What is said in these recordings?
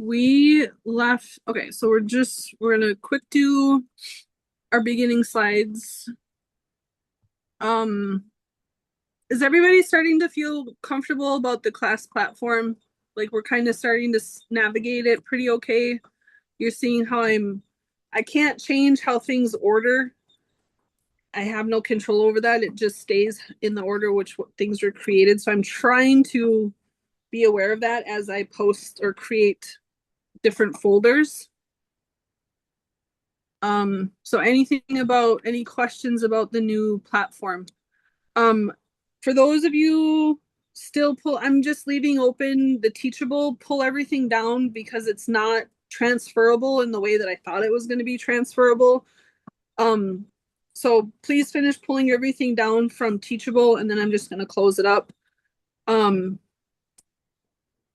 we left, okay, so we're gonna quick do our beginning slides. Um, is everybody starting to feel comfortable about the class platform? Like we're kind of starting to navigate it pretty okay. You're seeing how I can't change how things order. I have no control over that. It just stays in the order which things were created. So I'm trying to be aware of that as I post or create different folders. So any questions about the new platform? Um, for those of you I'm just leaving open the Teachable, pull everything down because it's not transferable in the way that I thought it was going to be transferable. Um, so please finish pulling everything down from Teachable and then I'm just going to close it up.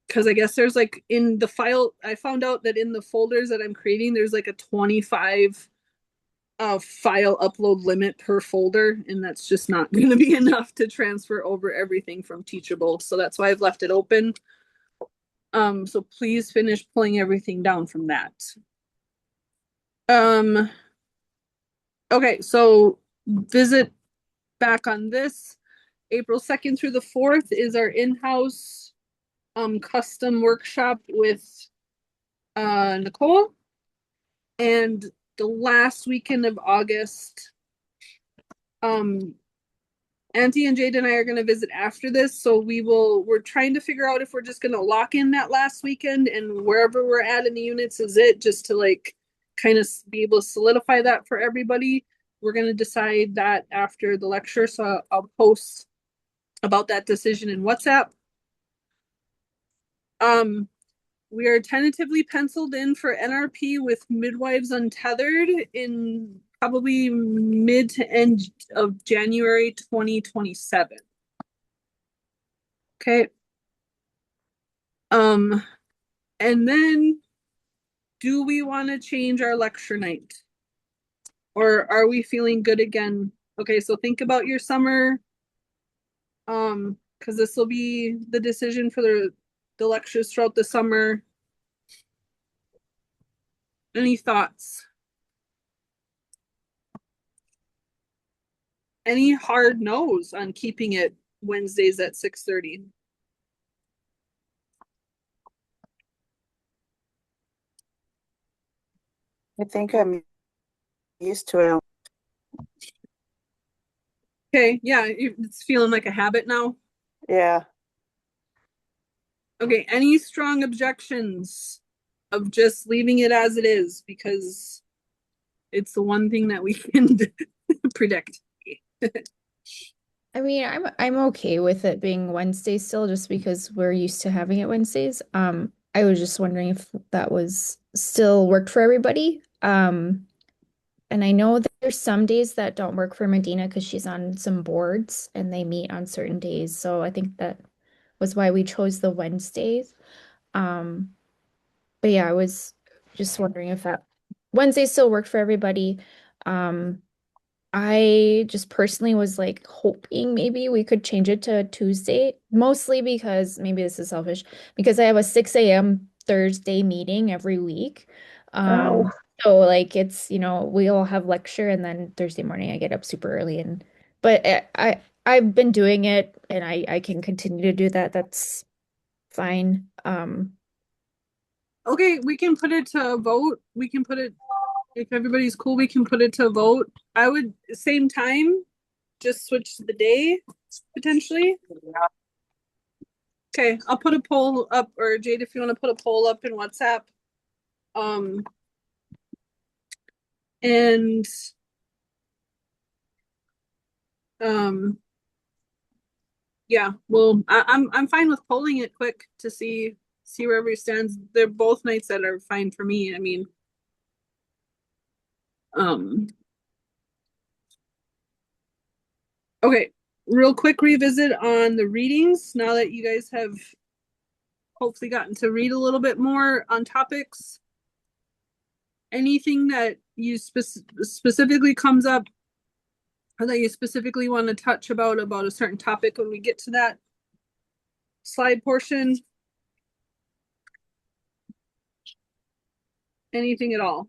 Because I guess there's like in the file, I found out that in the folders that I'm creating, there's like a 25 file upload limit per folder, and that's just not going to be enough to transfer over everything from Teachable. So that's why I've left it open. So please finish pulling everything down from that. Um, okay, so visit back on this. April 2nd through the 4th is our in-house custom workshop with Nicole. And the last weekend of August, Auntie and Jade and I are going to visit after this. So we're trying to figure out if we're just going to lock in that last weekend and wherever we're at in the units is it, just to like kind of be able to solidify that for everybody. We're going to decide that after the lecture. So I'll post about that decision in WhatsApp. We are tentatively penciled in for NRP with Midwives Untethered in probably mid to end of January 2027. Okay. Um, and then do we want to change our lecture night? Or are we feeling good again? Okay, so think about your summer. Because this will be the decision for the lectures throughout the summer. Any thoughts? Any hard no's on keeping it Wednesdays at 6:30? I think I'm used to it. Okay, yeah, it's feeling like a habit now. Yeah. Okay, any strong objections of just leaving it as it is because it's the one thing that we can predict. I mean, I'm okay with it being Wednesday still, just because we're used to having it Wednesdays. I was just wondering if that was still worked for everybody. And I know that there's some days that don't work for Medina because she's on some boards and they meet on certain days. So I think that was why we chose the Wednesdays. Um, but yeah, I was just wondering if that Wednesday still worked for everybody. Um, I just personally was like hoping maybe we could change it to Tuesday, mostly because maybe this is selfish, because I have a 6 a.m. Thursday meeting every week. Oh, So like we all have lecture and then Thursday morning I get up super early but I've been doing it and I can continue to do that. That's fine. Okay, we can put it to a vote. We can put it, if everybody's cool, we can put it to a vote. I would, same time, just switch the day potentially. Okay, I'll put a poll up, or Jade, if you want to put a poll up in WhatsApp. Um, and um, yeah, well, I'm fine with polling it quick to see where everybody stands. They're both nights that are fine for me. I mean, um, okay, real quick revisit on the readings now that you guys have hopefully gotten to read a little bit more on topics. Anything that you specifically comes up or that you specifically want to touch about a certain topic when we get to that slide portion? Anything at all?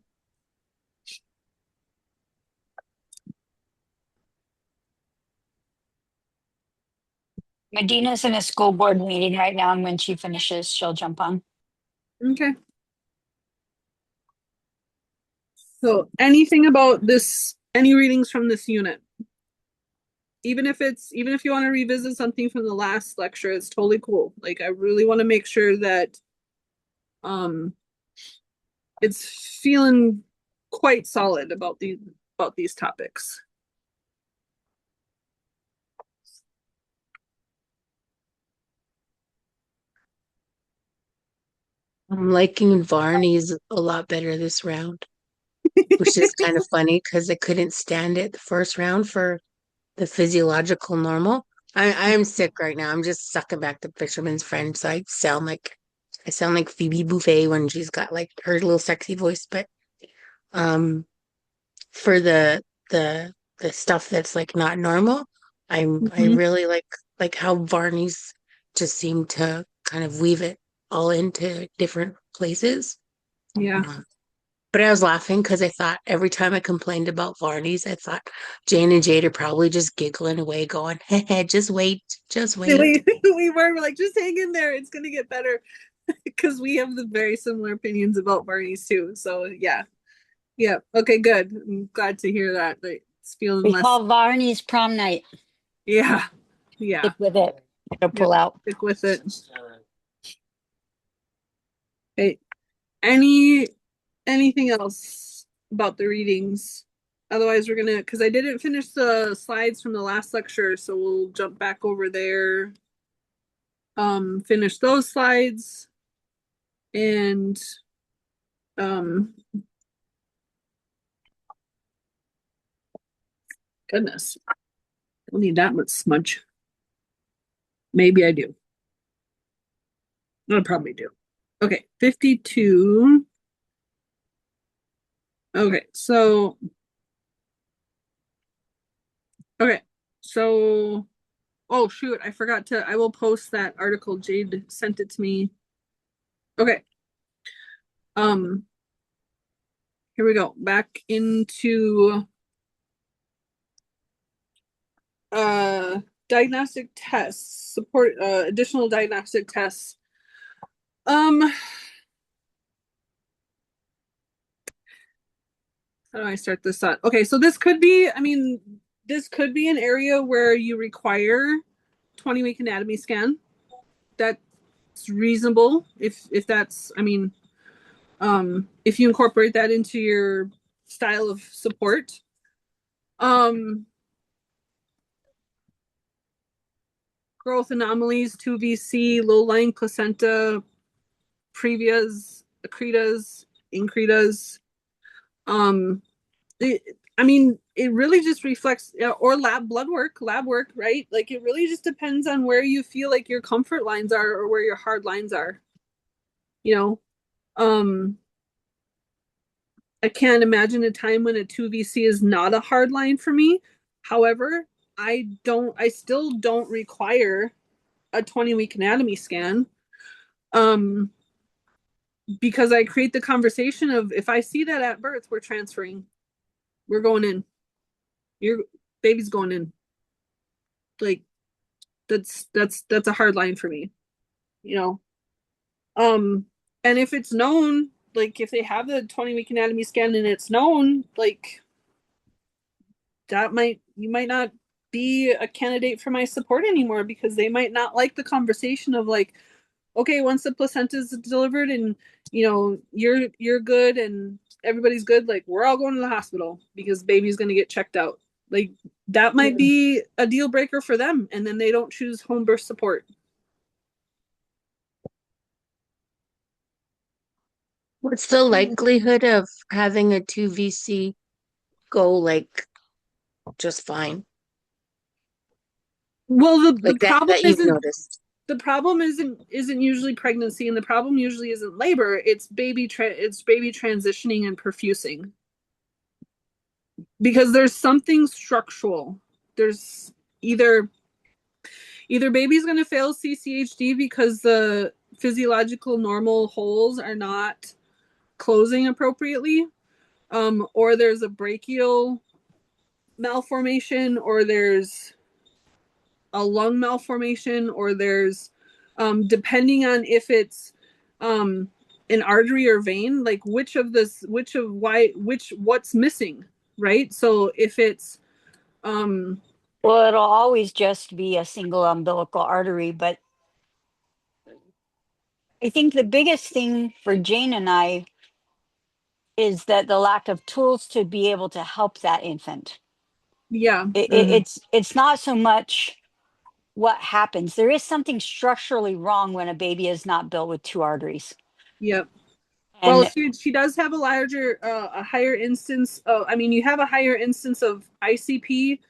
Medina's in a school board meeting right now, and when she finishes, she'll jump on. Okay. So anything about this, any readings from this unit? Even if you want to revisit something from the last lecture, it's totally cool. Like I really want to make sure that um it's feeling quite solid about these topics. I'm liking Varney's a lot better this round, which is kind of funny because I couldn't stand it the first round for the physiological normal. I am sick right now. I'm just sucking back the fisherman's friend, so I sound like Phoebe Buffay when she's got like her little sexy voice. But um, for the stuff that's like not normal, I Mhm. really like how Varney's just seem to kind of weave it all into different places. Yeah. Um, But I was laughing because I thought every time I complained about Varney's, I thought Jane and Jade are probably just giggling away, going, hey, just wait. We're like, just hang in there. It's gonna get better because we have the very similar opinions about Barney's too. So yeah. Yeah. Okay, good. I'm glad to hear that. Like it's feeling We less. call Varney's prom night. Yeah. Yeah. Stick with it. It'll Yep. pull out. Stick with it. Okay. Any anything else about the readings? Otherwise, we're gonna because I didn't finish the slides from the last lecture, so we'll jump back over there. Finish those slides and um goodness, don't need that much smudge. Maybe I do. I probably do. Okay, 52. Okay, so okay, so oh shoot, I forgot to. I will post that article. Jade sent it to me. Okay, um, here we go. Back into uh diagnostic tests, support additional diagnostic tests. How do I start this out? Okay, so this could be, I mean, this could be an area where you require 20-week anatomy scan. That's reasonable if that's, I mean, if you incorporate that into your style of support. Um, growth anomalies, 2VC, low-lying placenta, previas, accretas, incretas. Um, I mean, it really just reflects, or lab work, right? Like it really just depends on where you feel like your comfort lines are or where your hard lines are. You know, um, I can't imagine a time when a 2VC is not a hard line for me. However, I still don't require a 20-week anatomy scan. Um, because I create the conversation of if I see that at birth, we're transferring, we're going in, your baby's going in. Like that's a hard line for me, you know. Um, and if it's known, like if they have the 20-week anatomy scan and it's known, like you might not be a candidate for my support anymore because they might not like the conversation of like, okay, once the placenta is delivered and you're good and everybody's good, like we're all going to the hospital because baby's gonna get checked out. Like that might be a deal breaker for them, and then they don't choose home birth support. What's the likelihood of having a 2VC go like just fine? Well, Like that you've noticed. the problem isn't usually pregnancy, and the problem usually isn't labor. It's baby transitioning and perfusing because there's something structural. There's either baby's going to fail CCHD because the physiological normal holes are not closing appropriately, or there's a brachial malformation, or there's a lung malformation, or there's depending on if it's an artery or vein, like what's missing, right? So if it's Well, it'll always just be a single umbilical artery, but I think the biggest thing for Jane and I is that the lack of tools to be able to help that infant. yeah, It's not so much what happens. There is something structurally wrong when a baby is not built with two arteries. yep. Well, And she does have a higher instance of, I mean, you have a higher instance of ICP,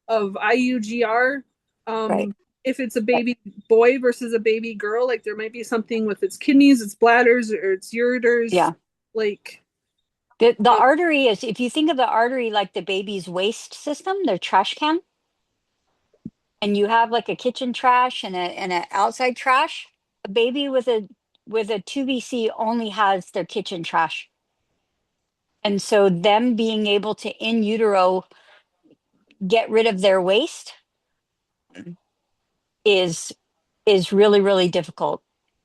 of IUGR. right, If it's a baby boy versus a baby girl, like there might be something with its kidneys, its bladders, or its ureters. yeah. Like, The uh, artery is, if you think of the artery like the baby's waste system, their trash can, and you have like a kitchen trash and a outside trash, a baby with a 2BC only has their kitchen trash. And so them being able to in utero get rid of their waste is really, really difficult.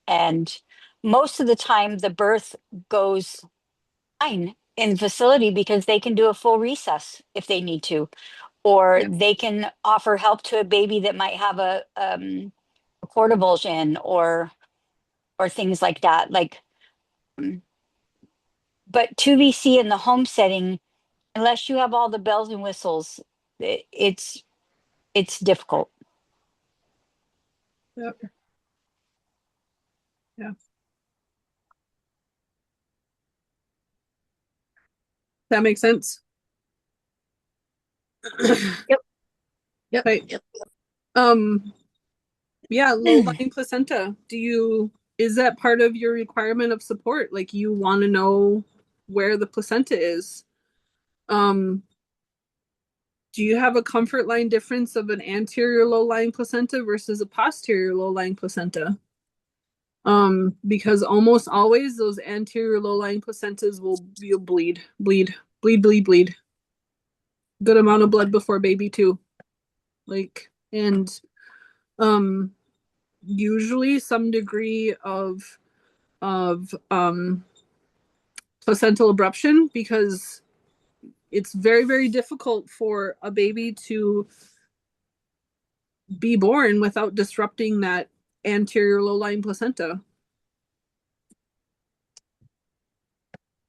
And most of the time the birth goes fine in the facility because they can do a full recess if they need to, or yeah, they can offer help to a baby that might have a cord avulsion or things like that. Like, but 2VC in the home setting, unless you have all the bells and whistles, it's difficult. yep, yeah. That makes sense. Yep. Yep. Right. Yep. Um, yeah, low-lying placenta. Is that part of your requirement of support? Like you want to know where the placenta is? Um, do you have a comfort line difference of an anterior low-lying placenta versus a posterior low-lying placenta? Because almost always those anterior low-lying placentas you'll bleed. Good amount of blood before baby too. Like, and um usually some degree of placental abruption, because it's very, very difficult for a baby to be born without disrupting that anterior low-lying placenta,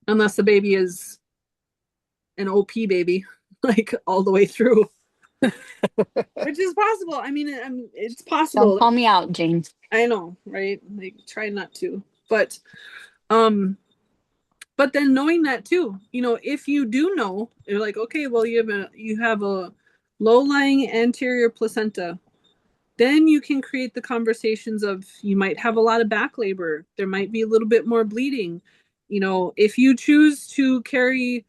unless the baby is an OP baby, like all the way through, which is possible. I mean, it's Don't possible. call me out, Jane. I know, right? Like, try not to, but um, but then knowing that too, if you do know, you're like, okay, well, you have a low-lying anterior placenta. Then you can create the conversations of, you might have a lot of back labor. There might be a little bit more bleeding. If you choose to carry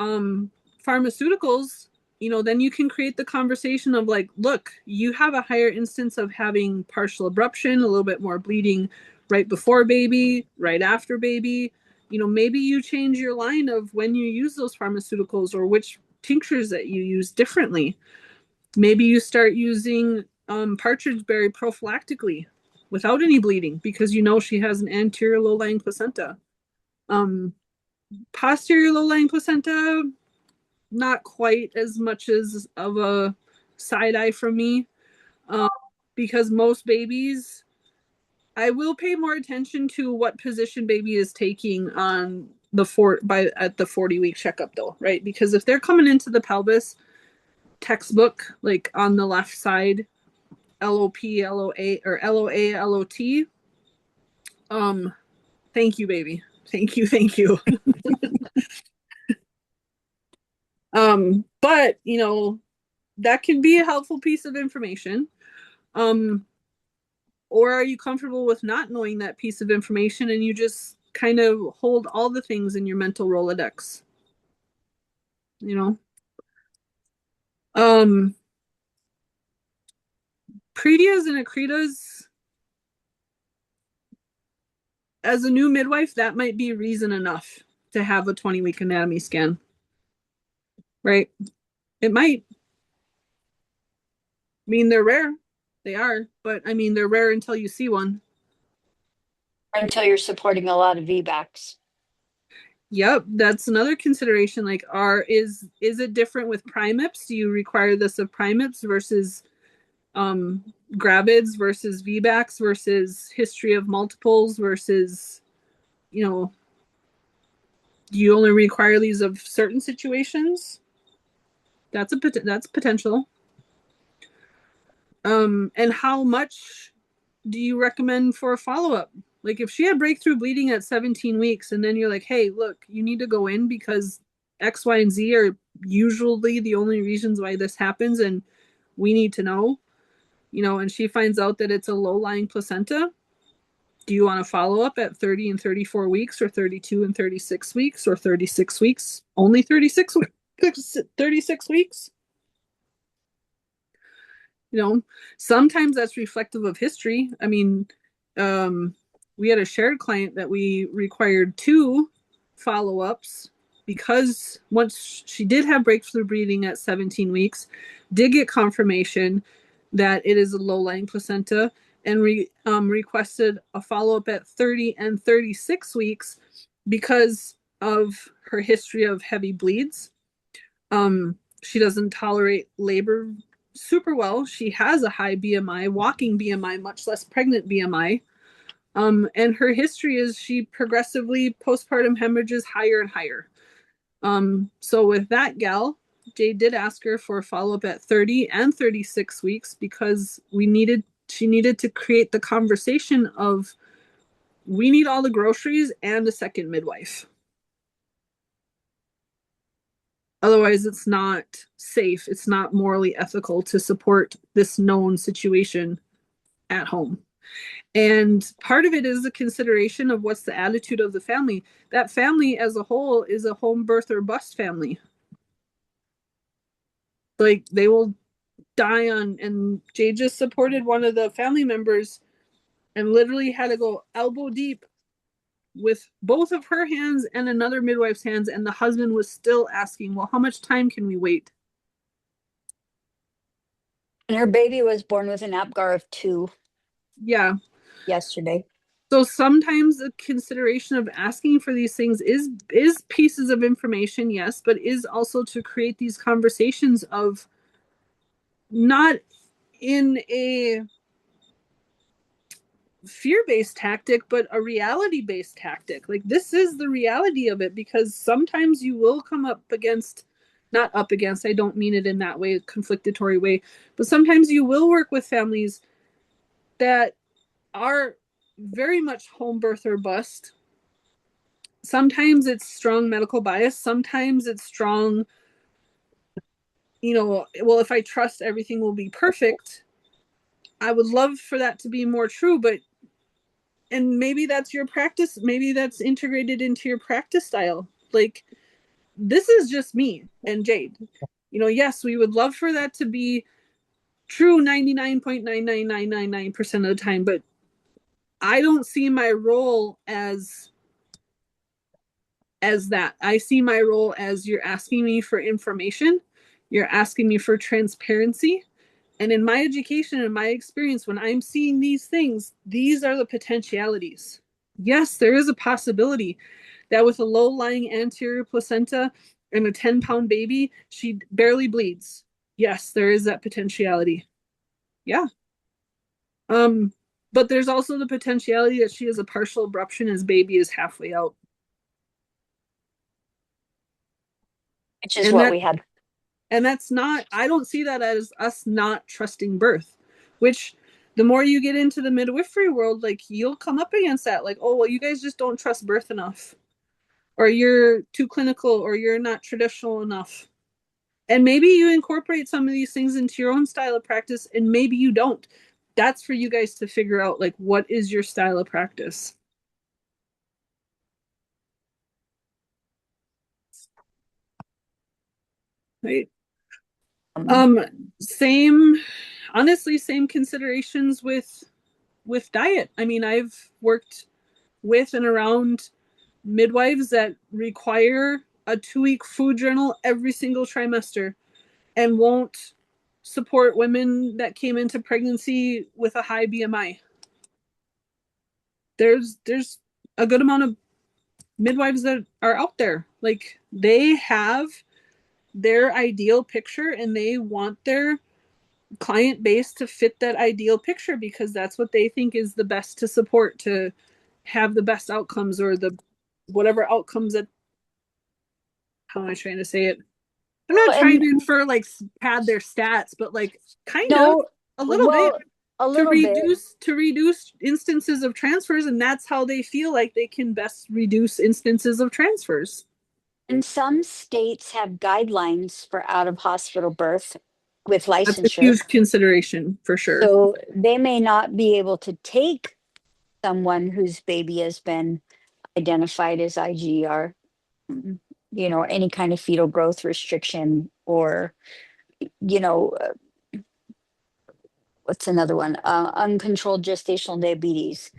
pharmaceuticals, then you can create the conversation of like, look, you have a higher instance of having partial abruption, a little bit more bleeding right before baby, right after baby. Maybe you change your line of when you use those pharmaceuticals, or which tinctures that you use differently. Maybe you start using partridge berry prophylactically without any bleeding, because she has an anterior low-lying placenta. Um, Posterior low-lying placenta, not quite as much as of a side eye from me, um, because most babies, I will pay more attention to what position baby is taking on at the 40-week checkup though, right? Because if they're coming into the pelvis textbook, like on the left side, LOP, LOA, or LOA, LOT. Thank you, baby. Thank you. But that can be a helpful piece of information. Um, or are you comfortable with not knowing that piece of information and you just kind of hold all the things in your mental Rolodex? You know? Um, Pretias and accretas, as a new midwife, that might be reason enough to have a 20-week anatomy scan, right? It might. I mean, they're rare. They are, but I mean, they're rare until you see one. Until you're supporting a lot of VBACs. Yep, that's another consideration. Like, is it different with primips? Do you require this of primips versus gravids versus VBACs versus history of multiples versus, you know, do you only require these of certain situations? That's potential. And how much do you recommend for a follow-up? Like if she had breakthrough bleeding at 17 weeks and then you're like, hey, look, you need to go in because X, Y, and Z are usually the only reasons why this happens and we need to know, and she finds out that it's a low-lying placenta. Do you want to follow up at 30 and 34 weeks or 32 and 36 weeks or 36 weeks? Only 36 weeks? 36 weeks? Sometimes that's reflective of history. I mean, we had a shared client that we required 2 follow-ups because once she did have breakthrough bleeding at 17 weeks, did get confirmation that it is a low-lying placenta, and requested a follow-up at 30 and 36 weeks because of her history of heavy bleeds. She doesn't tolerate labor super well. She has a high BMI, walking BMI, much less pregnant BMI. And her history is she progressively postpartum hemorrhages higher and higher. So with that gal, Jade did ask her for a follow-up at 30 and 36 weeks because she needed to create the conversation of we need all the groceries and a second midwife. Otherwise, it's not safe. It's not morally ethical to support this known situation at home. And part of it is the consideration of what's the attitude of the family. That family as a whole is a home birth or bust family. Like they will die on, and Jay just supported one of the family members and literally had to go elbow deep with both of her hands and another midwife's hands. And the husband was still asking, well, how much time can we wait? And her baby was born with an APGAR of 2 Yeah. yesterday. So sometimes the consideration of asking for these things is pieces of information, yes, but is also to create these conversations of not in a fear-based tactic, but a reality-based tactic. Like this is the reality of it, because sometimes you will come up against, not up against, I don't mean it in that way, conflictory way, but sometimes you will work with families that are very much home birth or bust. Sometimes it's strong medical bias. Sometimes it's strong, well, if I trust everything will be perfect. I would love for that to be more true, and maybe that's your practice. Maybe that's integrated into your practice style. Like, this is just me and Jade. Yes, we would love for that to be true 99.99999% of the time, but I don't see my role as that. I see my role as you're asking me for information, you're asking me for transparency. And in my education and my experience, when I'm seeing these things, these are the potentialities. Yes, there is a possibility that with a low-lying anterior placenta and a 10-pound baby, she barely bleeds. Yes, there is that potentiality. Yeah. But there's also the potentiality that she has a partial abruption as baby is halfway out. Which is And what we had. that's not, I don't see that as us not trusting birth, which the more you get into the midwifery world, like you'll come up against that. Like, oh, well, you guys just don't trust birth enough, or you're too clinical, or you're not traditional enough. And maybe you incorporate some of these things into your own style of practice, and maybe you don't. That's for you guys to figure out, like, what is your style of practice? Right. Um, Same, honestly, same considerations with diet. I mean, I've worked with and around midwives that require a 2-week food journal every single trimester and won't support women that came into pregnancy with a high BMI. There's a good amount of midwives that are out there. Like, they have their ideal picture and they want their client base to fit that ideal picture because that's what they think is the best to support to have the best outcomes or the whatever outcomes that, how am I trying to say it? I'm not Well, trying and to infer like pad their stats, but like kind of no, a little bit well, a to little bit. reduce instances of transfers, and that's how they feel like they can best reduce instances of transfers. And some states have guidelines for out of hospital birth with That's a licensure. huge consideration for sure. So they may not be able to take someone whose baby has been identified as IGR, mm, any kind of fetal growth restriction, or, you know, uh, what's another one? Uncontrolled gestational diabetes.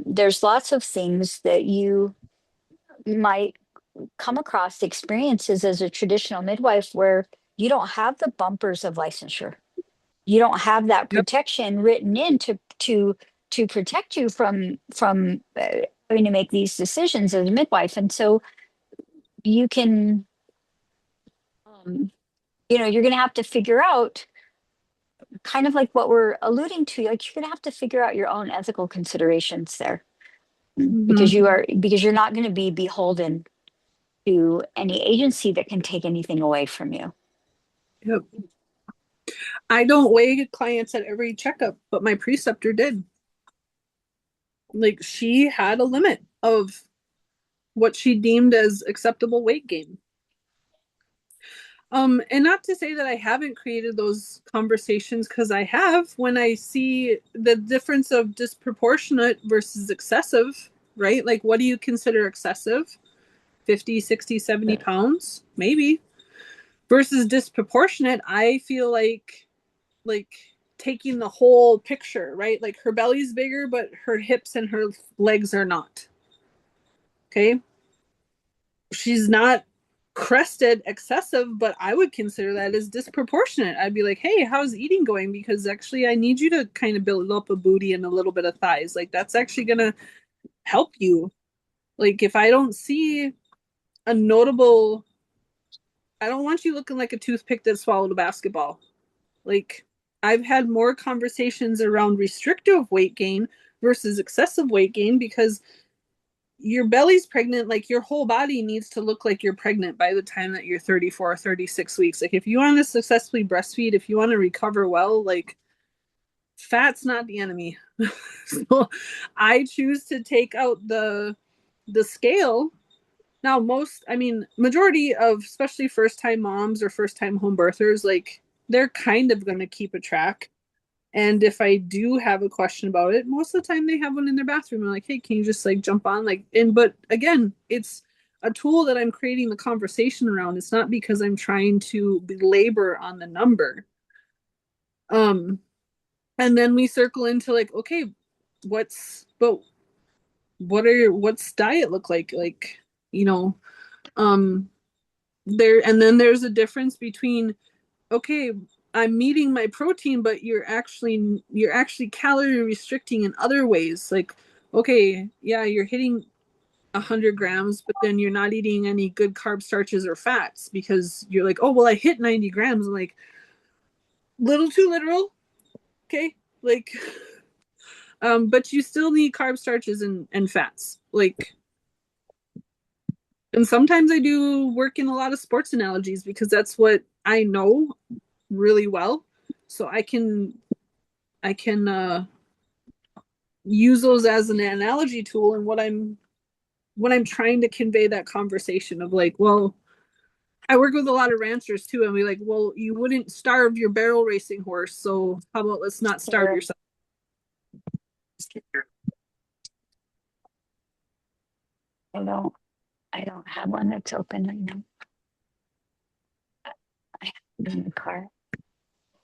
There's lots of things that you might come across experiences as a traditional midwife where you don't have the bumpers of licensure. You don't have that Yep. protection written in to protect you from having to make these decisions as a midwife. And so you can, you're going to have to figure out, kind of like what we're alluding to, like you're going to have to figure out your own ethical considerations there, Mhm. because you're not going to be beholden to any agency that can take anything away from you. Yep. I don't weigh clients at every checkup, but my preceptor did. Like, she had a limit of what she deemed as acceptable weight gain. And not to say that I haven't created those conversations, because I have, when I see the difference of disproportionate versus excessive, right? Like, what do you consider excessive? 50, 60, 70 pounds, maybe. Versus disproportionate, I feel like taking the whole picture, right? Like, her belly's bigger, but her hips and her legs are not. Okay. She's not crested excessive, but I would consider that as disproportionate. I'd be like, hey, how's eating going? Because actually I need you to kind of build up a booty and a little bit of thighs. Like, that's actually gonna help you. Like, if I don't see a notable, I don't want you looking like a toothpick that swallowed a basketball. Like, I've had more conversations around restrictive weight gain versus excessive weight gain, because your belly's pregnant, like your whole body needs to look like you're pregnant by the time that you're 34 or 36 weeks. Like, if you want to successfully breastfeed, if you want to recover well, like, fat's not the enemy. So I choose to take out the scale. Now, majority of, especially first time moms or first time home birthers, like, they're kind of going to keep a track. And if I do have a question about it, most of the time they have one in their bathroom. I'm like, hey, can you just like jump on? But again, it's a tool that I'm creating the conversation around. It's not because I'm trying to belabor on the number. And then we circle into like, okay, what's diet look like? Like, you know, and then there's a difference between, okay, I'm meeting my protein, but you're actually calorie restricting in other ways. Like, okay, yeah, you're hitting 100 grams, but then you're not eating any good carb, starches, or fats, because you're like, oh, well, I hit 90 grams. I'm like, little too literal. Okay. Like, but you still need carb, starches, and fats. Like, and sometimes I do work in a lot of sports analogies because that's what I know really well. So I can use those as an analogy tool, and when I'm trying to convey that conversation of like, well, I work with a lot of ranchers too, and we like, well, you wouldn't starve your barrel racing horse, so how about let's not starve Sure. yourself. I don't I don't have one that's open right now. I have it in the car.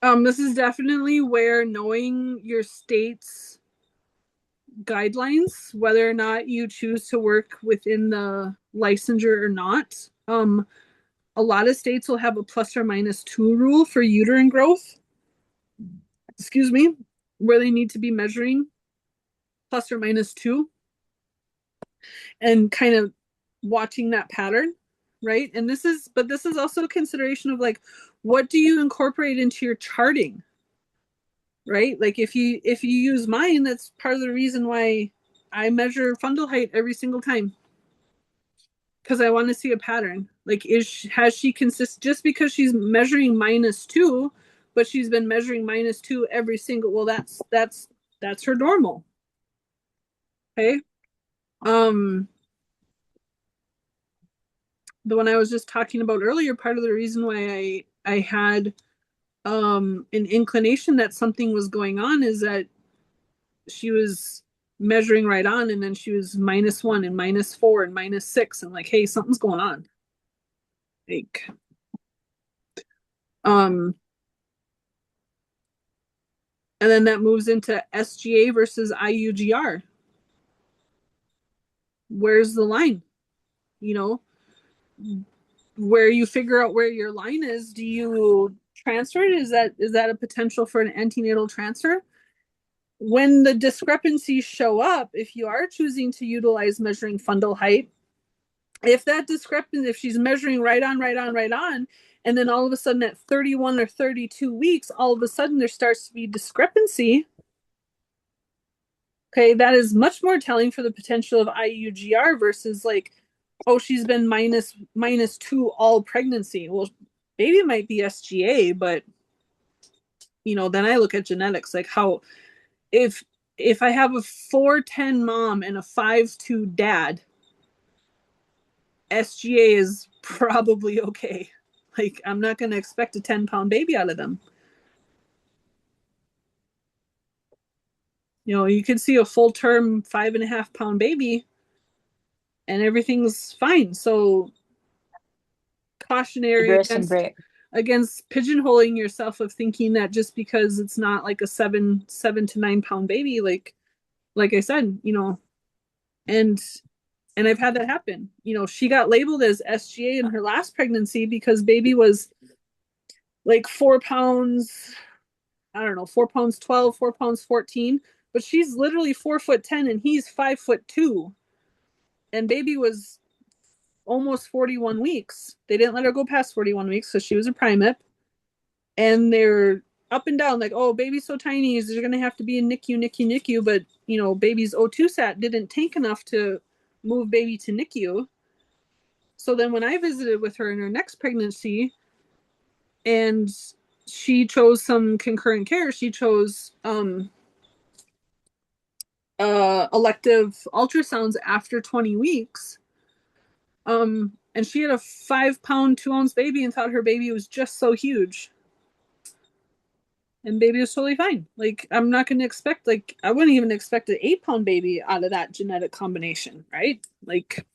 This is definitely where knowing your state's guidelines, whether or not you choose to work within the licensure or not. A lot of states will have a ±2 rule for uterine growth, excuse me, where they need to be measuring ±2 and kind of watching that pattern, right? And this is also a consideration of like, what do you incorporate into your charting, right? Like if you use mine, that's part of the reason why I measure fundal height every single time, because I want to see a pattern. Like, has she just because she's measuring -2, but she's been measuring -2 every single, well, that's her normal. Okay. The one I was just talking about earlier, part of the reason why I had an inclination that something was going on is that she was measuring right on, and then she was -1 and -4 and -6, and like, hey, something's going on. Like, and then that moves into SGA versus IUGR. Where's the line? You know, where you figure out where your line is. Do you transfer it? Is that a potential for an antenatal transfer? When the discrepancies show up, if you are choosing to utilize measuring fundal height, if that discrepancy, if she's measuring right on, and then all of a sudden at 31 or 32 weeks, all of a sudden there starts to be discrepancy. Okay, that is much more telling for the potential of IUGR versus like, oh, she's been -2 all pregnancy. Well, baby might be SGA, but then I look at genetics, like how if I have a 4'10" mom and a 5'2" dad, SGA is probably okay. Like, I'm not going to expect a 10-pound baby out of them. You can see a full term 5.5-pound baby and everything's fine. So cautionary against pigeonholing yourself of thinking that just because it's not like a 7 to 9-pound baby, like I said, and I've had that happen. She got labeled as SGA in her last pregnancy because baby was like 4 pounds, I don't know, 4 pounds 12, 4 pounds 14, but she's literally 4'10" and he's 5'2", and baby was almost 41 weeks. They didn't let her go past 41 weeks, so she was a primate. And they're up and down, like, oh, baby's so tiny, they're going to have to be in NICU. But, baby's O2 sat didn't tank enough to move baby to NICU. So then when I visited with her in her next pregnancy, and she chose some concurrent care, she chose elective ultrasounds after 20 weeks. And she had a 5-pound 2-ounce baby and thought her baby was just so huge. And baby was totally fine. Like, I'm not going to expect, like, I wouldn't even expect an 8-pound baby out of that genetic combination, right? Like,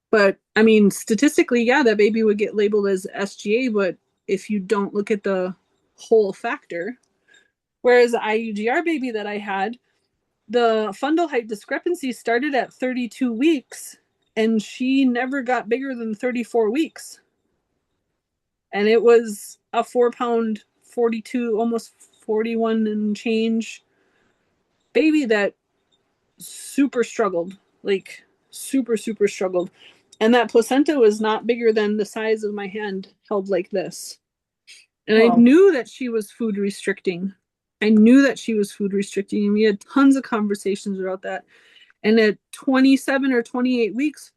but I mean, statistically, yeah, that baby would get labeled as SGA, but if you don't look at the whole factor, whereas the IUGR baby that I had, the fundal height discrepancy started at 32 weeks and she never got bigger than 34 weeks. And it was a 4-pound 42, almost 41 and change baby that super struggled, like super struggled. And that placenta was not bigger than the size of my hand held like this. And I knew that she was food restricting. And we had tons of conversations about that. And at 27 or 28 weeks,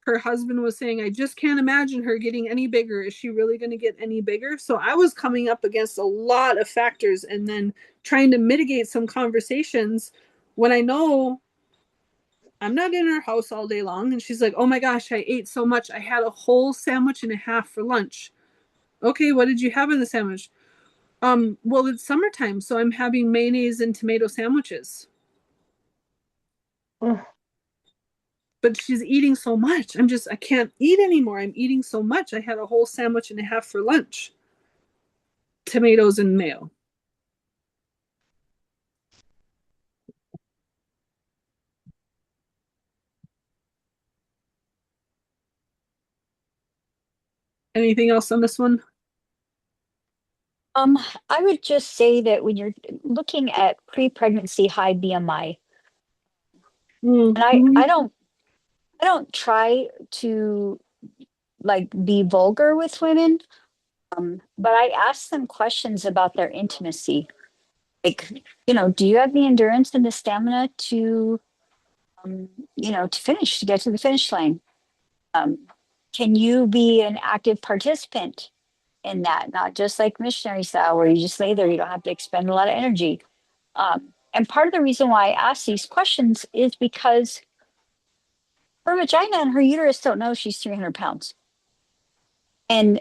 her husband was saying, I just can't imagine her getting any bigger. Is she really going to get any bigger? So I was coming up against a lot of factors and then trying to mitigate some conversations when I know I'm not in her house all day long. And she's like, oh my gosh, I ate so much. I had a whole sandwich and a half for lunch. Okay, what did you have in the sandwich? Well, it's summertime, so I'm having mayonnaise and tomato sandwiches. Ugh. But she's eating so much. I can't eat anymore. I'm eating so much. I had a whole sandwich and a half for lunch. Tomatoes and mayo. Anything else on this one? I would just say that when you're looking at pre-pregnancy high BMI, and Mm-hmm. I don't try to like be vulgar with women, but I ask them questions about their intimacy. Like, do you have the endurance and the stamina to, to finish, to get to the finish line? Um, can you be an active participant in that, not just like missionary style where you just lay there, you don't have to expend a lot of energy. And part of the reason why I ask these questions is because her vagina and her uterus don't know she's 300 pounds. And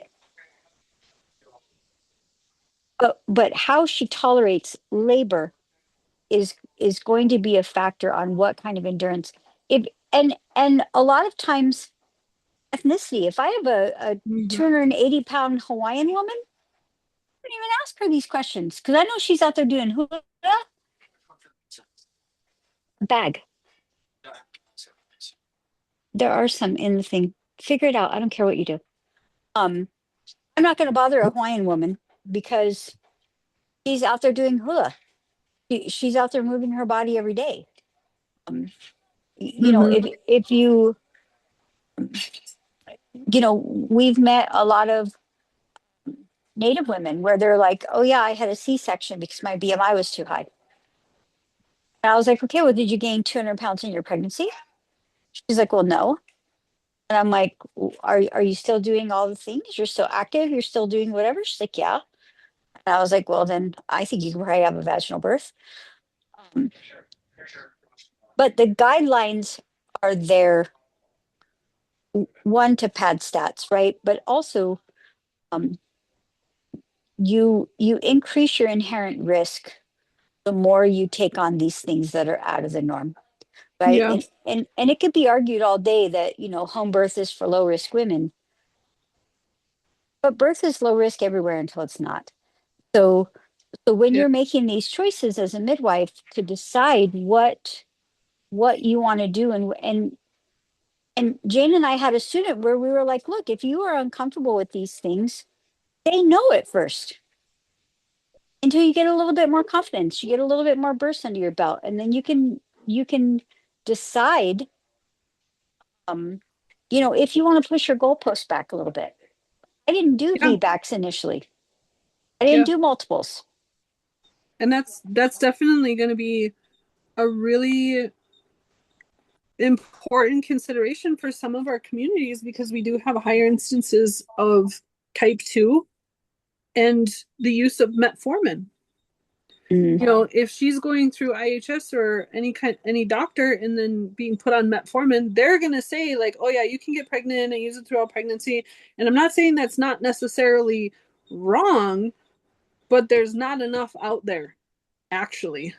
but how she tolerates labor is going to be a factor on what kind of endurance. If and a lot of times ethnicity. If I have a 280-pound Hawaiian woman, I don't even ask her these questions because I know she's out there doing hula bag. There are some in the thing. Figure it out. I don't care what you do. I'm not going to bother a Hawaiian woman because she's out there doing hula. She's out there moving her body every day. Um, Mm-hmm. if we've met a lot of Native women where they're like, "Oh yeah, I had a C-section because my BMI was too high." And I was like, "Okay, well, did you gain 200 pounds in your pregnancy?" She's like, "Well, no." And I'm like, Are you still doing all the things? You're still active. You're still doing whatever." She's like, "Yeah." And I was like, "Well, then I think you can probably have a vaginal birth." Um, but the guidelines are there, one, to pad stats, right? But also, um, you increase your inherent risk the more you take on these things that are out of the norm, right? Yeah. And it could be argued all day that home birth is for low risk women, but birth is low risk everywhere until it's not. So when Yeah. you're making these choices as a midwife to decide what you want to do, and Jane and I had a student where we were like, look, if you are uncomfortable with these things, say no at first until you get a little bit more confidence, you get a little bit more burst under your belt, and then you can decide, um, if you want to push your goalpost back a little bit. I didn't do Yeah. VBACs initially. I didn't Yeah. do multiples. And that's definitely going to be a really important consideration for some of our communities because we do have higher instances of type 2 and the use of metformin. Mm. If she's going through IHS or any doctor and then being put on metformin, they're going to say like, "Oh yeah, you can get pregnant and use it throughout pregnancy." And I'm not saying that's not necessarily wrong, but there's not enough out there actually.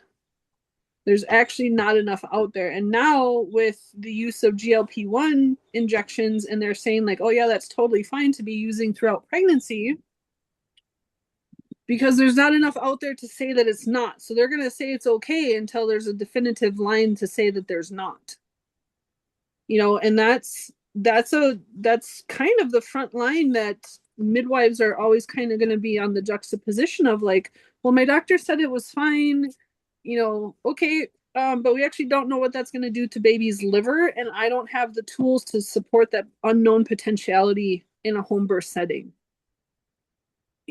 There's actually not enough out there. And now with the use of GLP-1 injections and they're saying like, "Oh yeah, that's totally fine to be using throughout pregnancy." Because there's not enough out there to say that it's not. So they're going to say it's okay until there's a definitive line to say that there's not. And that's kind of the front line that midwives are always kind of going to be on the juxtaposition of like, well, my doctor said it was fine, okay, but we actually don't know what that's going to do to baby's liver, and I don't have the tools to support that unknown potentiality in a home birth setting.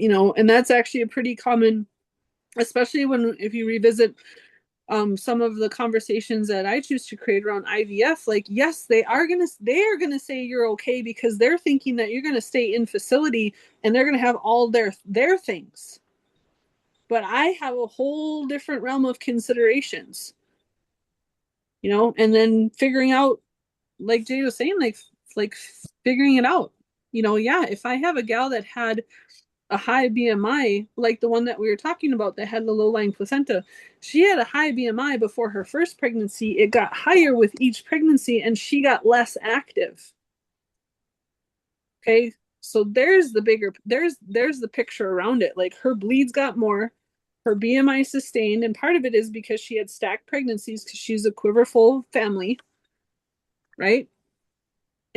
And that's actually a pretty common, especially if you revisit some of the conversations that I choose to create around IVF. Like, yes, they are gonna say you're okay because they're thinking that you're gonna stay in facility and they're gonna have all their things. But I have a whole different realm of considerations, and then figuring out, like Jay was saying, like figuring it out. Yeah, if I have a gal that had a high BMI, like the one that we were talking about that had the low lying placenta. She had a high BMI before her first pregnancy. It got higher with each pregnancy and she got less active. Okay. So there's the picture around it. Like her bleeds got more, her BMI sustained, and part of it is because she had stacked pregnancies because she's a quiverful family, right?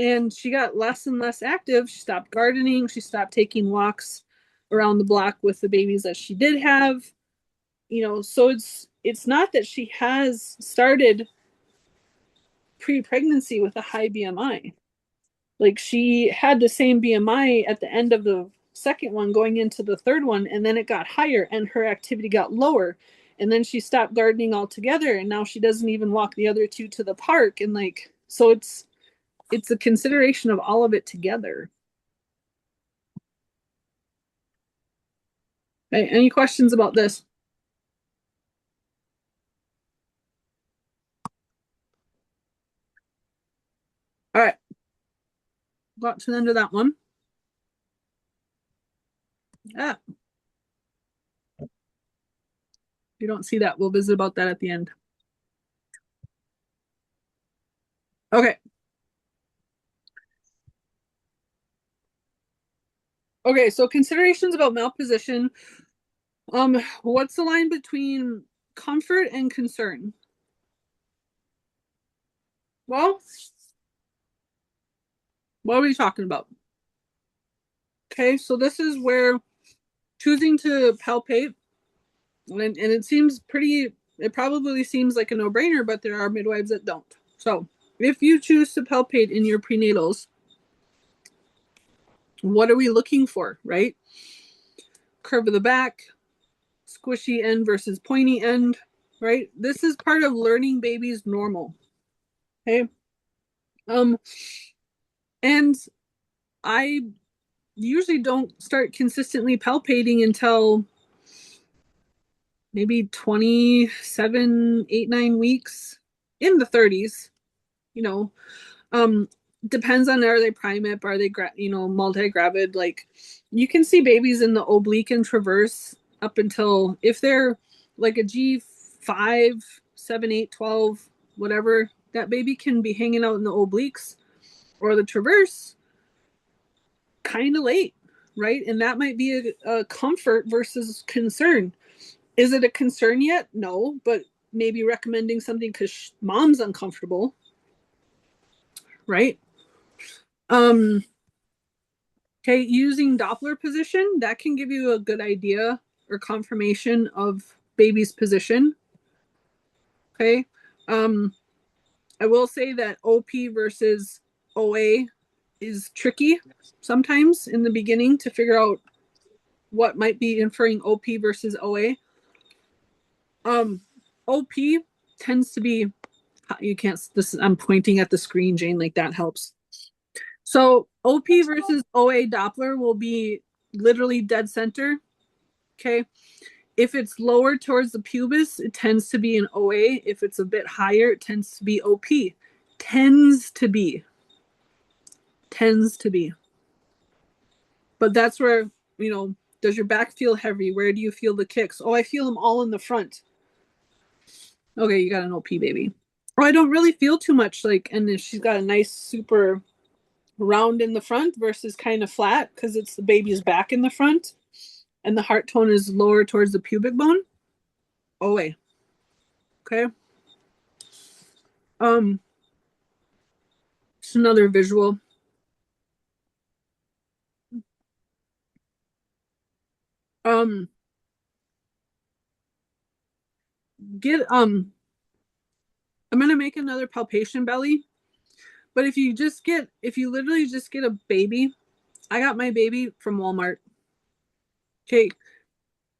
And she got less and less active. She stopped gardening. She stopped taking walks around the block with the babies that she did have. So it's not that she has started pre-pregnancy with a high BMI. Like she had the same BMI at the end of the second one going into the third one, and then it got higher and her activity got lower. And then she stopped gardening altogether, and now she doesn't even walk the other two to the park. And so it's a consideration of all of it together. Okay, any questions about this? All right. Got to the end of that one. Yeah. If you don't see that, we'll visit about that at the end. Okay. Okay, so considerations about malposition. What's the line between comfort and concern? Well, what are we talking about? Okay, so this is where choosing to palpate, and it probably seems like a no-brainer, but there are midwives that don't. So if you choose to palpate in your prenatals, what are we looking for, right? Curve of the back, squishy end versus pointy end, right? This is part of learning babies normal. Okay. And I usually don't start consistently palpating until maybe 27, 8, 9 weeks in the 30s, you know. Depends on, are they primip, are they multi-gravid? Like you can see babies in the oblique and traverse up until, if they're like a G5, 7, 8, 12, whatever, that baby can be hanging out in the obliques or the traverse kind of late, right? And that might be a comfort versus concern. Is it a concern yet? No, but maybe recommending something because mom's uncomfortable, right? Okay, using Doppler position, that can give you a good idea or confirmation of baby's position. Okay. I will say that OP versus OA is tricky sometimes in the beginning to figure out what might be inferring OP versus OA. OP tends to be, you can't, I'm pointing at the screen, Jane, like that helps. So OP versus OA Doppler will be literally dead center. Okay. If it's lower towards the pubis, it tends to be an OA. If it's a bit higher, it tends to be OP. Tends to be. But that's where, does your back feel heavy? Where do you feel the kicks? Oh, I feel them all in the front. Okay, you got an OP baby. Oh, I don't really feel too much. And if she's got a nice super round in the front versus kind of flat because it's the baby's back in the front and the heart tone is lower towards the pubic bone. OA. Okay. Just another visual. Get I'm gonna make another palpation belly, but if you literally just get a baby, I got my baby from Walmart. Okay,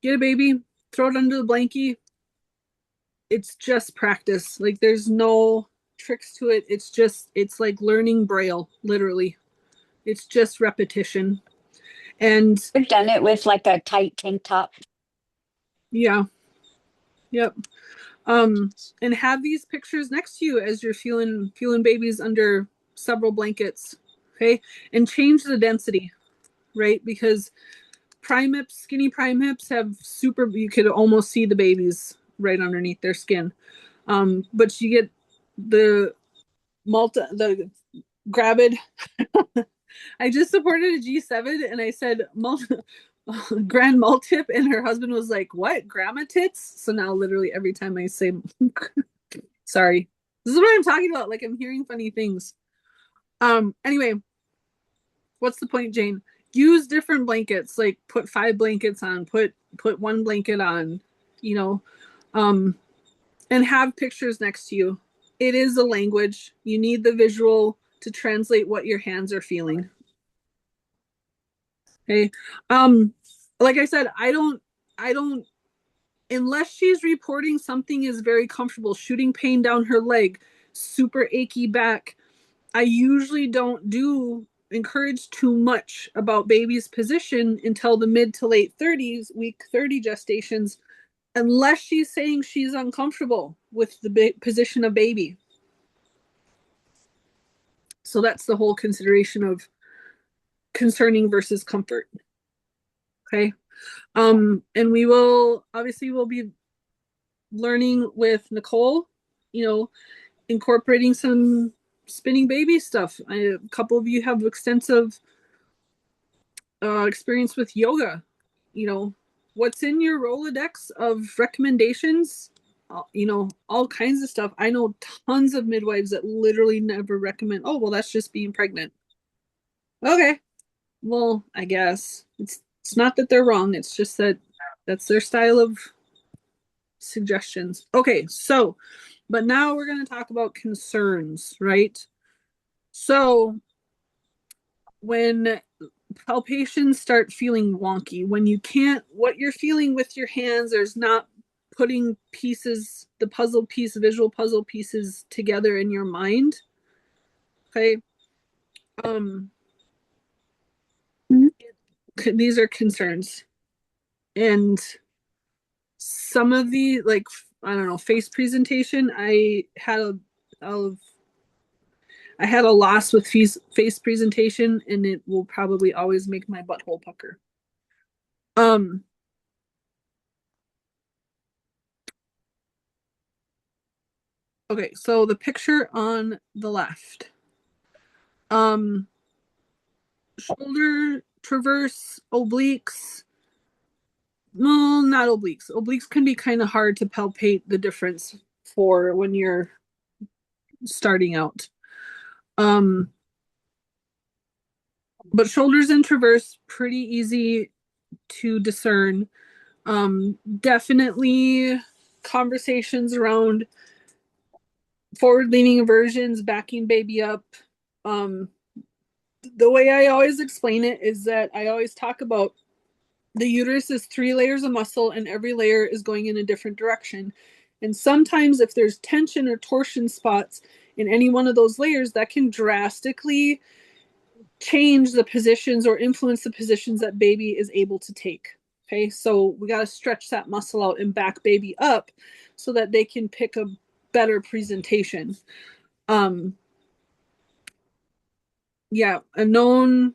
get a baby, throw it under the blankie. It's just practice. Like there's no tricks to it. It's like learning Braille, literally. It's just repetition. And I've done it with like a tight tank top. yeah. Yep. And have these pictures next to you as you're feeling babies under several blankets. Okay. And change the density, right? Because prime hips, skinny prime hips you could almost see the babies right underneath their skin. But you get the gravid. I just supported a G7 and I said grand multip, and her husband was like, what, grandma tits? So now literally every time I say sorry, this is what I'm talking about, like I'm hearing funny things. Anyway, what's the point, Jane? Use different blankets, like put 5 blankets on, put 1 blanket on, you know, um, and have pictures next to you. It is a language. You need the visual to translate what your hands are feeling. Okay. Like I said, I don't unless she's reporting something is very comfortable, shooting pain down her leg, super achy back. I usually don't encourage too much about baby's position until the mid to late 30s, week 30 gestations, unless she's saying she's uncomfortable with the position of baby. So that's the whole consideration of concerning versus comfort. Okay. And we'll be learning with Nicole, you know, incorporating some spinning baby stuff. A couple of you have extensive experience with yoga. You know, what's in your Rolodex of recommendations? You know, all kinds of stuff. I know tons of midwives that literally never recommend, oh, well, that's just being pregnant. Okay. Well, I guess it's not that they're wrong. It's just that that's their style of suggestions. Okay, so, but now we're going to talk about concerns, right? So, when palpations start feeling wonky, when you can't, what you're feeling with your hands, there's not putting pieces, the visual puzzle pieces together in your mind. Okay. Um, these are concerns. And some of the, like, I don't know, face presentation, a I had a loss with face presentation, and it will probably always make my butthole pucker. Okay, so the picture on the left. Shoulder traverse, obliques. No, not obliques. Obliques can be kind of hard to palpate the difference for when you're starting out. But shoulders and traverse, pretty easy to discern. Definitely conversations around forward leaning inversions, backing baby up. Um, the way I always explain it is that I always talk about the uterus is 3 layers of muscle, and every layer is going in a different direction. And sometimes, if there's tension or torsion spots in any one of those layers, that can drastically change the positions or influence the positions that baby is able to take. Okay, so we got to stretch that muscle out and back baby up so that they can pick a better presentation. Yeah, a known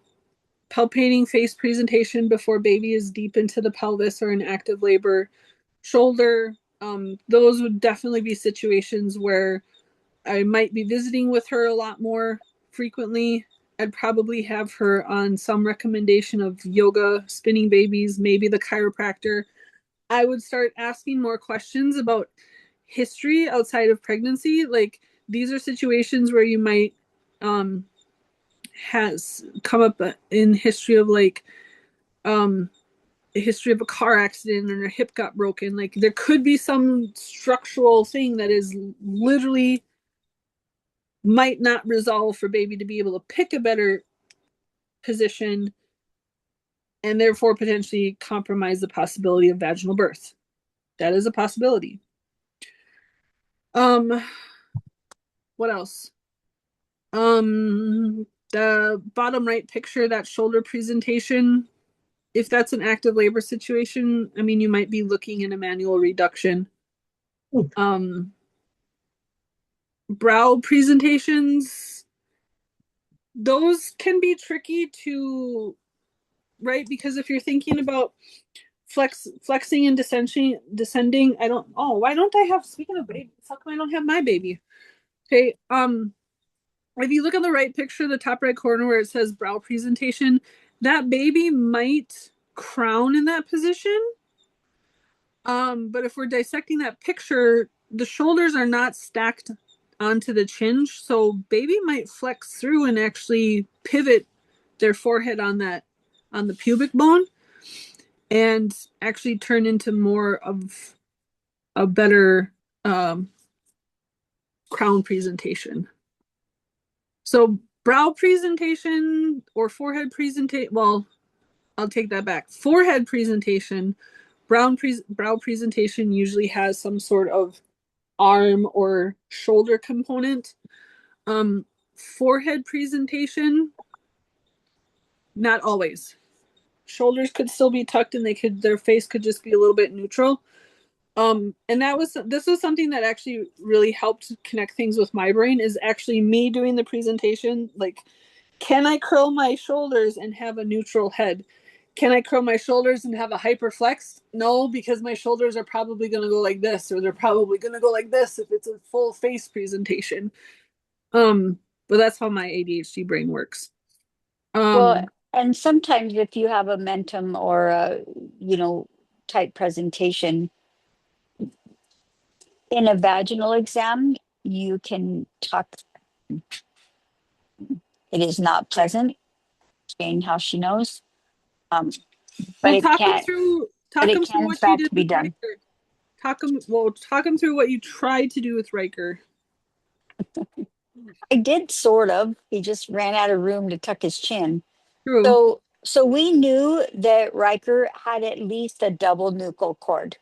palpating face presentation before baby is deep into the pelvis or in active labor. Shoulder, those would definitely be situations where I might be visiting with her a lot more frequently. I'd probably have her on some recommendation of yoga, spinning babies, maybe the chiropractor. I would start asking more questions about history outside of pregnancy. Like, these are situations where you might has come up in history of, like, a history of a car accident and her hip got broken. Like, there could be some structural thing that is literally might not resolve for baby to be able to pick a better position, and therefore potentially compromise the possibility of vaginal birth. That is a possibility. What else? The bottom right picture, that shoulder presentation, if that's an active labor situation, I mean, you might be looking in a manual reduction. Brow presentations, those can be tricky to, right? Because if you're thinking about flexing and descending, why don't I have, speaking of babies, how come I don't have my baby? Okay, if you look at the right picture, the top right corner where it says brow presentation, that baby might crown in that position. But if we're dissecting that picture, the shoulders are not stacked onto the chin. So baby might flex through and actually pivot their forehead on the pubic bone and actually turn into more of a better crown presentation. So brow presentation or forehead presentation, well, I'll take that back. Forehead presentation, brow presentation usually has some sort of arm or shoulder component. Forehead presentation, not always. Shoulders could still be tucked and their face could just be a little bit neutral. And this was something that actually really helped connect things with my brain, is actually me doing the presentation. Like, can I curl my shoulders and have a neutral head? Can I curl my shoulders and have a hyperflex? No, because my shoulders are probably going to go like this, or they're probably going to go like this if it's a full face presentation. But that's how my ADHD brain works. Well, and sometimes if you have a mentum or a, type presentation in a vaginal exam, you can tuck. It is not pleasant, Jane, how she knows. Um, but Well, it talk them can't, through but talk it them can through in what you fact did be with done. Riker. Talk them through what you tried to do with Riker. I did sort of. He just ran out of room to tuck his chin. True. So we knew that Riker had at least a double nuchal cord.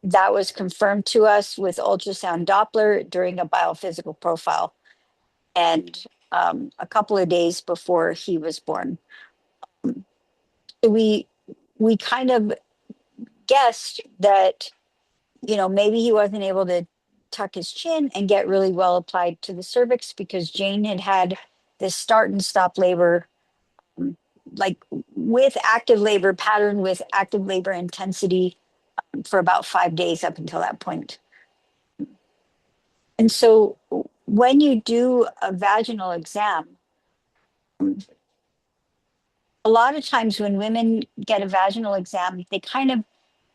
That was confirmed to us with ultrasound Doppler during a biophysical profile, and a couple of days before he was born. So we kind of guessed that, maybe he wasn't able to tuck his chin and get really well applied to the cervix because Jane had had this start and stop labor, like with active labor pattern with active labor intensity for about 5 days up until that point. And so when you do a vaginal exam, a lot of times when women get a vaginal exam, they kind of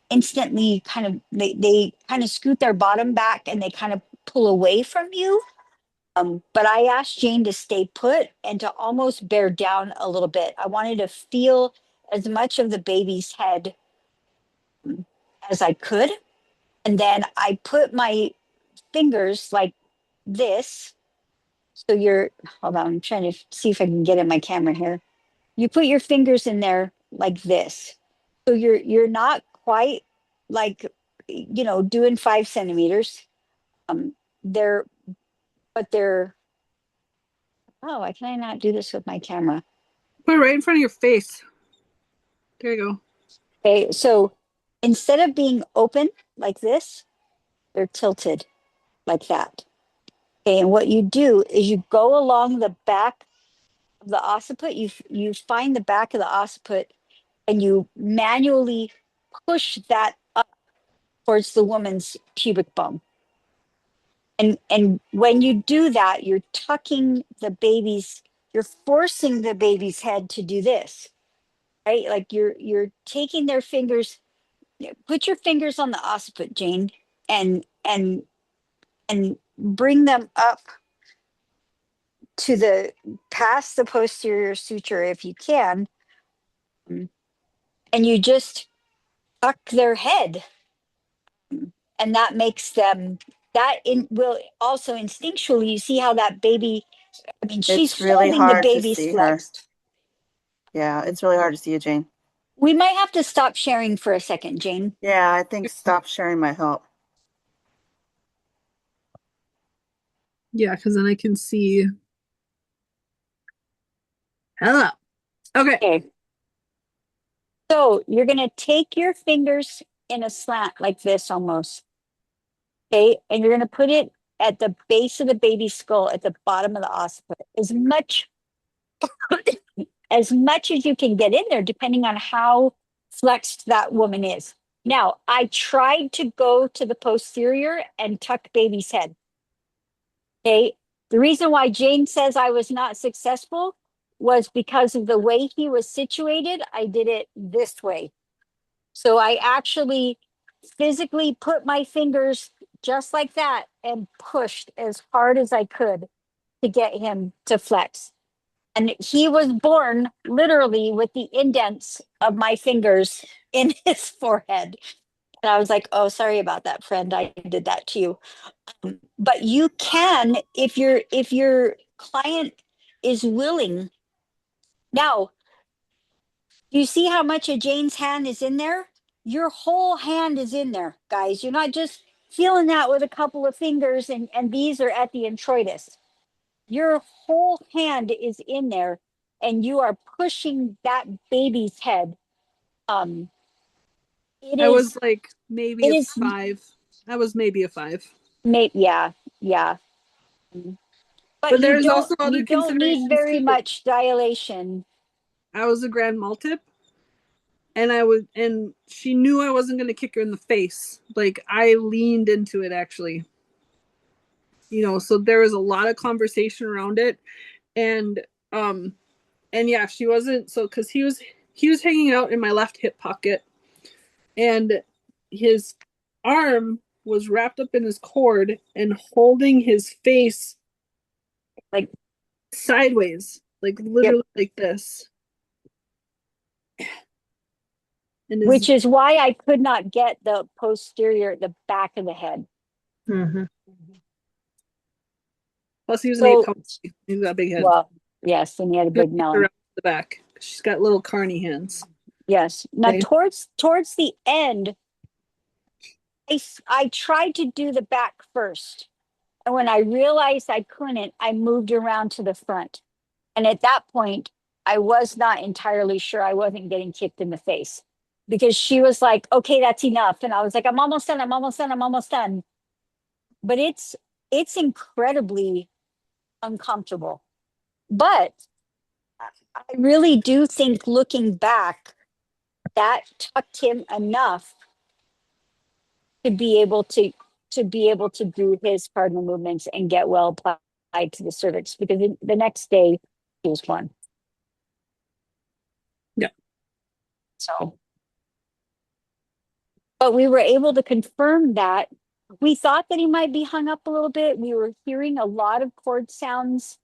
instantly they kind of scoot their bottom back and they kind of pull away from you. But I asked Jane to stay put and to almost bear down a little bit. I wanted to feel as much of the baby's head as I could. And then I put my fingers like this. So hold on, I'm trying to see if I can get in my camera here. You put your fingers in there like this. So you're not quite like, doing 5 centimeters. Um, they're, but they're, oh, why can I not do this with my camera? Put it right in front of your face. There you go. Okay, so instead of being open like this, they're tilted like that. Okay, and what you do is you go along the back of the occiput, you find the back of the occiput and you manually push that up towards the woman's pubic bone. And when you do that, you're forcing the baby's head to do this, right? Like you're taking their fingers, put your fingers on the occiput, Jane, and bring them up to the past the posterior suture if you can, and you just tuck their head, and that makes them will also instinctually, you see how that baby, I mean, she's It's really holding the hard to baby's see her. flexed. Yeah, it's really hard to see you, Jane. We might have to stop sharing for a second, Jane. Yeah, I think stop sharing might help. Yeah, because then I can see. Hello. Okay. Okay. So you're going to take your fingers in a slant like this almost. Okay. And you're going to put it at the base of the baby's skull at the bottom of the occiput. As much as you can get in there, depending on how flexed that woman is. Now, I tried to go to the posterior and tuck baby's head. Okay. The reason why Jane says I was not successful was because of the way he was situated. I did it this way. So I actually physically put my fingers just like that and pushed as hard as I could to get him to flex. And he was born literally with the indents of my fingers in his forehead. And I was like, oh, sorry about that, friend. I did that to you. But you can, if your client is willing. Now, you see how much of Jane's hand is in there? Your whole hand is in there, guys. You're not just feeling that with a couple of fingers and these are at the introitus. Your whole hand is in there and you are pushing that baby's head. Um, it I is, was like maybe it a is, 5. I was maybe a 5. yeah, yeah. But But there's also you other don't need considerations very too. much dilation. I was a grand multip, and she knew I wasn't going to kick her in the face. Like I leaned into it actually. So there was a lot of conversation around it, and um and yeah, she wasn't, so cuz he was hanging out in my left hip pocket, and his arm was wrapped up in his cord and holding his face Like, sideways, like yep. literally like this. And his Which is why I could not get the posterior, the back of the head. Mm-hmm. plus he was an 8 So, pound. He's got a big head. well, yes, and he had a big melon. Around the back. She's got little carny hands. Yes. Now, Okay. towards the end, I tried to do the back first. And when I realized I couldn't, I moved around to the front. And at that point, I was not entirely sure I wasn't getting kicked in the face because she was like, okay, that's enough. And I was like, I'm almost done. I'm almost done. I'm almost done. But it's incredibly uncomfortable. But I really do think looking back, that tucked him enough to be able to do his cardinal movements and get well applied to the cervix because the next day he was fine. Yeah. So, but we were able to confirm that. We thought that he might be hung up a little bit. We were hearing a lot of cord sounds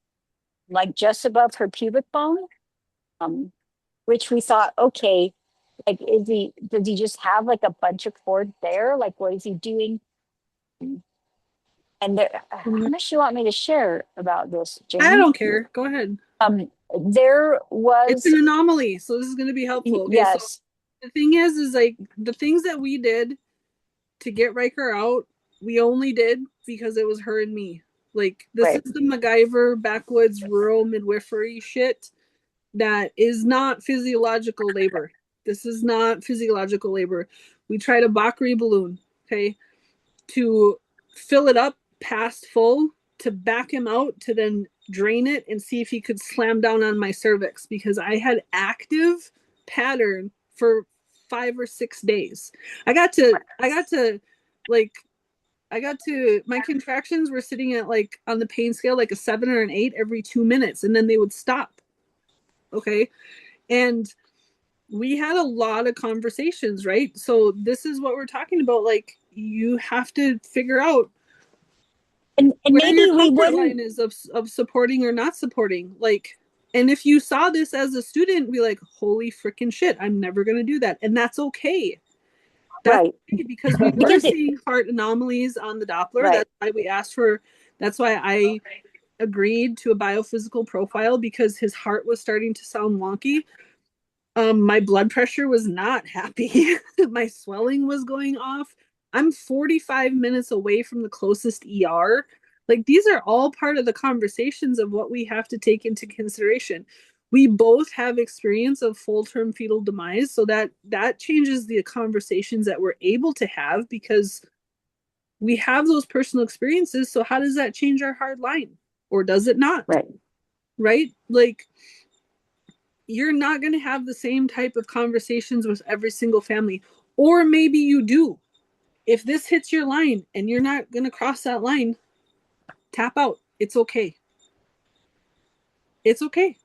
like just above her pubic bone, which we thought, okay, like, does he just have like a bunch of cord there? Like, what is he doing? And there, how much do you want me to share about this, I Jane? don't care. Go ahead. There It's was, an anomaly, so this is going to be helpful. Okay, so yes, the thing is like the things that we did to get Riker out, we only did because it was her and me. Like this right, is the MacGyver backwoods rural midwifery shit that is not physiological labor. This is not physiological labor. We tried a Bakri balloon, okay, to fill it up past full, to back him out, to then drain it and see if he could slam down on my cervix because I had active pattern for 5 or 6 days. I got to like my contractions were sitting at like on the pain scale like a 7 or an 8 every 2 minutes, and then they would stop. Okay. And we had a lot of conversations, right? So this is what we're talking about. Like you have to figure out and where your maybe we comfort wouldn't, line is of supporting or not supporting. Like, and if you saw this as a student, be like, holy freaking shit, I'm never going to do that. And that's okay. That's right, okay because we were because seeing heart anomalies on the Doppler. right, That's why I agreed to a biophysical profile because his heart was starting to sound wonky. My blood pressure was not happy. My swelling was going off. I'm 45 minutes away from the closest ER. Like these are all part of the conversations of what we have to take into consideration. We both have experience of full-term fetal demise, so that changes the conversations that we're able to have because we have those personal experiences. So how does that change our hard line? Or does it not? right. Right? Like you're not going to have the same type of conversations with every single family. Or maybe you do. If this hits your line and you're not going to cross that line, tap out. It's okay. It's okay.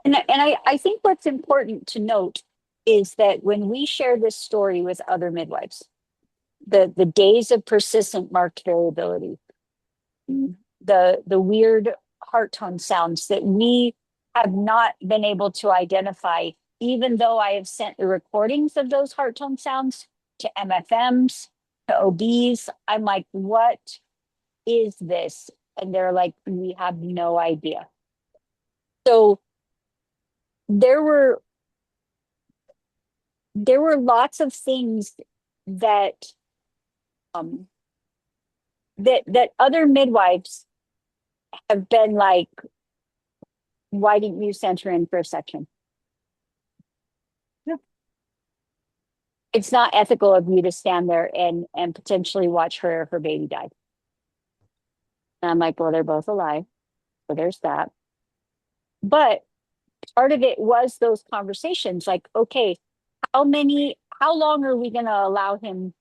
And I think what's important to note is that when we share this story with other midwives, the days of persistent marked variability, the weird heart tone sounds that we have not been able to identify, even though I have sent the recordings of those heart tone sounds to MFMs, to OBs. I'm like, what is this? And they're like, we have no idea. So there were lots of things that that other midwives have been like, why didn't you send her in for a section? Yeah. It's not ethical of you to stand there and potentially watch her baby die. And I'm like, well, they're both alive, so there's that. But part of it was those conversations, like, okay, how long are we going to allow him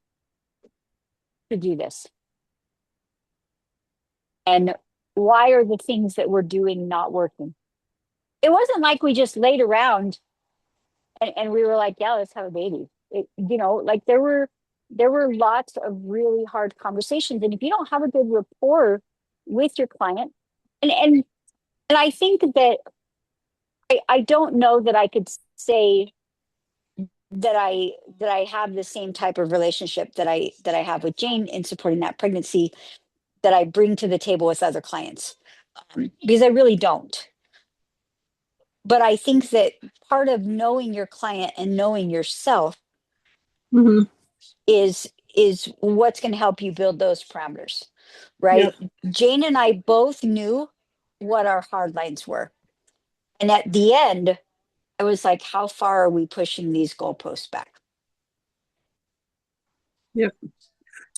to do this? And why are the things that we're doing not working? It wasn't like we just laid around and we were like, yeah, let's have a baby. Like there were lots of really hard conversations. And if you don't have a good rapport with your client, and I think that I don't know that I could say that I have the same type of relationship that I have with Jane in supporting that pregnancy that I bring to the table with other clients, because I really don't. But I think that part of knowing your client and knowing yourself Mm-hmm. is what's going to help you build those parameters, right? Yep. Jane and I both knew what our hard lines were. And at the end, I was like, how far are we pushing these goalposts back? Yep.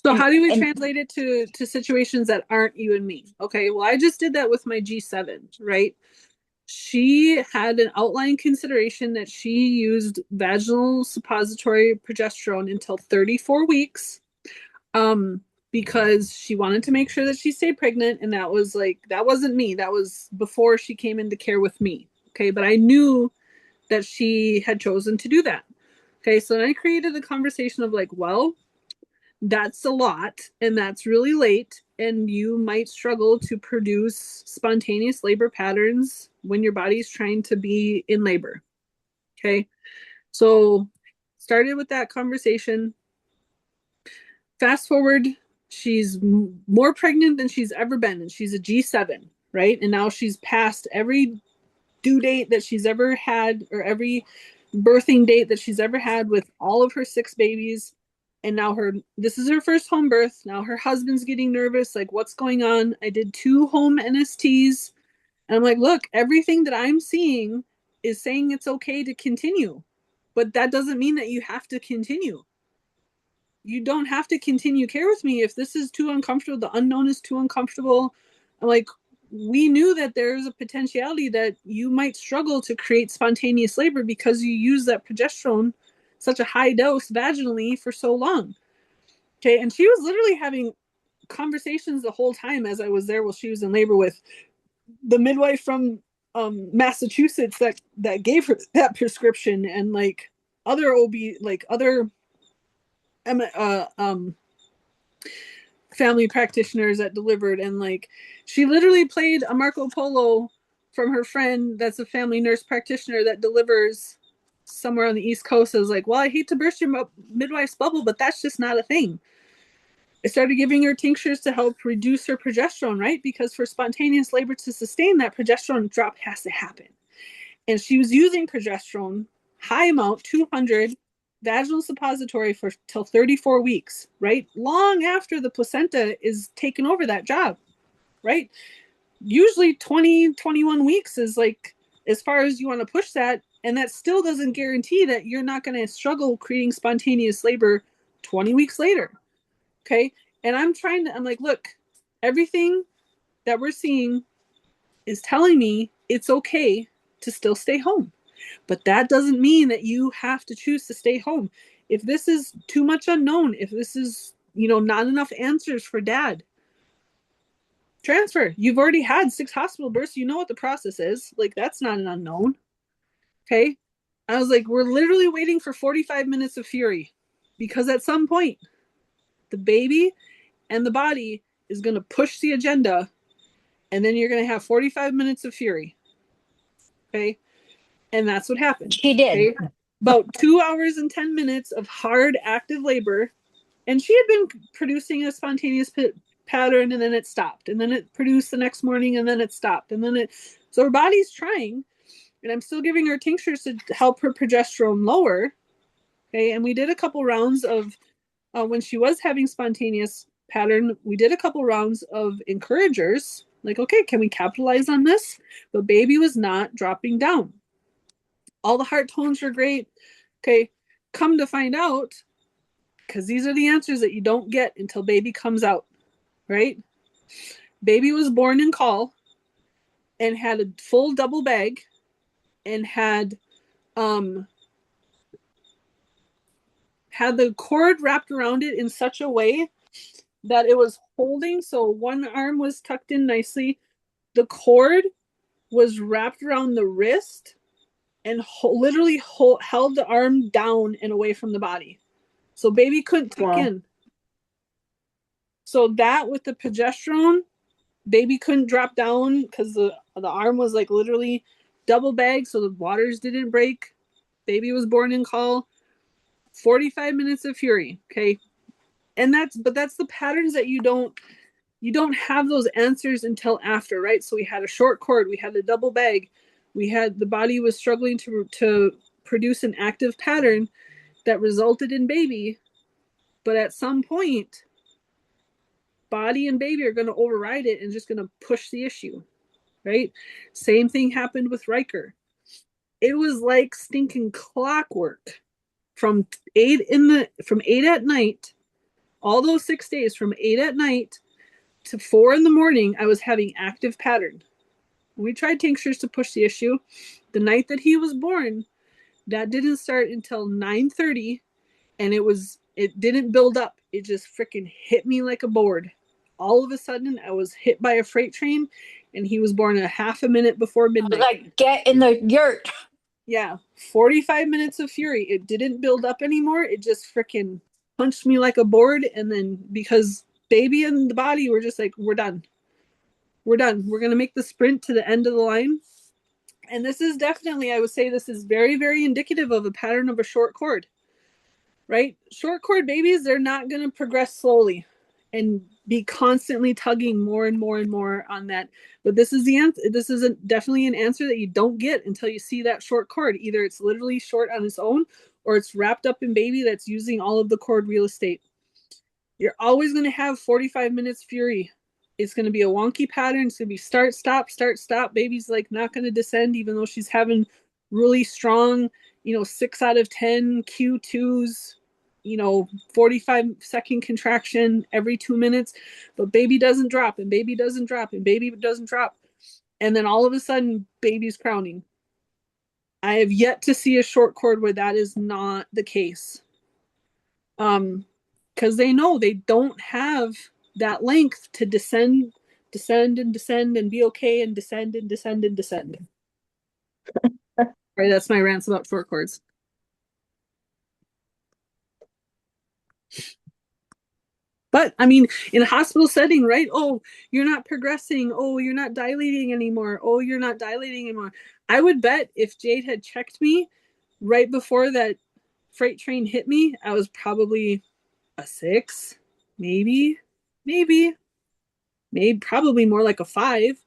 So And how do we and translate it to situations that aren't you and me? Okay, well, I just did that with my G7, right? She had an outline consideration that she used vaginal suppository progesterone until 34 weeks, because she wanted to make sure that she stayed pregnant, and that wasn't me. That was before she came into care with me. Okay, but I knew that she had chosen to do that. Okay, so then I created a conversation of like, well, that's a lot and that's really late, and you might struggle to produce spontaneous labor patterns when your body's trying to be in labor. Okay, so started with that conversation. Fast forward, she's more pregnant than she's ever been, and she's a G7, right? And now she's passed every due date that she's ever had, or every birthing date that she's ever had, with all of her 6 babies. And now this is her first home birth. Now her husband's getting nervous, like, what's going on? I did 2 home NSTs, and I'm like, look, everything that I'm seeing is saying it's okay to continue, but that doesn't mean that you have to continue. You don't have to continue care with me if this is too uncomfortable. The unknown is too uncomfortable. I'm like, we knew that there's a potentiality that you might struggle to create spontaneous labor because you use that progesterone, such a high dose vaginally, for so long. Okay, and she was literally having conversations the whole time as I was there while she was in labor with the midwife from Massachusetts that gave her that prescription, and like other OB, like other family practitioners that delivered. And like, she literally played a Marco Polo from her friend that's a family nurse practitioner that delivers somewhere on the East Coast. I was like, well, I hate to burst your midwife's bubble, but that's just not a thing. I started giving her tinctures to help reduce her progesterone, right? Because for spontaneous labor to sustain, that progesterone drop has to happen. And she was using progesterone, high amount, 200 vaginal suppository for till 34 weeks, right? Long after the placenta is taken over that job, right? Usually 20, 21 weeks is like as far as you want to push that. And that still doesn't guarantee that you're not going to struggle creating spontaneous labor 20 weeks later. Okay. And I'm like, look, everything that we're seeing is telling me it's okay to still stay home. But that doesn't mean that you have to choose to stay home. If this is too much unknown, if this is, not enough answers for dad, transfer. You've already had 6 hospital births. You know what the process is. Like, that's not an unknown. Okay. I was like, we're literally waiting for 45 minutes of fury because at some point, the baby and the body is going to push the agenda, and then you're going to have 45 minutes of fury. Okay. And that's what happened. She did. Okay. About 2 hours and 10 minutes of hard active labor. And she had been producing a spontaneous pattern, and then it stopped. And then it produced the next morning, and then it stopped. And then so her body's trying. And I'm still giving her tinctures to help her progesterone lower. Okay. And we did a couple rounds of, when she was having spontaneous pattern, we did a couple rounds of encouragers. Like, okay, can we capitalize on this? But baby was not dropping down. All the heart tones were great. Okay. Come to find out, because these are the answers that you don't get until baby comes out, right? Baby was born in call and had a full double bag and had the cord wrapped around it in such a way that it was holding. So one arm was tucked in nicely. The cord was wrapped around the wrist and literally held the arm down and away from the body. So baby couldn't tuck in. So that with the progesterone, baby couldn't drop down because the arm was like literally double bagged, so the waters didn't break. Baby was born in call. 45 minutes of fury. Okay. And that's the patterns that you don't have those answers until after, right? So we had a short cord, we had a double bag, the body was struggling to produce an active pattern that resulted in baby. But at some point, body and baby are going to override it and just going to push the issue, right? Same thing happened with Riker. It was like stinking clockwork from 8 at night, all those 6 days from 8 at night to 4 in the morning, I was having active pattern. We tried tinctures to push the issue. The night that he was born, that didn't start until 9:30, and it didn't build up. It just freaking hit me like a board. All of a sudden, I was hit by a freight train, and he was born a half a minute before midnight. Like, get in the yurt. Yeah, 45 minutes of fury. It didn't build up anymore. It just freaking punched me like a board. And then because baby and the body were just like, we're done. We're done. We're going to make the sprint to the end of the line. And this is definitely, I would say, this is very, very indicative of a pattern of a short cord, right? Short cord babies, they're not going to progress slowly and be constantly tugging more and more and more on that. But this is the answer. This is definitely an answer that you don't get until you see that short cord. Either it's literally short on its own, or it's wrapped up in baby that's using all of the cord real estate. You're always going to have 45 minutes fury. It's going to be a wonky pattern. It's going to be start, stop, start, stop. Baby's like not going to descend, even though she's having really strong, 6 out of 10 Q2s, 45-second contraction every 2 minutes, but baby doesn't drop, and baby doesn't drop, and baby doesn't drop. And then all of a sudden, baby's crowning. I have yet to see a short cord where that is not the case. Because they know they don't have that length to descend and descend and be okay, and descend and descend and descend. Right, that's my rants about short cords. But I mean, in a hospital setting, right? Oh, you're not progressing. Oh, you're not dilating anymore. Oh, you're not dilating anymore. I would bet if Jade had checked me right before that freight train hit me, I was probably a 6, maybe, probably more like a 5.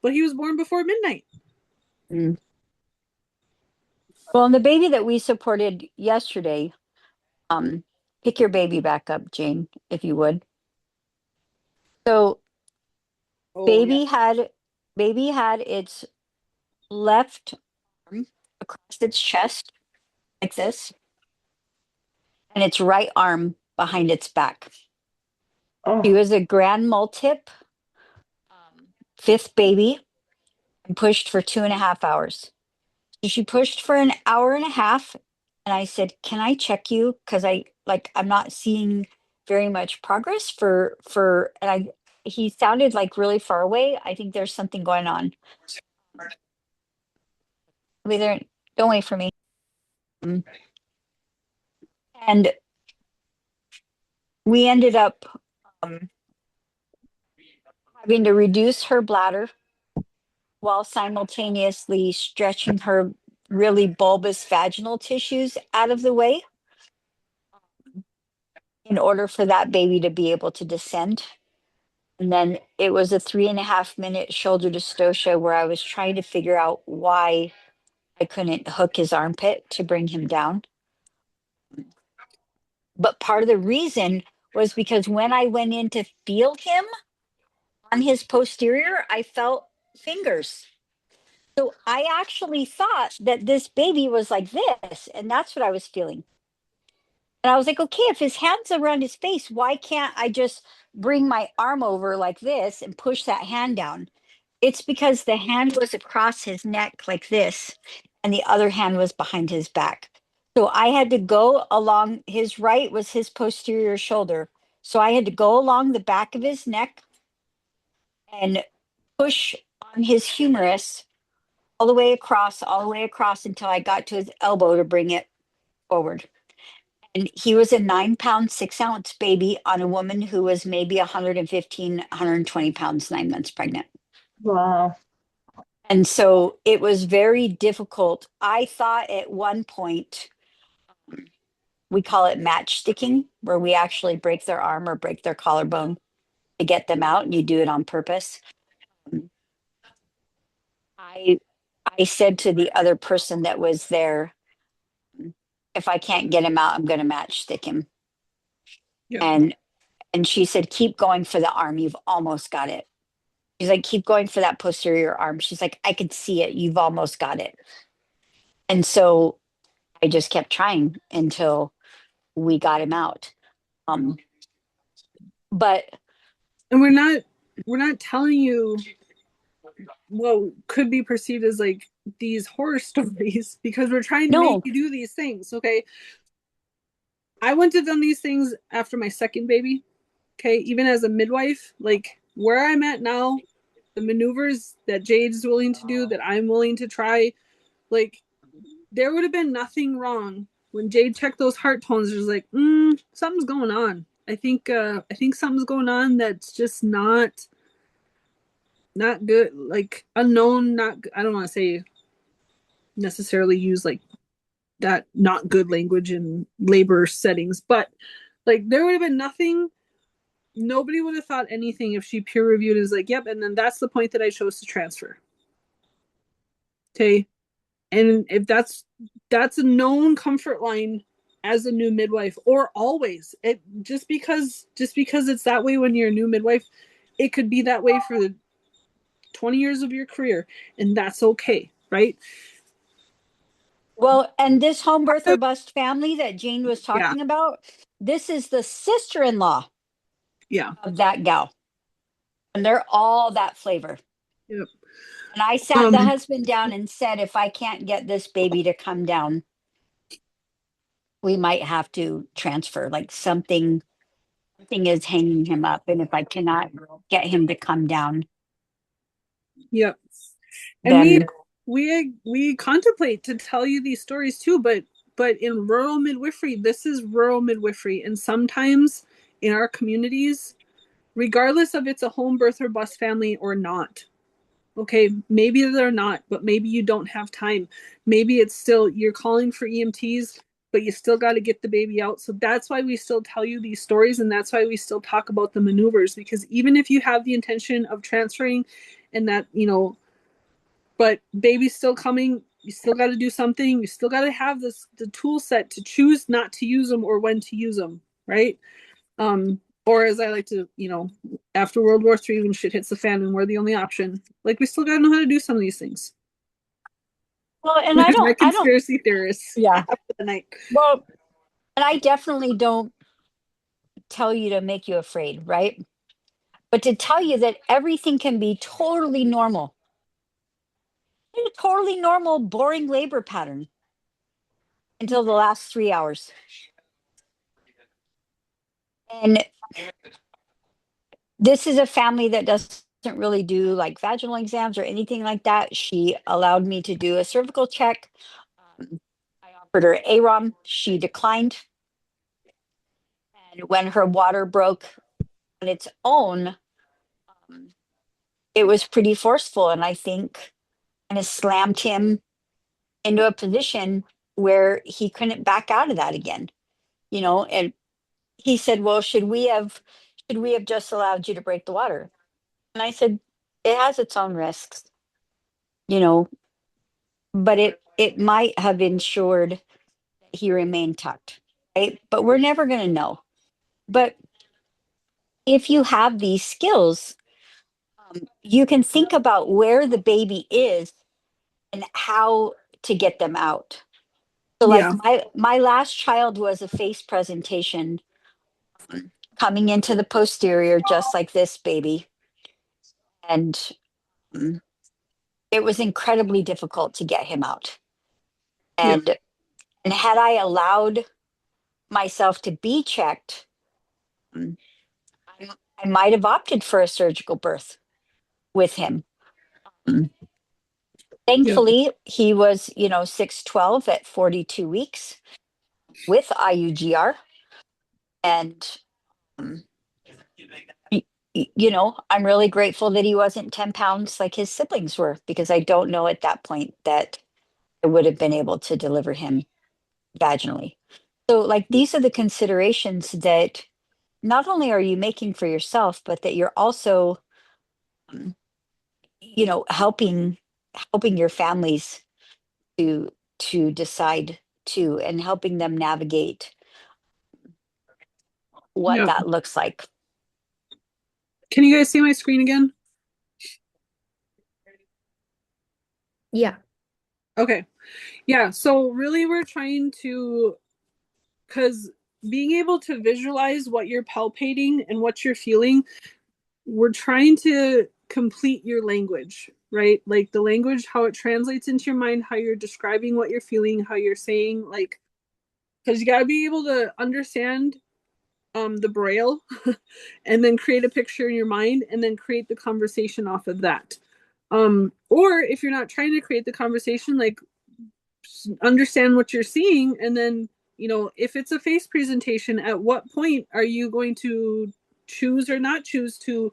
But he was born before midnight. Well, and the baby that we supported yesterday, pick your baby back up, Jane, if you would. So baby had its left arm across its chest like this, and its right arm behind its back. She was a grand multip, 5th baby, and pushed for 2.5 hours. So she pushed for an hour and a half, and I said, "Can I check you? Because I'm not seeing very much progress and he sounded like really far away. I think there's something going on. I mean, Don't wait for me. And we ended up having to reduce her bladder while simultaneously stretching her really bulbous vaginal tissues out of the way in order for that baby to be able to descend. And then it was a 3.5 minute shoulder dystocia where I was trying to figure out why I couldn't hook his armpit to bring him down. But part of the reason was because when I went in to feel him on his posterior, I felt fingers. So I actually thought that this baby was like this, and that's what I was feeling. And I was like, okay, if his hand's around his face, why can't I just bring my arm over like this and push that hand down? It's because the hand was across his neck like this, and the other hand was behind his back. So I had to go along, his right was his posterior shoulder. So I had to go along the back of his neck and push on his humerus all the way across until I got to his elbow to bring it forward. And he was a 9 pound, 6 ounce baby on a woman who was maybe 115, 120 pounds, 9 months pregnant. Wow. And so it was very difficult. I thought at one point, we call it match sticking, where we actually break their arm or break their collarbone to get them out, and you do it on purpose. I I said to the other person that was there, if I can't get him out, I'm going to match stick him. Yep. And she said, keep going for the arm. You've almost got it. She's like, keep going for that posterior arm. She's like, I can see it. You've almost got it. And so I just kept trying until we got him out. But And we're not telling you what could be perceived as like these horror stories because we're trying to make no, you do these things. Okay. I wouldn't have done these things after my second baby. Okay. Even as a midwife, like where I'm at now, the maneuvers that Jade's willing to do, that I'm willing to try, like there would have been nothing wrong when Jade checked those heart tones. There's like, something's going on. I think something's going on that's just not good, like unknown, not, I don't want to say necessarily use like that not good language in labor settings, but like there would have been nothing, nobody would have thought anything if she peer reviewed is like, yep, and then that's the point that I chose to transfer. Okay. And if that's a known comfort line as a new midwife, or always, it just because it's that way when you're a new midwife, it could be that way for the 20 years of your career, and that's okay, right? well, and this home birth or bust family that Jane was Yeah, talking about, this is the sister-in-law yeah, of that gal. And they're all that flavor. yep. And I sat the husband down and said, if I can't get this baby to come down, we might have to transfer. Like something is hanging him up. And if I cannot get him to come down, Yep. And we then we contemplate to tell you these stories too, but in rural midwifery, this is rural midwifery, and sometimes in our communities, regardless of it's a home birth or bus family or not, okay, maybe they're not, but maybe you don't have time. Maybe it's still you're calling for EMTs, but you still got to get the baby out. So that's why we still tell you these stories, and that's why we still talk about the maneuvers, because even if you have the intention of transferring and that, but baby's still coming, you still got to do something, you still got to have the tool set to choose not to use them or when to use them, right? Or as I like to, after World War III, when shit hits the fan and we're the only option, like we still got to know how to do some of these things. well, and My I don't, conspiracy theorists yeah. for the night. Well, and I definitely don't tell you to make you afraid, right? But to tell you that everything can be totally normal. A totally normal, boring labor pattern until the last 3 hours. And this is a family that doesn't really do like vaginal exams or anything like that. She allowed me to do a cervical check. I offered her AROM. She declined. And when her water broke on its own, um, it was pretty forceful. And I think kind of slammed him into a position where he couldn't back out of that again, you know. And he said, well, should we have just allowed you to break the water? And I said, it has its own risks, you know, but it might have ensured that he remained tucked, right? But we're never going to know. But if you have these skills, you can think about where the baby is and how to get them out. So like Yeah. my last child was a face presentation, coming into the posterior just like this baby, and um, it was incredibly difficult to get him out. Yep. And had I allowed myself to be checked, um, I might have opted for a surgical birth with him. Um, Yep. Thankfully, he was, 6'12" at 42 weeks with IUGR. And, um, I'm really grateful that he wasn't 10 pounds like his siblings were, because I don't know at that point that I would have been able to deliver him vaginally. So, like, these are the considerations that not only are you making for yourself, but that you're also, um, helping your families to decide too, and helping them navigate what Yep. that looks like. Can you guys see my screen again? Yeah. Okay. Yeah. So really we're trying to, because being able to visualize what you're palpating and what you're feeling, we're trying to complete your language, right? Like the language, how it translates into your mind, how you're describing what you're feeling, how you're saying, like, because you got to be able to understand the braille and then create a picture in your mind and then create the conversation off of that. Or if you're not trying to create the conversation, like understand what you're seeing, and then if it's a face presentation, at what point are you going to choose or not choose to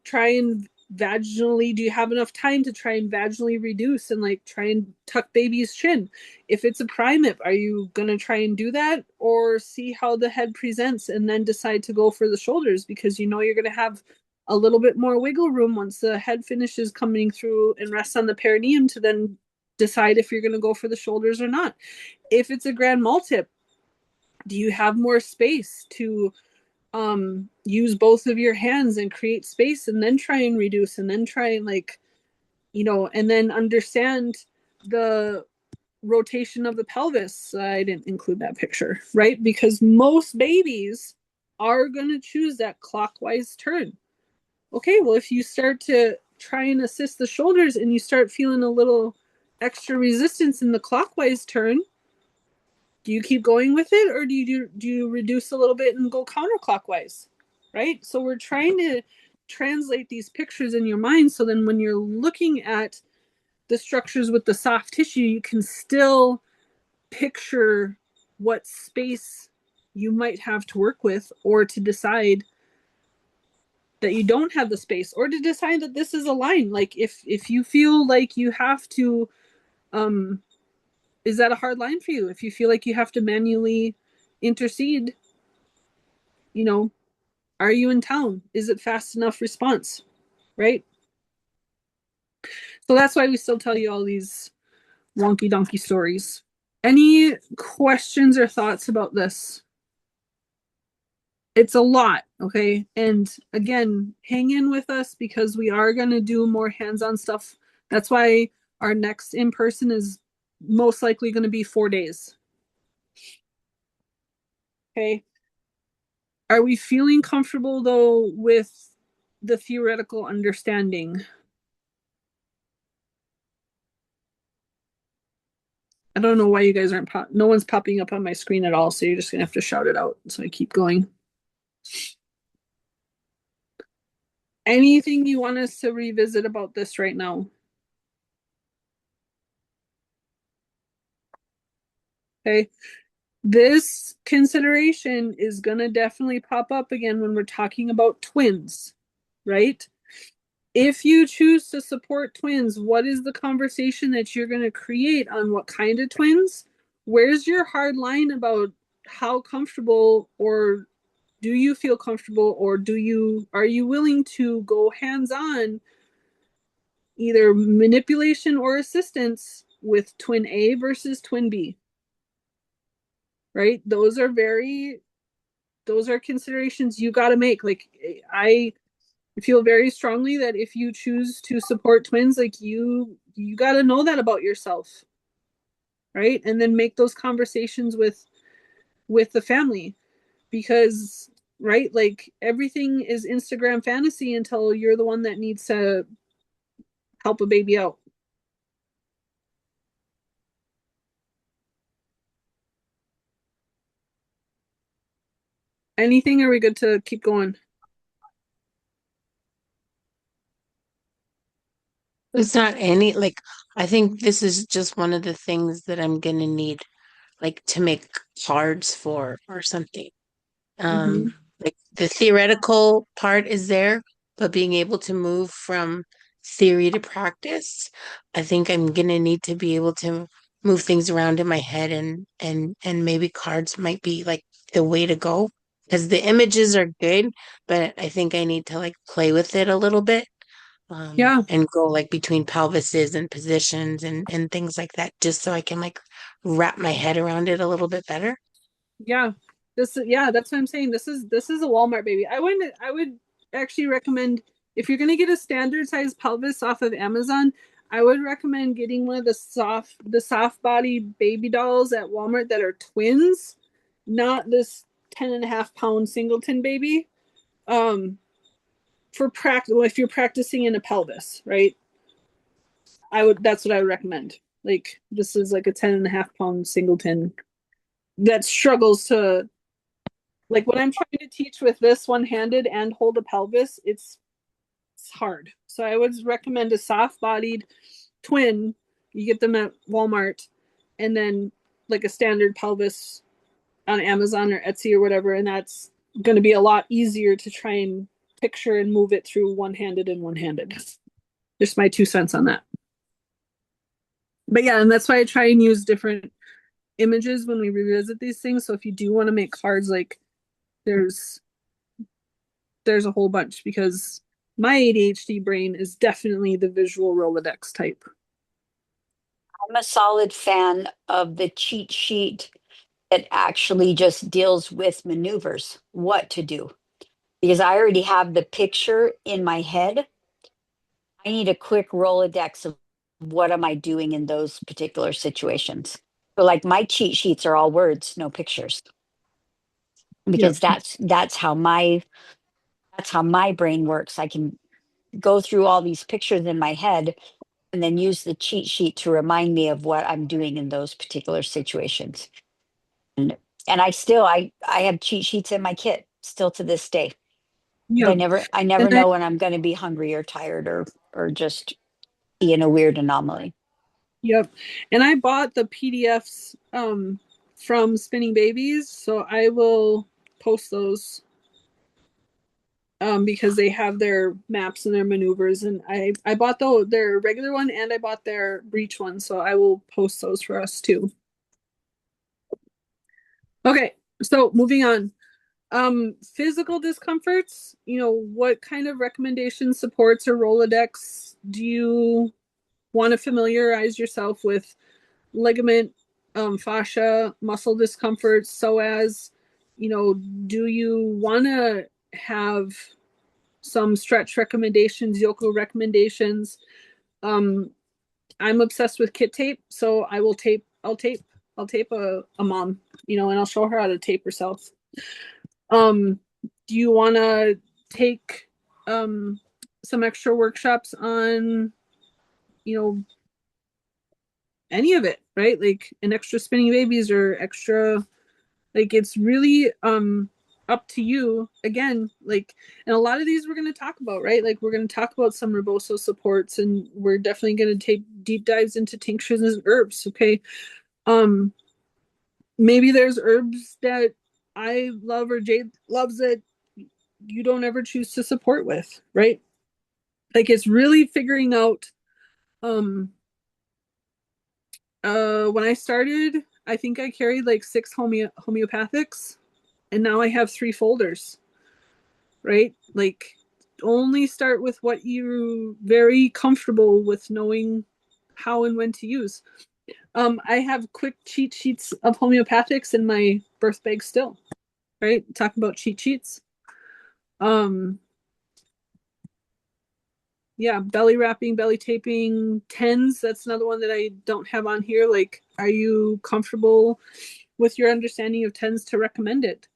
try and vaginally, do you have enough time to try and vaginally reduce and like try and tuck baby's chin? If it's a primip, are you going to try and do that, or see how the head presents and then decide to go for the shoulders, because you're going to have a little bit more wiggle room once the head finishes coming through and rests on the perineum to then decide if you're going to go for the shoulders or not. If it's a grand multip, do you have more space to use both of your hands and create space and then try and reduce and then try and and then understand the rotation of the pelvis? I didn't include that picture, right? Because most babies are going to choose that clockwise turn. Okay, well, if you start to try and assist the shoulders and you start feeling a little extra resistance in the clockwise turn, do you keep going with it, or do you reduce a little bit and go counterclockwise? Right? So we're trying to translate these pictures in your mind, so then when you're looking at the structures with the soft tissue, you can still picture what space you might have to work with, or to decide that you don't have the space, or to decide that this is a line. Like if you feel like you have to, is that a hard line for you? If you feel like you have to manually intercede, you know, are you in town? Is it fast enough response? Right? So that's why we still tell you all these wonky donkey stories. Any questions or thoughts about this? It's a lot, okay? And again, hang in with us, because we are going to do more hands-on stuff. That's why our next in-person is most likely going to be 4 days. Okay. Are we feeling comfortable though with the theoretical understanding? I don't know why you guys aren't no one's popping up on my screen at all, so you're just gonna have to shout it out. So I keep going. Anything you want us to revisit about this right now? Okay. This consideration is going to definitely pop up again when we're talking about twins, right? If you choose to support twins, what is the conversation that you're going to create on what kind of twins? Where's your hard line about how comfortable, or do you feel comfortable, or are you willing to go hands-on, either manipulation or assistance with twin A versus twin B? Right? Those are considerations you got to make. Like, I feel very strongly that if you choose to support twins, like, you got to know that about yourself, right? And then make those conversations with the family, because, right, like, everything is Instagram fantasy until you're the one that needs to help a baby out. Anything? Are we good to keep going? It's not any, like, I think this is just one of the things that I'm gonna need, like, to make cards for or something. Mm-hmm. Like the theoretical part is there, but being able to move from theory to practice, I think I'm gonna need to be able to move things around in my head, and maybe cards might be like the way to go because the images are good, but I think I need to like play with it a little bit, Yeah. and go like between pelvises and positions and things like that, just so I can like wrap my head around it a little bit better. Yeah. Yeah, that's what I'm saying. This is a Walmart baby. I would actually recommend, if you're gonna get a standard size pelvis off of Amazon, I would recommend getting one of the soft body baby dolls at Walmart that are twins, not this 10.5 pound singleton baby. Um for practice, if you're practicing in a pelvis, right? That's what I would recommend. Like, this is like a 10.5 pound singleton that struggles to, like, when I'm trying to teach with this one-handed and hold a pelvis, it's hard. So I would recommend a soft-bodied twin. You get them at Walmart, and then like a standard pelvis on Amazon or Etsy or whatever, and that's going to be a lot easier to try and picture and move it through one-handed and one-handed. Just my 2 cents on that. But yeah, and that's why I try and use different images when we revisit these things. So if you do want to make cards, like, there's there's a whole bunch, because my ADHD brain is definitely the visual Rolodex type. I'm a solid fan of the cheat sheet that actually just deals with maneuvers, what to do. Because I already have the picture in my head. I need a quick Rolodex of what am I doing in those particular situations. So like my cheat sheets are all words, no pictures. Yep. Because that's how my brain works. I can go through all these pictures in my head and then use the cheat sheet to remind me of what I'm doing in those particular situations. And I have cheat sheets in my kit still to this day. Yep. I And never I know when I'm going to be hungry or tired or just be in a weird anomaly. Yep. And I bought the PDFs from Spinning Babies, so I will post those because they have their maps and their maneuvers, and I bought their regular one, and I bought their breach one, so I will post those for us too. Okay, so moving on. Physical discomforts, what kind of recommendations, supports, or Rolodex do you want to familiarize yourself with? Ligament, fascia, muscle discomfort, psoas, do you want to have some stretch recommendations, Yoko recommendations? I'm obsessed with kit tape, so I'll tape a mom, and I'll show her how to tape herself. Do you want to take some extra workshops on, you know, any of it, right? Like an extra spinning babies or extra, like, it's really up to you again. Like, and a lot of these we're going to talk about, right? Like, we're going to talk about some reboso supports, and we're definitely going to take deep dives into tinctures and herbs. Okay. um maybe there's herbs that I love or Jade loves that you don't ever choose to support with, right? Like it's really figuring out um when I started, I think I carried like six homeopathics, and now I have three folders, right? Like only start with what you're very comfortable with knowing how and when to use. I have quick cheat sheets of homeopathics in my birth bag still, right? Talk about cheat sheets. Um, yeah, belly wrapping, belly taping, tens. That's another one that I don't have on here. Like, are you comfortable with your understanding of tens to recommend it?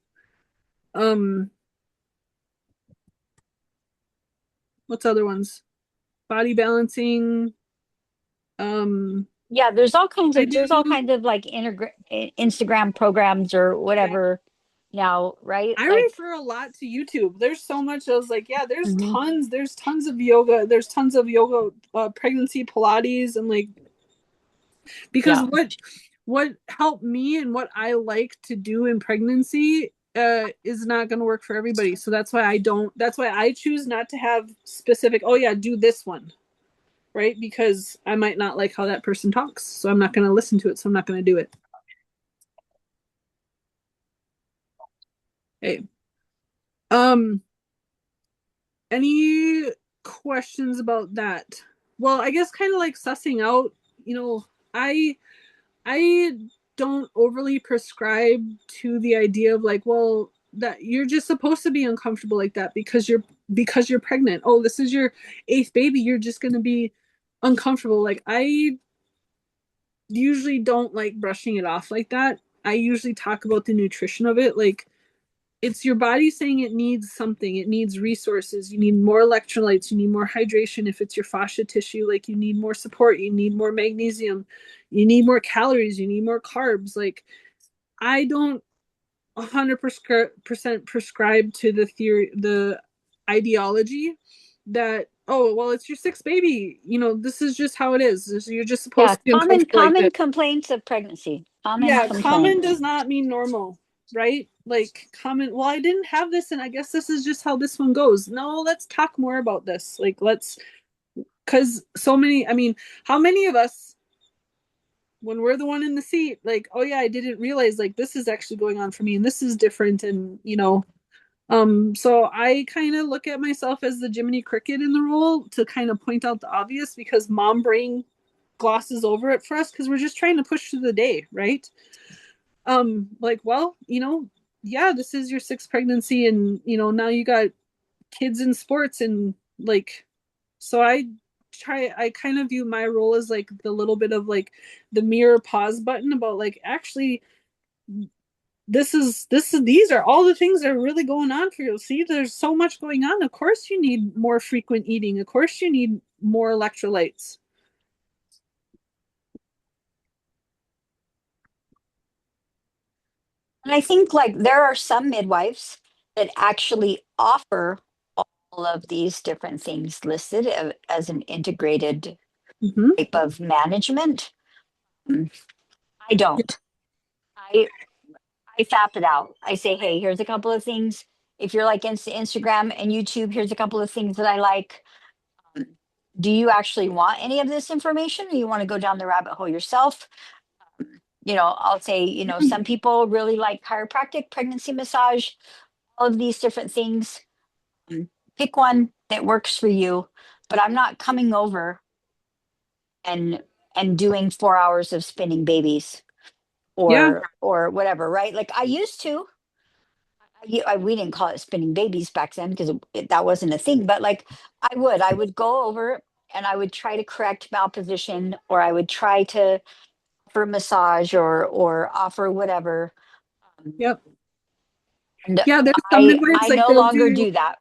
What's other ones? Body balancing. Um, Yeah, I there's all do. kinds of like Instagram programs or Yeah, whatever now, right? I Like, refer a lot to YouTube. There's so much. I was like, yeah, mhm, there's tons of yoga. There's tons of yoga, pregnancy Pilates, and like because yeah. what helped me and what I like to do in pregnancy is not going to work for everybody. So that's why I don't. That's why I choose not to have specific. Oh yeah, do this one, right? Because I might not like how that person talks, so I'm not going to listen to it. So I'm not going to do it. Hey, um, any questions about that? Well, I guess kind of like sussing out. You know, I don't overly prescribe to the idea of like, well, that you're just supposed to be uncomfortable like that because you're pregnant. Oh, this is your eighth baby. You're just gonna be uncomfortable. Like I usually don't like brushing it off like that. I usually talk about the nutrition of it. Like it's your body saying it needs something. It needs resources. You need more electrolytes. You need more hydration. If it's your fascia tissue, like you need more support. You need more magnesium. You need more calories. You need more carbs. Like I don't 100% prescribe to the theory, the ideology that, oh, well, it's your sixth baby. You know, this is just how it is. You're just supposed Yeah, to be uncomfortable like this. common complaints of pregnancy. Common Yeah, common complaints. does not mean normal, right? Like common, well, I didn't have this and I guess this is just how this one goes. No, let's talk more about this. Like let's because so many, I mean, how many of us when we're the one in the seat, like, oh yeah, I didn't realize like this is actually going on for me and this is different and so I kind of look at myself as the Jiminy Cricket in the role to kind of point out the obvious because mom brain glosses over it for us because we're just trying to push through the day, right? Like, well, yeah, this is your sixth pregnancy and now you got kids in sports and like so I kind of view my role as like the little bit of like the mirror pause button about like actually this is these are all the things that are really going on for you. See, there's so much going on. Of course you need more frequent eating. Of course you need more electrolytes. And I think like there are some midwives that actually offer all of these different things listed as an integrated Mm-hmm. type of management. Mm, I don't. I I fap it out. I say, hey, here's a couple of things. If you're like Instagram and YouTube, here's a couple of things that I like. Um, Do you actually want any of this information, or you want to go down the rabbit hole yourself? I'll say, some people really like chiropractic, pregnancy massage, all of these different things. Mm, Pick one that works for you, but I'm not coming over and doing 4 hours of spinning babies Yeah. or whatever, right? Like I used to. We didn't call it spinning babies back then because that wasn't a thing. But like I would go over and I would try to correct malposition, or I would try to offer massage or offer whatever. Um, Yep. and Yeah, there's some I midwives like no longer do that.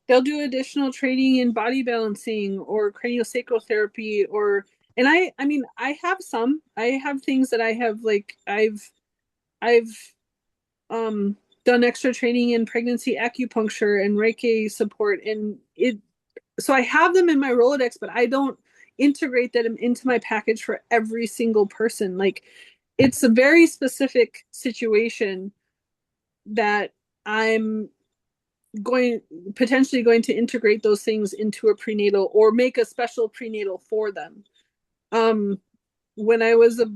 they'll do additional training in body balancing or craniosacral therapy or and I mean I have things that I have like I've done extra training in pregnancy acupuncture and Reiki support and it so I have them in my Rolodex, but I don't integrate them into my package for every single person. Like it's a very specific situation that I'm going potentially going to integrate those things into a prenatal or make a special prenatal for them. When I was a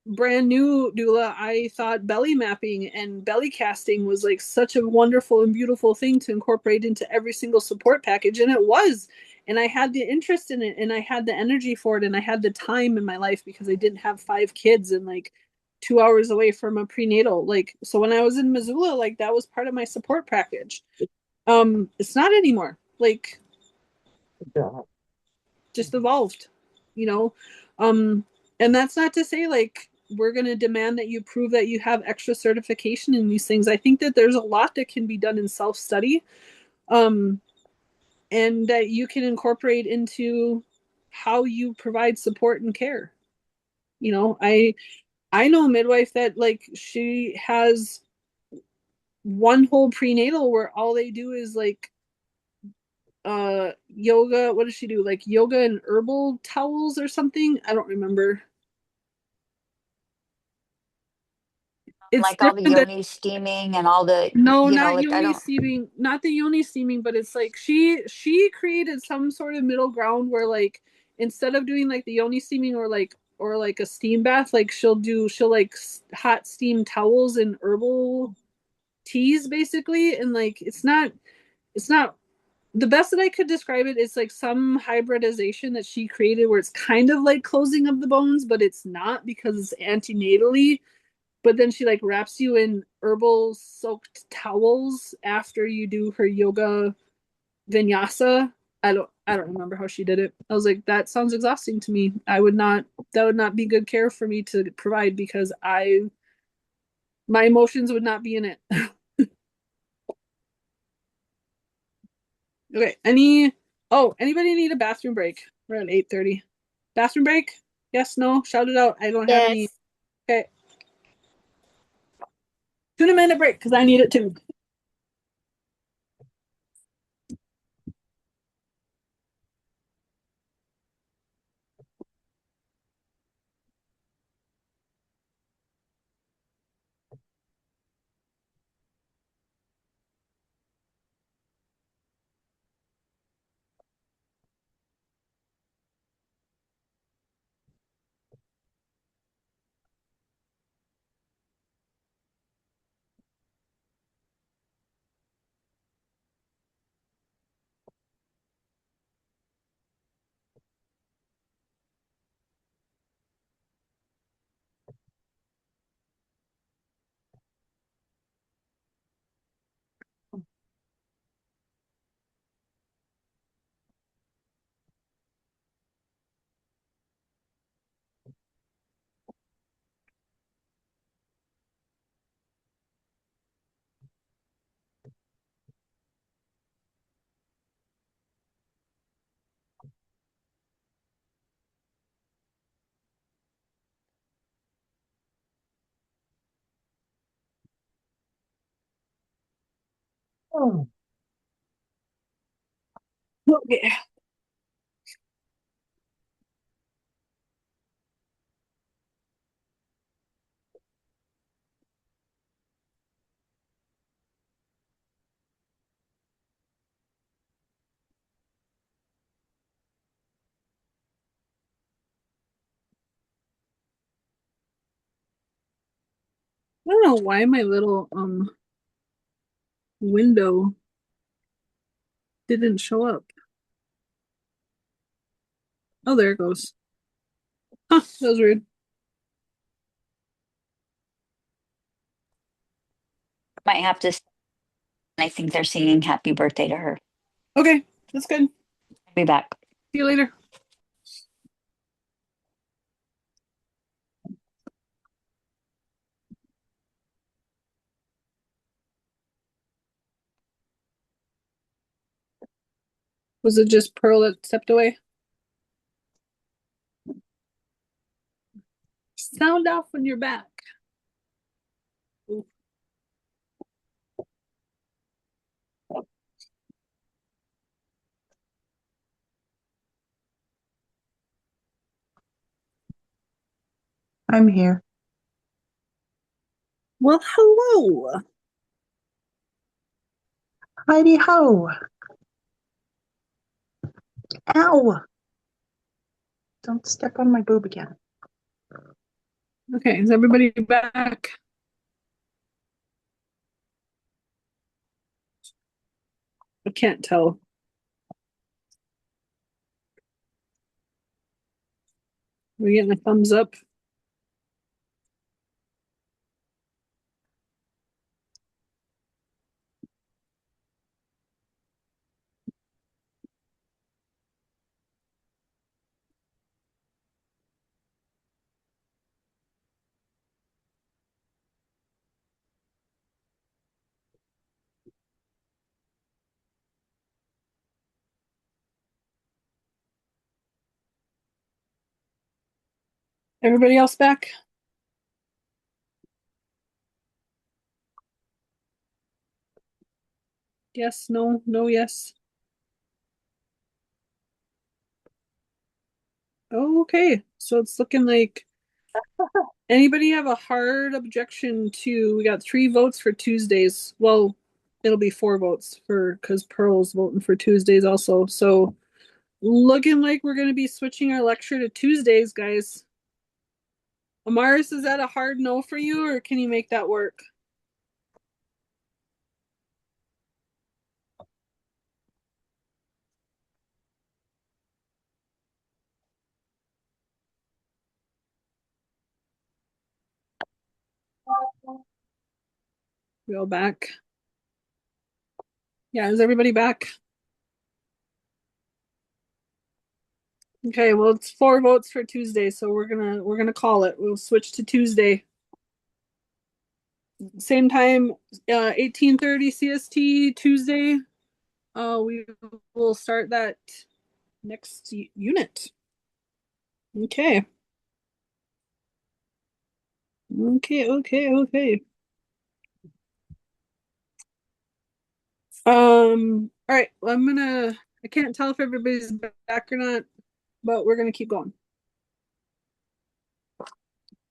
brand new doula, I thought belly mapping and belly casting was like such a wonderful and beautiful thing to incorporate into every single support package, and it was. And I had the interest in it, and I had the energy for it, and I had the time in my life because I didn't have 5 kids and like 2 hours away from a prenatal. Like, so when I was in Missoula, like that was part of my support package. It's not anymore. Like, just evolved, you know. And that's not to say like we're going to demand that you prove that you have extra certification in these things. I think that there's a lot that can be done in self-study, um, and that you can incorporate into how you provide support and care. You know, I know a midwife that like she has one whole prenatal where all they do is like yoga. What does she do? Like yoga and herbal towels or something? I don't remember. It's Like all the different than, yoni steaming and all the, no, you know, not like I yoni don't steaming, not the yoni steaming, but it's like she created some sort of middle ground where like instead of doing like the yoni steaming or like a steam bath, like she'll like hot steam towels and herbal teas basically, and like it's not the best that I could describe it is like some hybridization that she created where it's kind of like closing of the bones, but it's not because it's antinatally. But then she like wraps you in herbal soaked towels after you do her yoga vinyasa. I don't remember how she did it. I was like, that sounds exhausting to me. That would not be good care for me to provide because my emotions would not be in it. Okay. Anybody need a bathroom break? We're at 8:30. Bathroom break? Yes, no, shout it out. I don't have any. Yes. Okay. 2 minute break because I need it too. Okay. I don't know why my little window didn't show up. Oh, there it goes. Huh, that was weird. might have to. I think they're singing happy birthday to her. Okay, that's good. I'll be back. See you later. Was it just Pearl that stepped away? Sound off when you're back. I'm here. Well, hello. Heidi ho. Ow. Don't step on my boob again. Okay, is everybody back? I can't tell. We getting a thumbs up? Everybody else back? Yes, no, no, yes. Okay, so it's looking like anybody have a hard objection to, we got 3 votes for Tuesdays. Well, it'll be 4 votes for, because Pearl's voting for Tuesdays also. So looking like we're going to be switching our lecture to Tuesdays, guys. Amaris, is that a hard no for you, or can you make that work? We all back? Yeah, is everybody back? Okay, well it's 4 votes for Tuesday, so we're gonna call it. We'll switch to Tuesday. Same time, 18:30 CST Tuesday. We will start that next unit. Okay. Okay. All right. Well, I can't tell if everybody's back or not, but we're gonna keep going.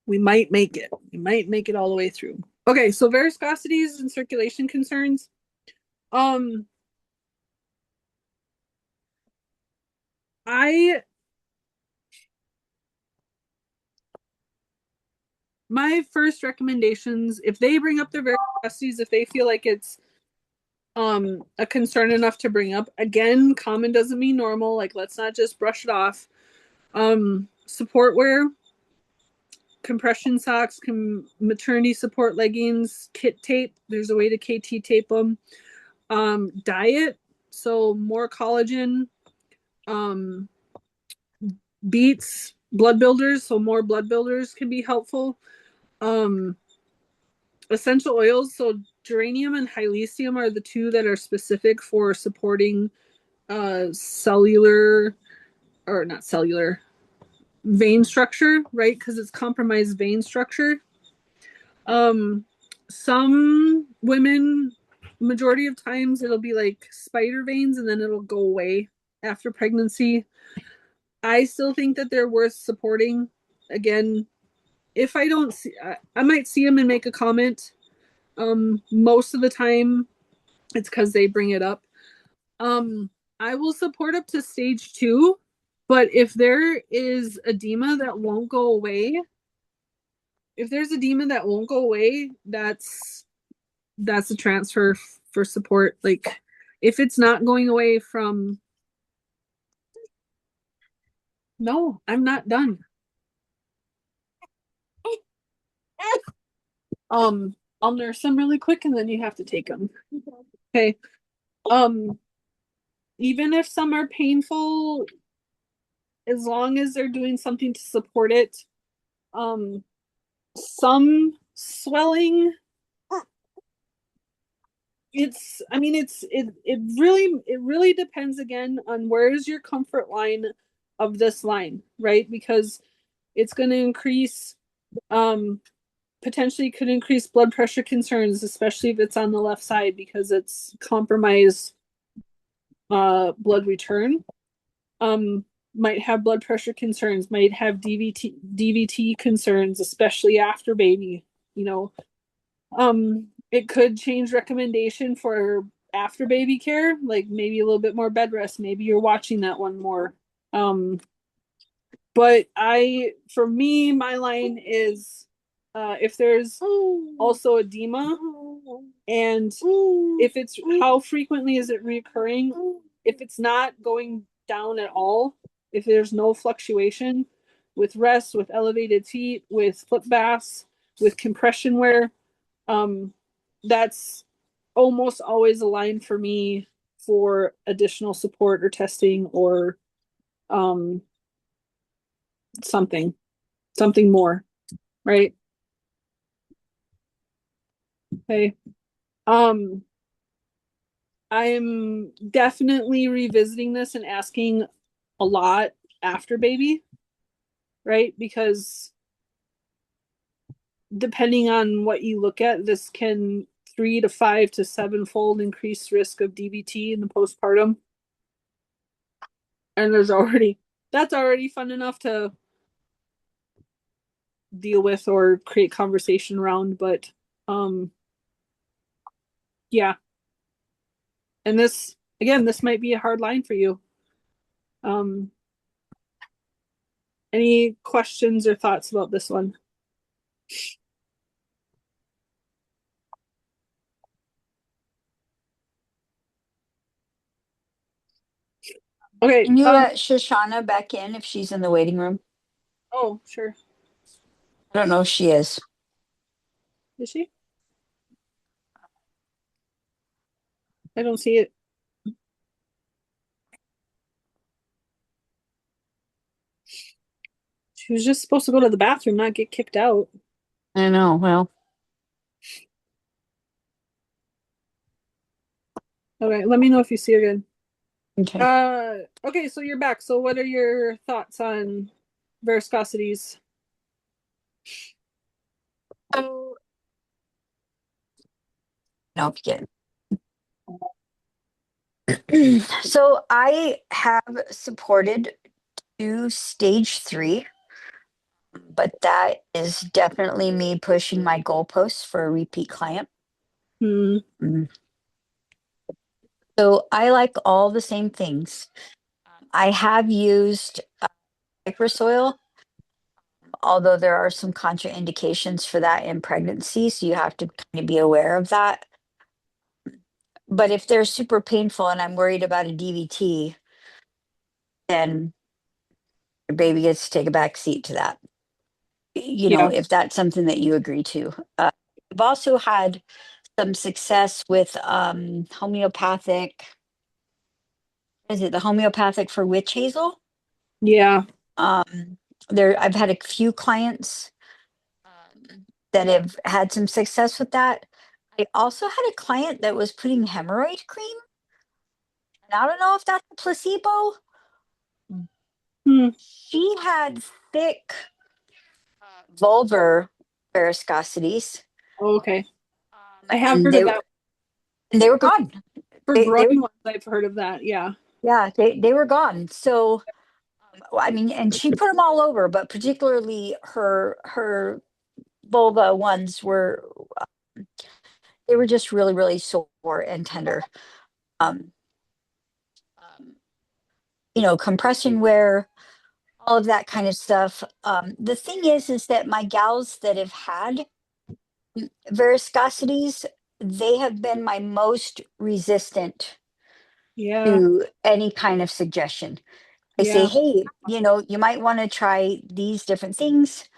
We might make it. We might make it all the way through. Okay, so viscosities and circulation concerns. Um, I my first recommendations, if they bring up their viscosities, if they feel like it's a concern enough to bring up, again, common doesn't mean normal. Like, let's not just brush it off. Support wear, compression socks, maternity support leggings, kit tape. There's a way to KT tape them. Diet, so more collagen, um, beets, blood builders, so more blood builders can be helpful. Um, essential oils, so geranium and hyalocyon are the 2 that are specific for supporting cellular, or not cellular, vein structure, right? Because it's compromised vein structure. Some women, majority of times, it'll be like spider veins and then it'll go away after pregnancy. I still think that they're worth supporting. Again, if I don't see, I might see them and make a comment. Most of the time, it's because they bring it up. I will support up to stage 2, but if there is edema that won't go away, that's a transfer for support. Like, if it's not going away from, no, I'm not done. I'll nurse them really quick and then you have to take them. Okay. Um, even if some are painful, as long as they're doing something to support it. Some swelling, it really depends again on where is your comfort line of this line, right? Because it's going to increase, potentially could increase blood pressure concerns, especially if it's on the left side because it's compromised blood return. might have blood pressure concerns, might have DVT concerns, especially after baby, you know. It could change recommendation for after baby care, like maybe a little bit more bed rest, maybe you're watching that one more. But for me, my line is if there's also edema and if it's how frequently is it reoccurring? If it's not going down at all, if there's no fluctuation with rest, with elevated feet, with flip baths, with compression wear, that's almost always a line for me for additional support or testing or um something more, right? Okay. um I'm definitely revisiting this and asking a lot after baby, right? Because depending on what you look at, this can 3 to 5 to 7-fold increased risk of DVT in the postpartum. And that's already fun enough to deal with or create conversation around, but yeah. And this might be a hard line for you. Um any questions or thoughts about this one? Okay. Can you let Shoshana back in if she's in the waiting room? Oh, sure. I don't know if she is. Is she? I don't see it. She was just supposed to go to the bathroom, not get kicked out. I know. Well, Okay, let me know if you see her again. okay. Okay, so you're back. So what are your thoughts on varicosities? So, no, begin. So I have supported to stage 3, but that is definitely me pushing my goalposts for a repeat client. Hmm. Mhm. So I like all the same things. I have used microsoil, although there are some contraindications for that in pregnancy, so you have to kind of be aware of that. But if they're super painful and I'm worried about a DVT, then your baby gets to take a back seat to that. You know, Yeah. if that's something that you agree to. I've also had some success with homeopathic. Is it the homeopathic for witch hazel? Yeah. I've had a few clients that have had some success with that. I also had a client that was putting hemorrhoid cream, and I don't know if that's a placebo. Hmm. She had thick vulvar varicosities, Oh, okay. I have and heard of that. they were For, gone. for They growing ones, I've heard of that. Yeah. Yeah, they were gone. So I mean, and she put them all over, but particularly her vulva ones were they were just really really sore and tender. Um, um, you know, compression wear, all of that kind of stuff. The thing is that my gals that have had varicosities, they have been my most resistant Yeah. to any kind of suggestion. I say, Yeah. hey, you know, you might want to try these different things.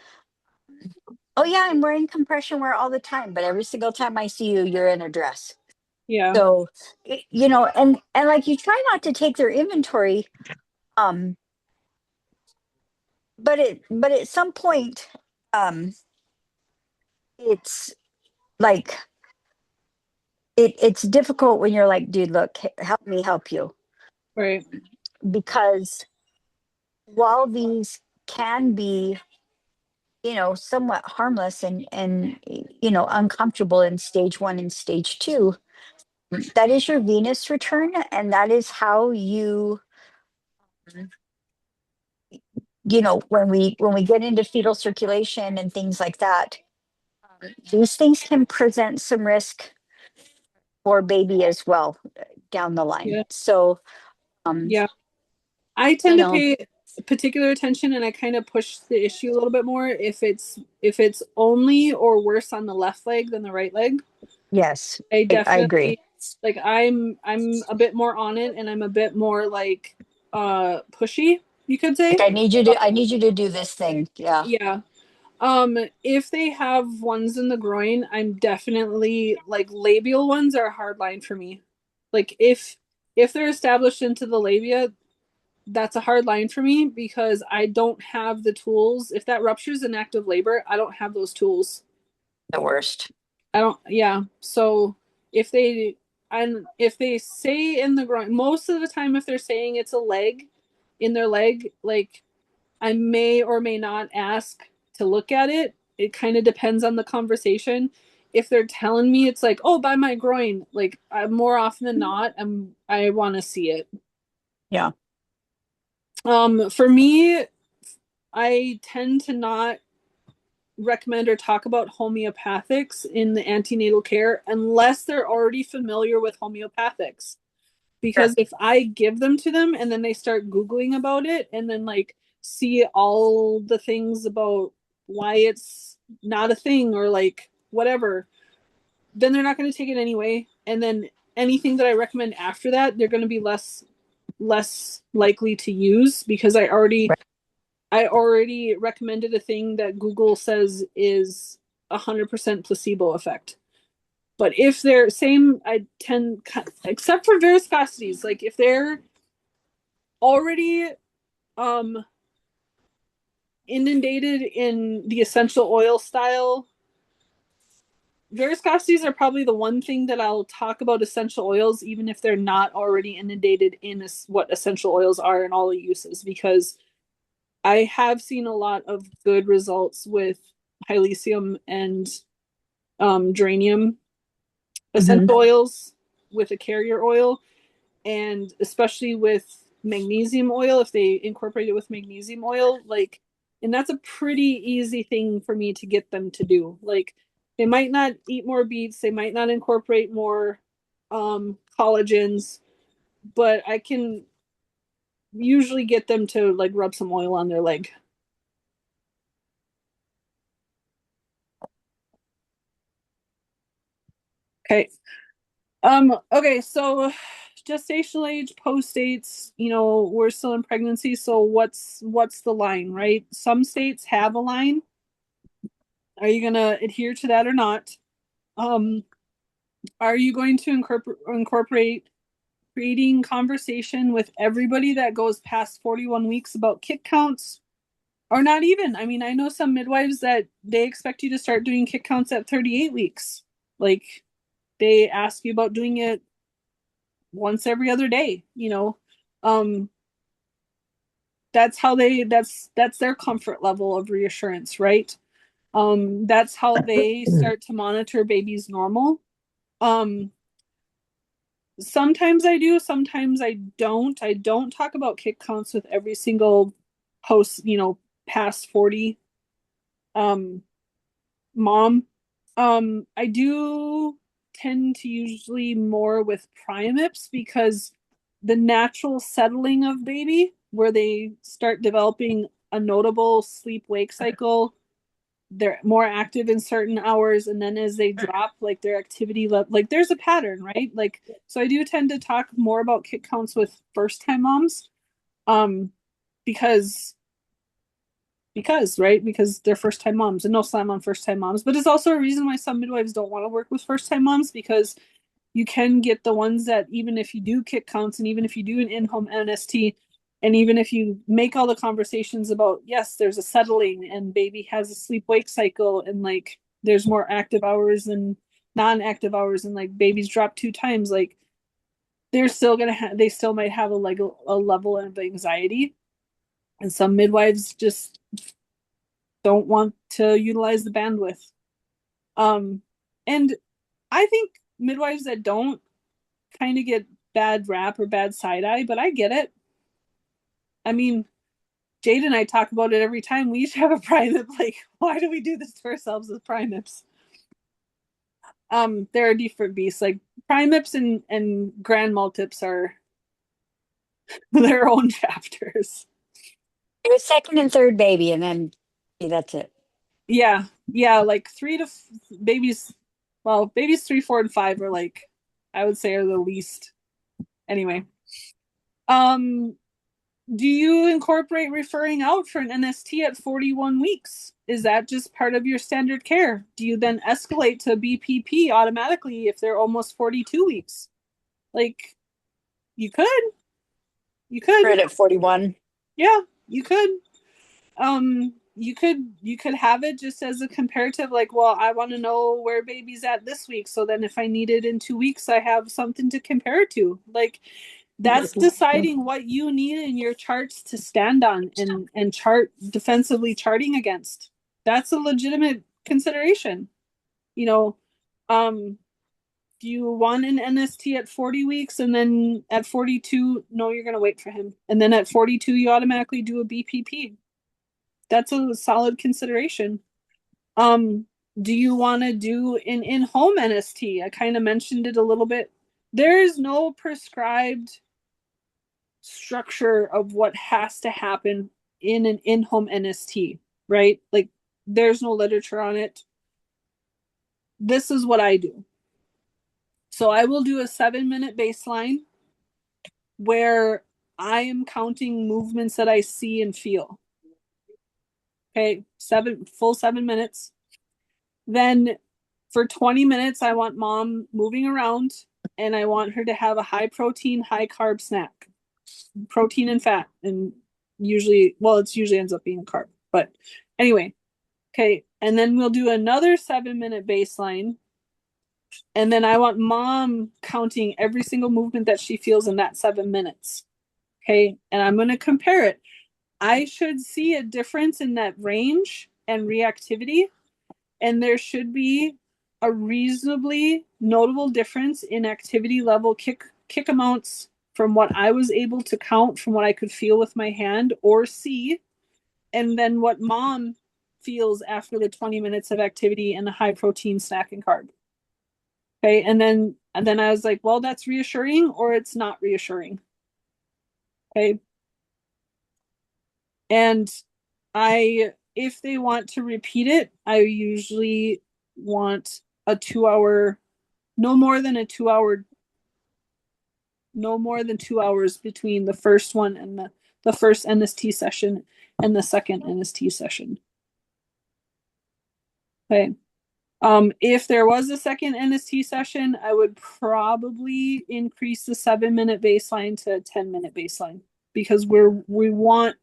Oh yeah, I'm wearing compression wear all the time, but every single time I see you, you're in a dress. Yeah. So, you know, and like you try not to take their inventory, um, but at some point, um, it's like it's difficult when you're like, dude, look, help me help you, Right. because while these can be, you know, somewhat harmless and you know uncomfortable in stage 1 and stage 2, that is your Venus return, and that is how you you know, when we get into fetal circulation and things like that, these things can present some risk for baby as well down the line. Yeah. So, Yeah. I you tend to know, pay particular attention and I kind of push the issue a little bit more if it's only or worse on the left leg than the right leg. yes, I I agree. definitely like I'm a bit more on it and I'm a bit more like pushy, you could Like say. I need you to do this thing. Yeah. Yeah. If they have ones in the groin, I'm definitely like labial ones are a hard line for me. Like if they're established into the labia, that's a hard line for me because I don't have the tools. If that ruptures in active labor, I don't have those tools. The worst. I don't, yeah. So if they, and if they say in the groin, most of the time, if they're saying it's a leg in their leg, like I may or may not ask to look at it. It kind of depends on the conversation. If they're telling me it's like, oh, by my groin, like more often than not, I want to see it. Yeah. For me, I tend to not recommend or talk about homeopathics in the antenatal care unless they're already familiar with homeopathics. Sure. Because if I give them to them and then they start Googling about it and then like see all the things about why it's not a thing or like whatever, then they're not going to take it anyway. And then anything that I recommend after that, they're going to be less likely to use because Right. I already recommended a thing that Google says is 100% placebo effect. But if they're same, I tend, except for viscosities, like if they're already um inundated in the essential oil style, viscosities are probably the one thing that I'll talk about essential oils, even if they're not already inundated in what essential oils are and all the uses, because I have seen a lot of good results with hyalicium and geranium Hmm. essential oils with a carrier oil, and especially with magnesium oil, if they incorporate it with magnesium oil, like, and that's a pretty easy thing for me to get them to do. Like, they might not eat more beets, they might not incorporate more collagens, but I can usually get them to like rub some oil on their leg. Okay. Okay, so gestational age, post dates, we're still in pregnancy, so what's the line, right? Some states have a line. Are you gonna adhere to that or not? Um, are you going to incorporate creating conversation with everybody that goes past 41 weeks about kick counts? Or not even. I mean, I know some midwives that they expect you to start doing kick counts at 38 weeks. Like they ask you about doing it once every other day. Um, that's their comfort level of reassurance, right? That's how they start to monitor baby's normal. Um, Sometimes I do, sometimes I don't. I don't talk about kick counts with every single post, past 40 um mom. I do tend to usually more with primips because the natural settling of baby, where they start developing a notable sleep wake cycle, they're more active in certain hours, and then as they drop, like their activity level, like there's a pattern, right? Like, so I do tend to talk more about kick counts with first time moms, um, because right, because they're first time moms, and no slam on first time moms, but it's also a reason why some midwives don't want to work with first time moms, because you can get the ones that even if you do kick counts and even if you do an in-home NST and even if you make all the conversations about, yes, there's a settling and baby has a sleep wake cycle and like there's more active hours and non-active hours and like babies drop 2 times, like they're still gonna have they still might have a level of anxiety, and some midwives just don't want to utilize the bandwidth. And I think midwives that don't kind of get bad rap or bad side eye, but I get it. I mean, Jade and I talk about it every time. We each have a primip. Like, why do we do this to ourselves as primips? There are different beasts. Like primips and grand multips are their own chapters. It was second and third baby, and then that's it. Yeah, like babies. Well, babies 3, 4, and 5 are like, I would say, are the least. Anyway, um, do you incorporate referring out for an NST at 41 weeks? Is that just part of your standard care? Do you then escalate to BPP automatically if they're almost 42 weeks? Like, you could, you could, Right at 41. yeah, you could. You could have it just as a comparative, like, well, I want to know where baby's at this week, so then if I need it in 2 weeks, I have something to compare to. Like, that's deciding what you need in your charts to stand on and chart defensively charting against. That's a legitimate consideration. You know, do you want an NST at 40 weeks and then at 42, no, you're going to wait for him. And then at 42, you automatically do a BPP. That's a solid consideration. Do you want to do an in-home NST? I kind of mentioned it a little bit. There is no prescribed structure of what has to happen in an in-home NST, right? Like there's no literature on it. This is what I do. So I will do a 7-minute baseline where I am counting movements that I see and feel. Okay, full 7 minutes. Then for 20 minutes, I want mom moving around and I want her to have a high protein, high carb snack, protein and fat. And usually, well, it's usually ends up being a carb. But anyway, okay. And then we'll do another 7-minute baseline. And then I want mom counting every single movement that she feels in that 7 minutes. Okay. And I'm going to compare it. I should see a difference in that range and reactivity. And there should be a reasonably notable difference in activity level kick amounts from what I was able to count, from what I could feel with my hand or see, and then what mom feels after the 20 minutes of activity and the high protein snack and carb. Okay, and then I was like, well, that's reassuring or it's not reassuring. Okay. And if they want to repeat it, I usually want a 2 hour, no more than 2 hours between the first one and the first NST session and the second NST session. Okay. If there was a second NST session, I would probably increase the 7-minute baseline to a 10-minute baseline because we want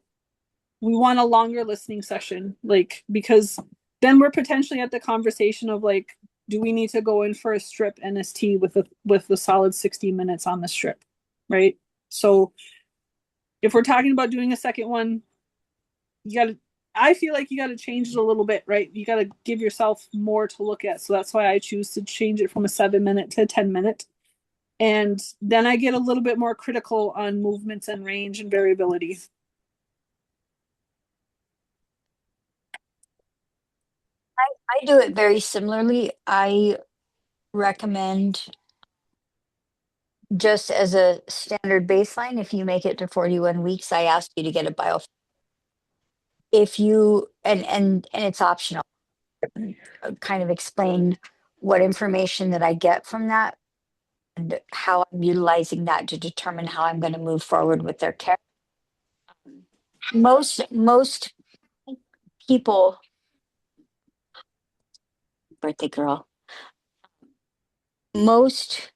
a longer listening session, like, because then we're potentially at the conversation of like, do we need to go in for a strip NST with the solid 60 minutes on the strip, right? So if we're talking about doing a second one, I feel like you got to change it a little bit, right? You got to give yourself more to look at. So that's why I choose to change it from a 7-minute to a 10-minute. And then I get a little bit more critical on movements and range and variability. I do it very similarly. I recommend just as a standard baseline, if you make it to 41 weeks, I ask you to get a bio. If you and it's optional. Kind of explain what information that I get from that and how I'm utilizing that to determine how I'm going to move forward with their care. Most people, birthday girl, most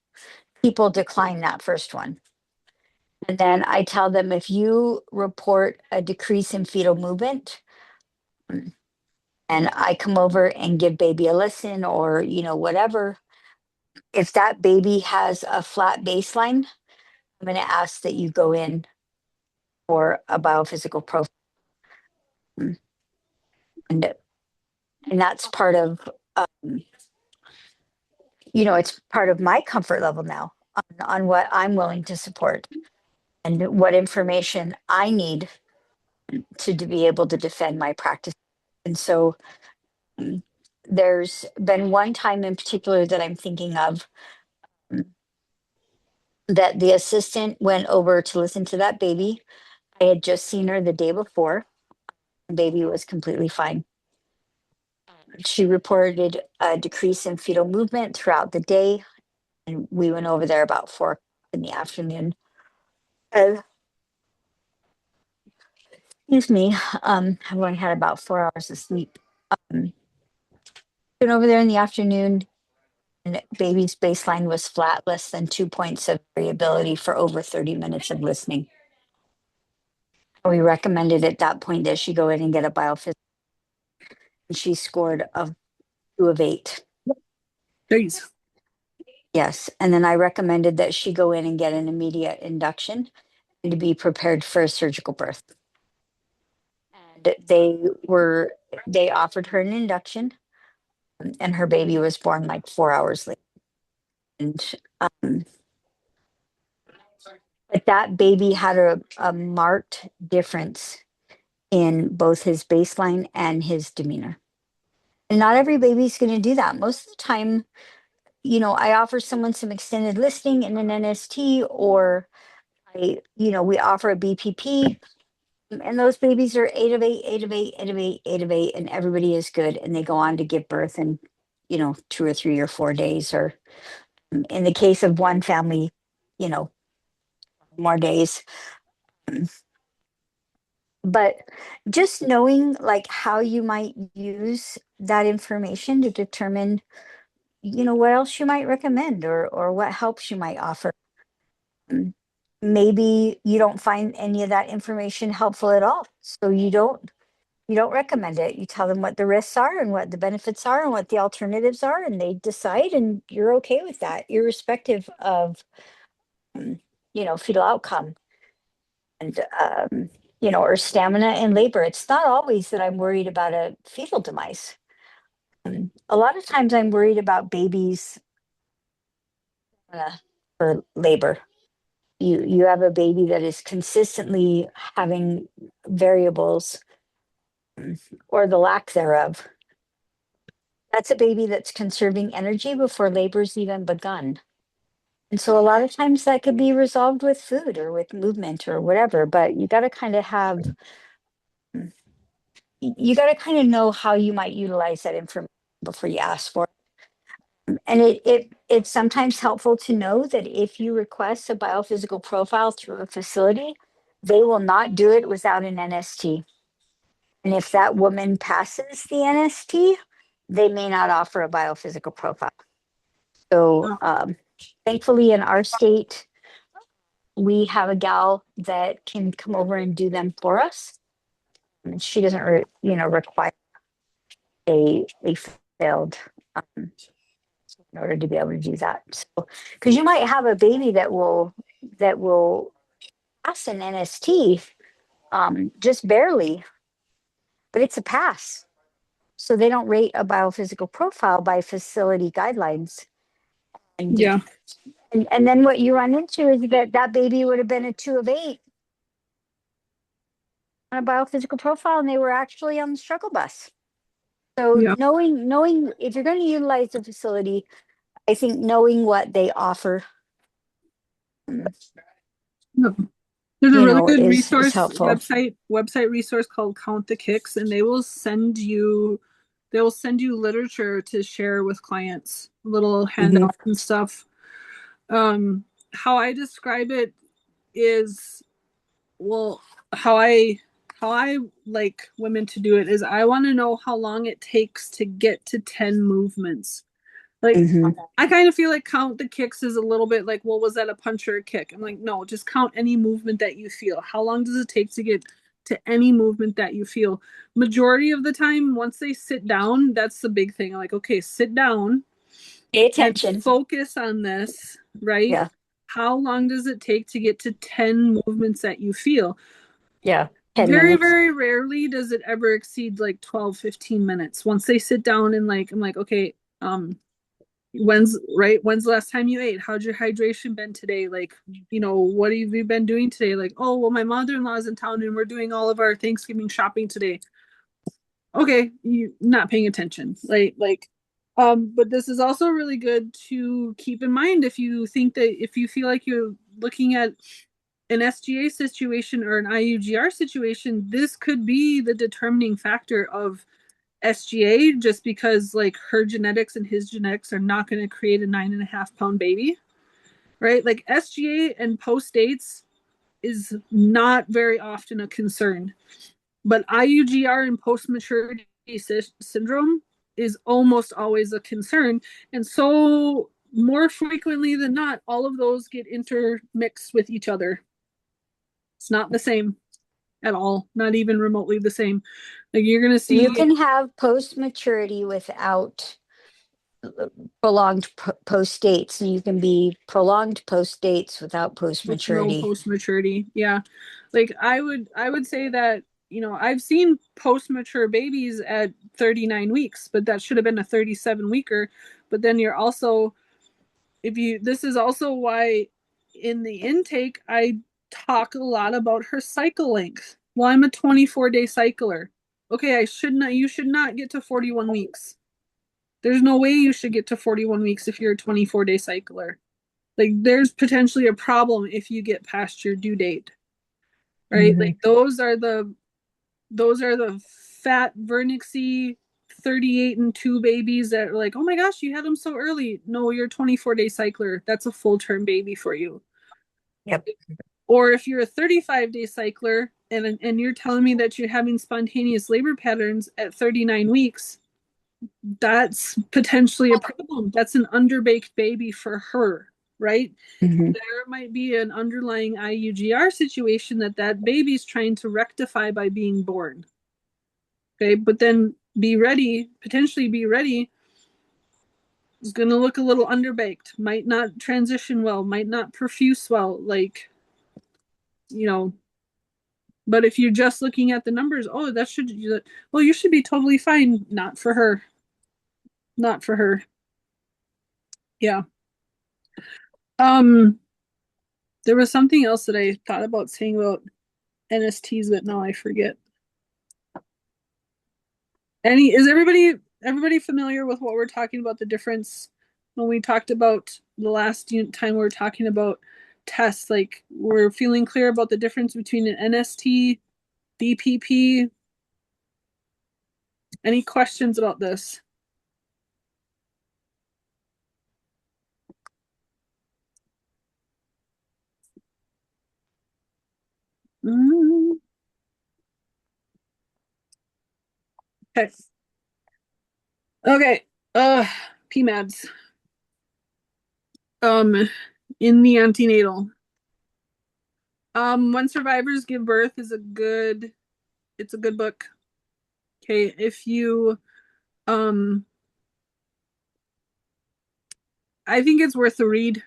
people decline that first one. And then I tell them, if you report a decrease in fetal movement, and I come over and give baby a listen or, whatever, if that baby has a flat baseline, I'm going to ask that you go in for a biophysical profile. And that's part of, it's part of my comfort level now on what I'm willing to support and what information I need to be able to defend my practice. And so there's been one time in particular that I'm thinking of, that the assistant went over to listen to that baby. I had just seen her the day before. The baby was completely fine. She reported a decrease in fetal movement throughout the day, and we went over there about 4 in the afternoon. Excuse me. I've only had about 4 hours of sleep. Went over there in the afternoon, and baby's baseline was flat, less than 2 points of variability for over 30 minutes of listening. We recommended at that point that she go in and get a biophysical. She scored a 2 of 8. Jeez. Yes. And then I recommended that she go in and get an immediate induction and to be prepared for a surgical birth. And they offered her an induction, and her baby was born like 4 hours later. And but that baby had a marked difference in both his baseline and his demeanor. And not every baby's going to do that. Most of the time, I offer someone some extended listening in an NST, or we offer a BPP, and those babies are 8 of 8, 8 of 8, 8 of 8, 8 of 8, and everybody is good. And they go on to give birth in, 2 or 3 or 4 days, or in the case of one family, more days. But just knowing like how you might use that information to determine, what else you might recommend, or what helps you might offer. Maybe you don't find any of that information helpful at all, so you don't recommend it. You tell them what the risks are and what the benefits are and what the alternatives are, and they decide, and you're okay with that, irrespective of fetal outcome, and or stamina in labor. It's not always that I'm worried about a fetal demise. A lot of times I'm worried about babies for labor. You have a baby that is consistently having variables, or the lack thereof. That's a baby that's conserving energy before labor's even begun. And so a lot of times that could be resolved with food or with movement or whatever, but you got to kind of know how you might utilize that information before you ask for it. And it's sometimes helpful to know that if you request a biophysical profile through a facility, they will not do it without an NST. And if that woman passes the NST, they may not offer a biophysical profile. So thankfully in our state, we have a gal that can come over and do them for us. And she doesn't, require a failed, in order to be able to do that. So, because you might have a baby that will pass an NST, just barely, but it's a pass. So they don't rate a biophysical profile by facility guidelines. And Yeah. and then what you run into is that baby would have been a 2 of 8 on a biophysical profile, and they were actually on the struggle bus. So Yeah. knowing if you're going to utilize the facility, I think knowing what they offer, Yep. There's a really good is helpful. website resource called Count the Kicks, and they will send you literature to share with clients, little handouts and stuff. How I describe it is, well, how I like women to do it is, I want to know how long it takes to get to 10 movements. Like, I kind of feel like count the kicks is a little bit like, well, was that a punch or a kick? I'm like, no, just count any movement that you feel. How long does it take to get to any movement that you feel? Majority of the time, once they sit down, that's the big thing. I'm like, okay, sit down Pay and attention. focus on this, right? Yeah. How long does it take to get to 10 movements that you feel? Yeah. 10 Very, minutes. very rarely does it ever exceed like 12, 15 minutes. Once they sit down and I'm like, okay, When's the last time you ate? How's your hydration been today? Like, what have you been doing today? Like, oh, well, my mother-in-law is in town and we're doing all of our Thanksgiving shopping today. Okay, you not paying attention. But this is also really good to keep in mind if you feel like you're looking at an SGA situation or an IUGR situation, this could be the determining factor of SGA, just because like her genetics and his genetics are not going to create a 9.5 pound baby, right? Like SGA and post dates is not very often a concern, but IUGR and post maturity syndrome is almost always a concern. And so, more frequently than not, all of those get intermixed with each other. It's not the same at all, not even remotely the same. Like you're going to see. You can have post maturity without prolonged post dates, and you can be prolonged post dates without post With no maturity. post maturity. Yeah. Like I would say that, I've seen post mature babies at 39 weeks, but that should have been a 37 weeker. But then you're also, this is also why in the intake, I talk a lot about her cycle length. Well, I'm a 24-day cycler. Okay, you should not get to 41 weeks. There's no way you should get to 41 weeks if you're a 24-day cycler. Like there's potentially a problem if you get past your due date, right? Like those are the fat vernixy 38 and 2 babies that are like, oh my gosh, you had them so early. No, you're a 24-day cycler. That's a full-term baby for you. Yep. Or if you're a 35-day cycler and you're telling me that you're having spontaneous labor patterns at 39 weeks, that's potentially a problem. That's an underbaked baby for her, right? Mm-hmm. There might be an underlying IUGR situation that baby's trying to rectify by being born. Okay, but then potentially be ready, is going to look a little underbaked, might not transition well, might not perfuse well, like, you know, but if you're just looking at the numbers, you should be totally fine. Not for her. Not for her. Yeah. Um, there was something else that I thought about saying about NSTs, but now I forget. Is everybody familiar with what we're talking about, the difference when we talked about the last time we were talking about tests? Like we're feeling clear about the difference between an NST, BPP. Any questions about this? Mm. Okay. Okay. PMADs. In the antenatal. When survivors give birth it's a good book. Okay, if you I think it's worth a read.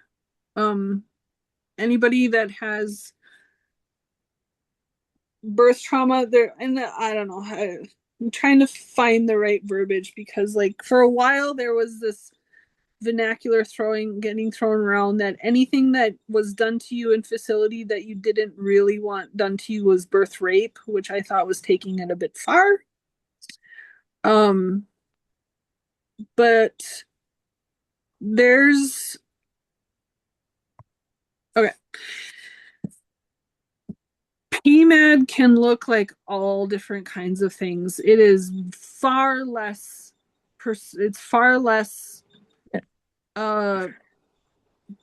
Anybody that has birth trauma there, and I don't know, I'm trying to find the right verbiage, because like for a while there was this vernacular getting thrown around that anything that was done to you in facility that you didn't really want done to you was birth rape, which I thought was taking it a bit far. But there's okay. PMAD can look like all different kinds of things. It is far less it's far less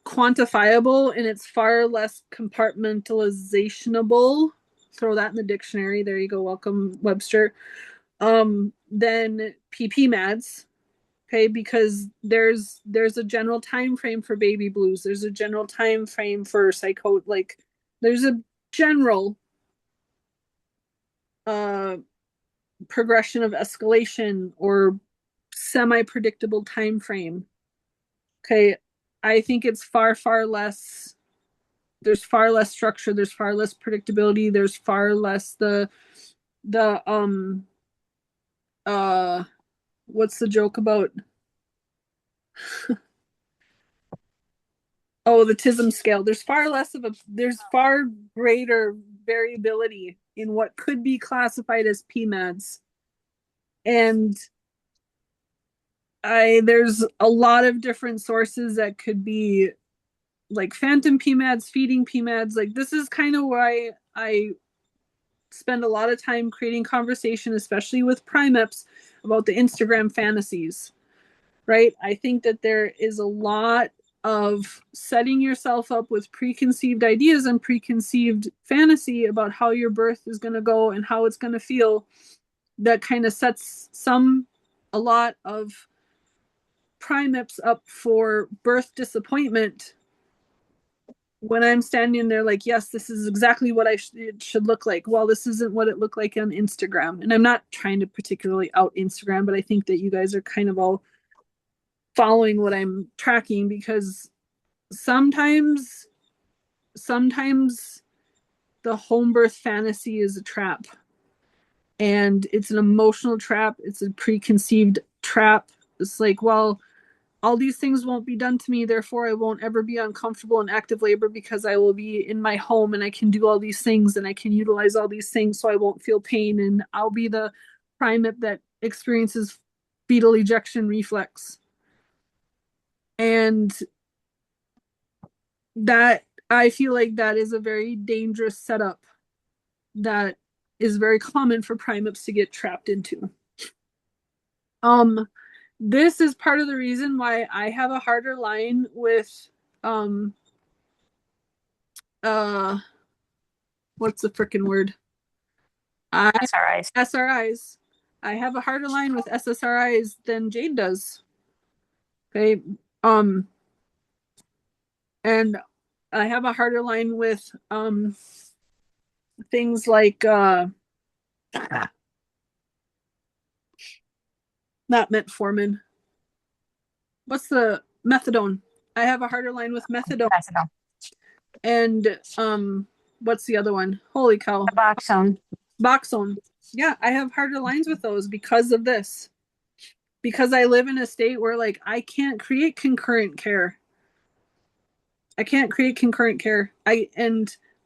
quantifiable, and it's far less compartmentalizationable. Throw that in the dictionary. There you go. Welcome, Webster. Than PPMADs. Okay, because there's a general time frame for baby blues. There's a general time frame for there's a general progression of escalation or semi-predictable time frame. Okay, I think it's far less. There's far less structure. There's far less predictability. There's far less the uh what's the joke about Oh, the TISM scale. There's far greater variability in what could be classified as PMADs. And there's a lot of different sources that could be like phantom PMADs, feeding PMADs. Like this is kind of why I spend a lot of time creating conversation, especially with primeps, about the Instagram fantasies, right? I think that there is a lot of setting yourself up with preconceived ideas and preconceived fantasy about how your birth is going to go and how it's going to feel that kind of sets a lot of primeps up for birth disappointment when I'm standing there like, yes, this is exactly what it should look like. Well, this isn't what it looked like on Instagram. And I'm not trying to particularly out Instagram, but I think that you guys are kind of all following what I'm tracking, because sometimes the home birth fantasy is a trap, and it's an emotional trap. It's a preconceived trap. It's like, well, all these things won't be done to me, therefore I won't ever be uncomfortable in active labor because I will be in my home and I can do all these things and I can utilize all these things, so I won't feel pain, and I'll be the primate that experiences fetal ejection reflex. And that, I feel like that is a very dangerous setup that is very common for primates to get trapped into. This is part of the reason why I have a harder line with what's the freaking word? SRIs. SRIs. I have a harder line with SSRIs than Jade does. Okay. And I have a harder line with things like not metformin. What's the methadone? I have a harder line with methadone. Methadone. And what's the other one? Holy cow. Suboxone. Suboxone. Yeah, I have harder lines with those because of this. Because I live in a state where like I can't create concurrent care. I can't create concurrent care. I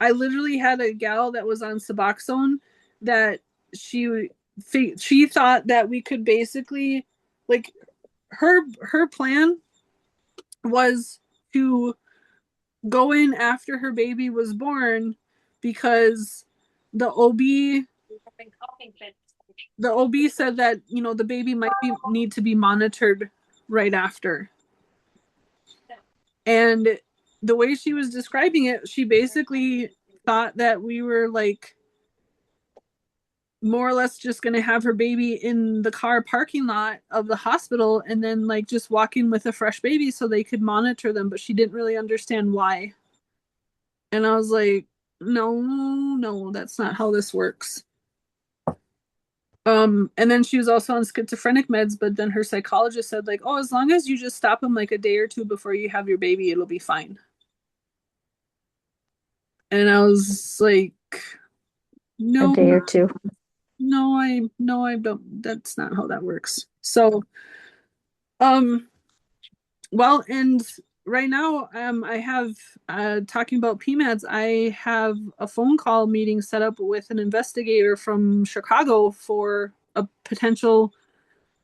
literally had a gal that was on Suboxone that she thought that we could basically, like, her plan was to go in after her baby was born because the OB said that, you know, the baby might need to be monitored right after. And the way she was describing it, she basically thought that we were like more or less just going to have her baby in the car parking lot of the hospital and then like just walk in with a fresh baby so they could monitor them, but she didn't really understand why. And I was like, no, that's not how this works. And then she was also on schizophrenic meds, but then her psychologist said like, oh, as long as you just stop them like a day or two before you have your baby, it'll be fine. And I was like, no, A day or two. I don't, that's not how that works. So, well, and right now, I have, talking about PMADs, I have a phone call meeting set up with an investigator from Chicago for a potential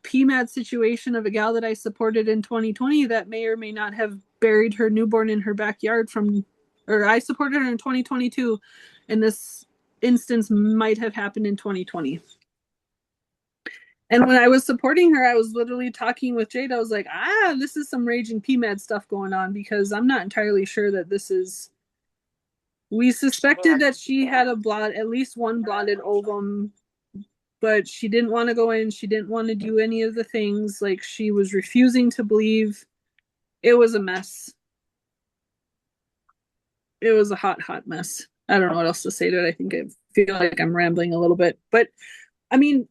PMAD situation of a gal that I supported in 2020 that may or may not have buried her newborn in her backyard or I supported her in 2022, and this instance might have happened in 2020. And when I was supporting her, I was literally talking with Jade. I was like, this is some raging PMAD stuff going on, because I'm not entirely sure that this is. We suspected that she had at least one blotted ovum, but she didn't want to go in. She didn't want to do any of the things. Like, she was refusing to believe. It was a mess. It was a hot mess. I don't know what else to say to it. I think I feel like I'm rambling a little bit, but I mean,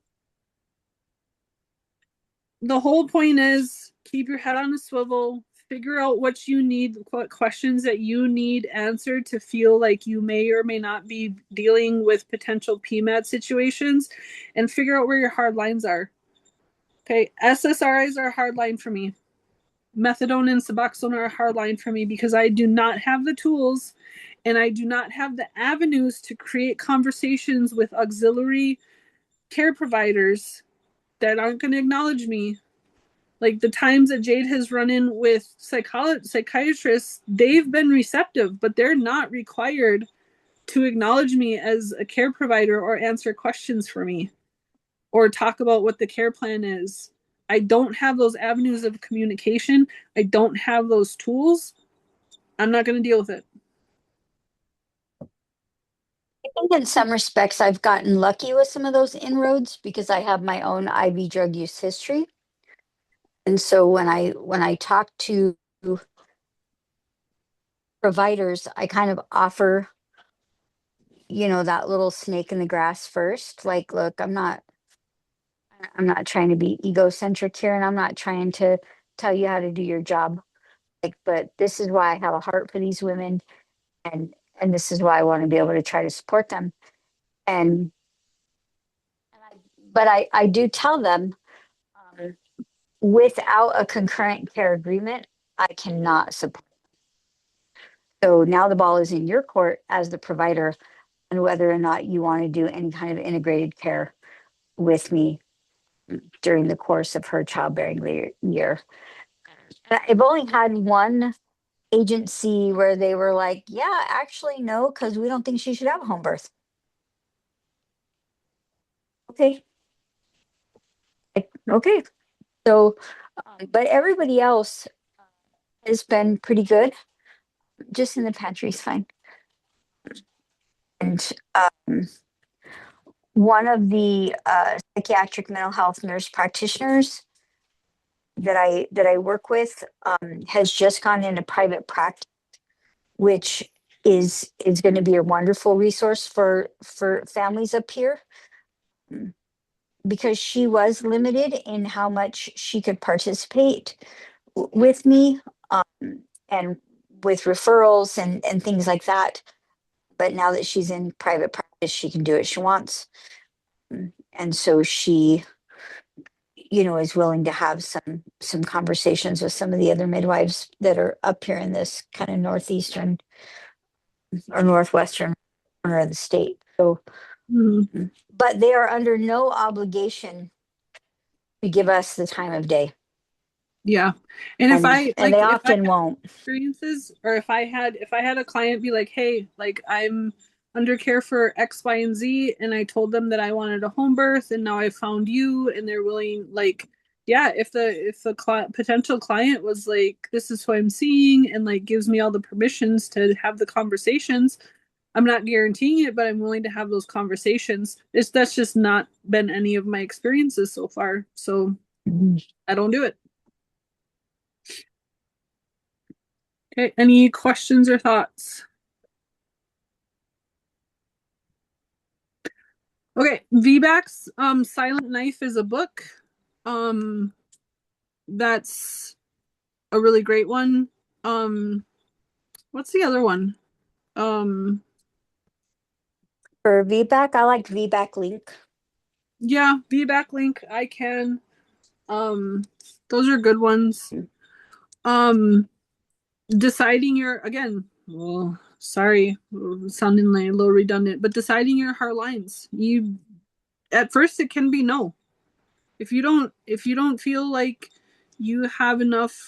the whole point is keep your head on a swivel, figure out what you need, what questions that you need answered to feel like you may or may not be dealing with potential PMAD situations, and figure out where your hard lines are. Okay, SSRIs are a hard line for me. methadone and Suboxone are a hard line for me because I do not have the tools and I do not have the avenues to create conversations with auxiliary care providers that aren't going to acknowledge me. Like the times that Jade has run in with psychiatrists, they've been receptive, but they're not required to acknowledge me as a care provider or answer questions for me or talk about what the care plan is. I don't have those avenues of communication. I don't have those tools. I'm not going to deal with it. I think in some respects I've gotten lucky with some of those inroads because I have my own IV drug use history. And so when I talk to providers, I kind of offer, that little snake in the grass first. Like, look, I'm not trying to be egocentric here, and I'm not trying to tell you how to do your job. Like, but this is why I have a heart for these women, and this is why I want to be able to try to support them. And but I do tell them, um, without a concurrent care agreement, I cannot support. So now the ball is in your court as the provider on whether or not you want to do any kind of integrated care with me during the course of her childbearing year. I've only had one agency where they were like, yeah, actually, no, because we don't think she should have a home birth. Okay. Okay. So, but everybody else has been pretty good. Just in the pantry is fine. And one of the psychiatric mental health nurse practitioners that I work with has just gone into private practice, which is going to be a wonderful resource for families up here, because she was limited in how much she could participate with me, and with referrals and things like that. But now that she's in private practice, she can do what she wants. And so she, is willing to have some conversations with some of the other midwives that are up here in this kind of northeastern or northwestern corner of the state. So, but they are under no obligation to give us the time of day. Yeah. And if I and like they if I often won't. experiences or if I had a client be like, hey, like I'm under care for X, Y, and Z, and I told them that I wanted a home birth and now I found you and they're willing, like, yeah, if the potential client was like, this is who I'm seeing and like gives me all the permissions to have the conversations, I'm not guaranteeing it, but I'm willing to have those conversations. That's just not been any of my experiences so far. So I don't do it. Okay, any questions or thoughts? Okay, VBAC's Silent Knife is a book. Um that's a really great one. What's the other one? Um For VBAC, I like VBAC Link. yeah, VBAC link, I can. Those are good ones. Deciding your, again, well, sorry, sounding like a little redundant, but deciding your hard lines. You at first it can be no. If you don't feel like you have enough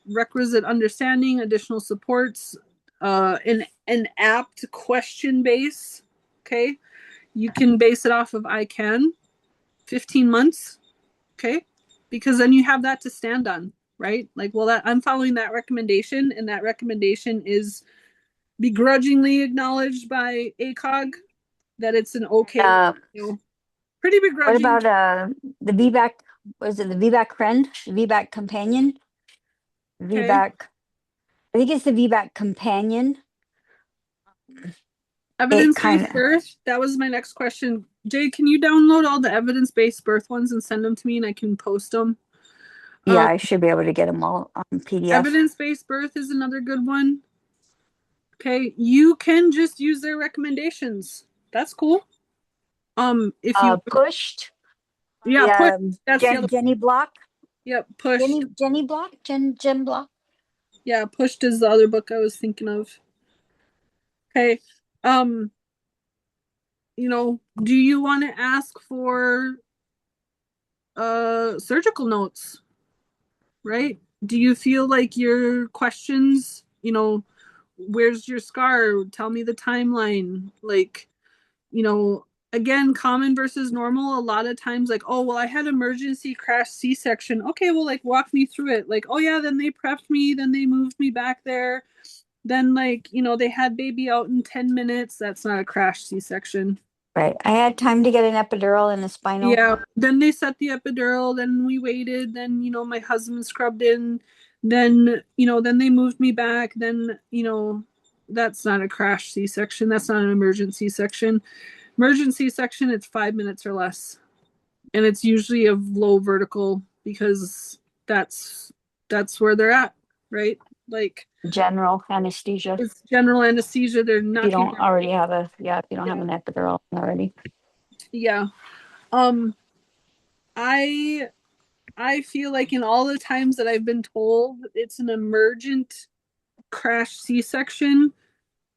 requisite understanding, additional supports, an apt question base, okay, you can base it off of I can 15 months, okay, because then you have that to stand on, right? Like, well, that I'm following that recommendation, and that recommendation is begrudgingly acknowledged by ACOG that it's an okay, pretty What begrudging. about the VBAC? Was it the VBAC friend? The VBAC companion? Okay. VBAC. I think it's the VBAC companion. It kind Evidence-based of. birth. That was my next question. Jay, can you download all the evidence-based birth ones and send them to me and I can post them? Yeah, I should be able to get them all on PDF. Evidence-based birth is another good one. Okay, you can just use their recommendations. That's cool. If you Pushed. yeah, put that's the other Jenny Block. Yep, Pushed. Jenny Block? Jen Block? Yeah, Pushed is the other book I was thinking of. Okay. Um, do you want to ask for surgical notes, right? Do you feel like your questions, where's your scar? Tell me the timeline. Like, again, common versus normal, a lot of times like, oh, well, I had emergency crash C-section. Okay, well, like walk me through it. Like, oh yeah, then they prepped me, then they moved me back there. Then like, they had baby out in 10 minutes. That's not a crash C-section. Right. I had time to get an epidural and a spinal. Yeah, then they set the epidural, then we waited, then my husband scrubbed in, then they moved me back, then that's not a crash C-section, that's not an emergency section. Emergency section, it's 5 minutes or less. And it's usually a low vertical because that's where they're at, right? Like General anesthesia. it's general anesthesia. They're If you knocking don't already have if you don't have Yeah. an epidural already. Yeah. I I feel like in all the times that I've been told it's an emergent crash C-section,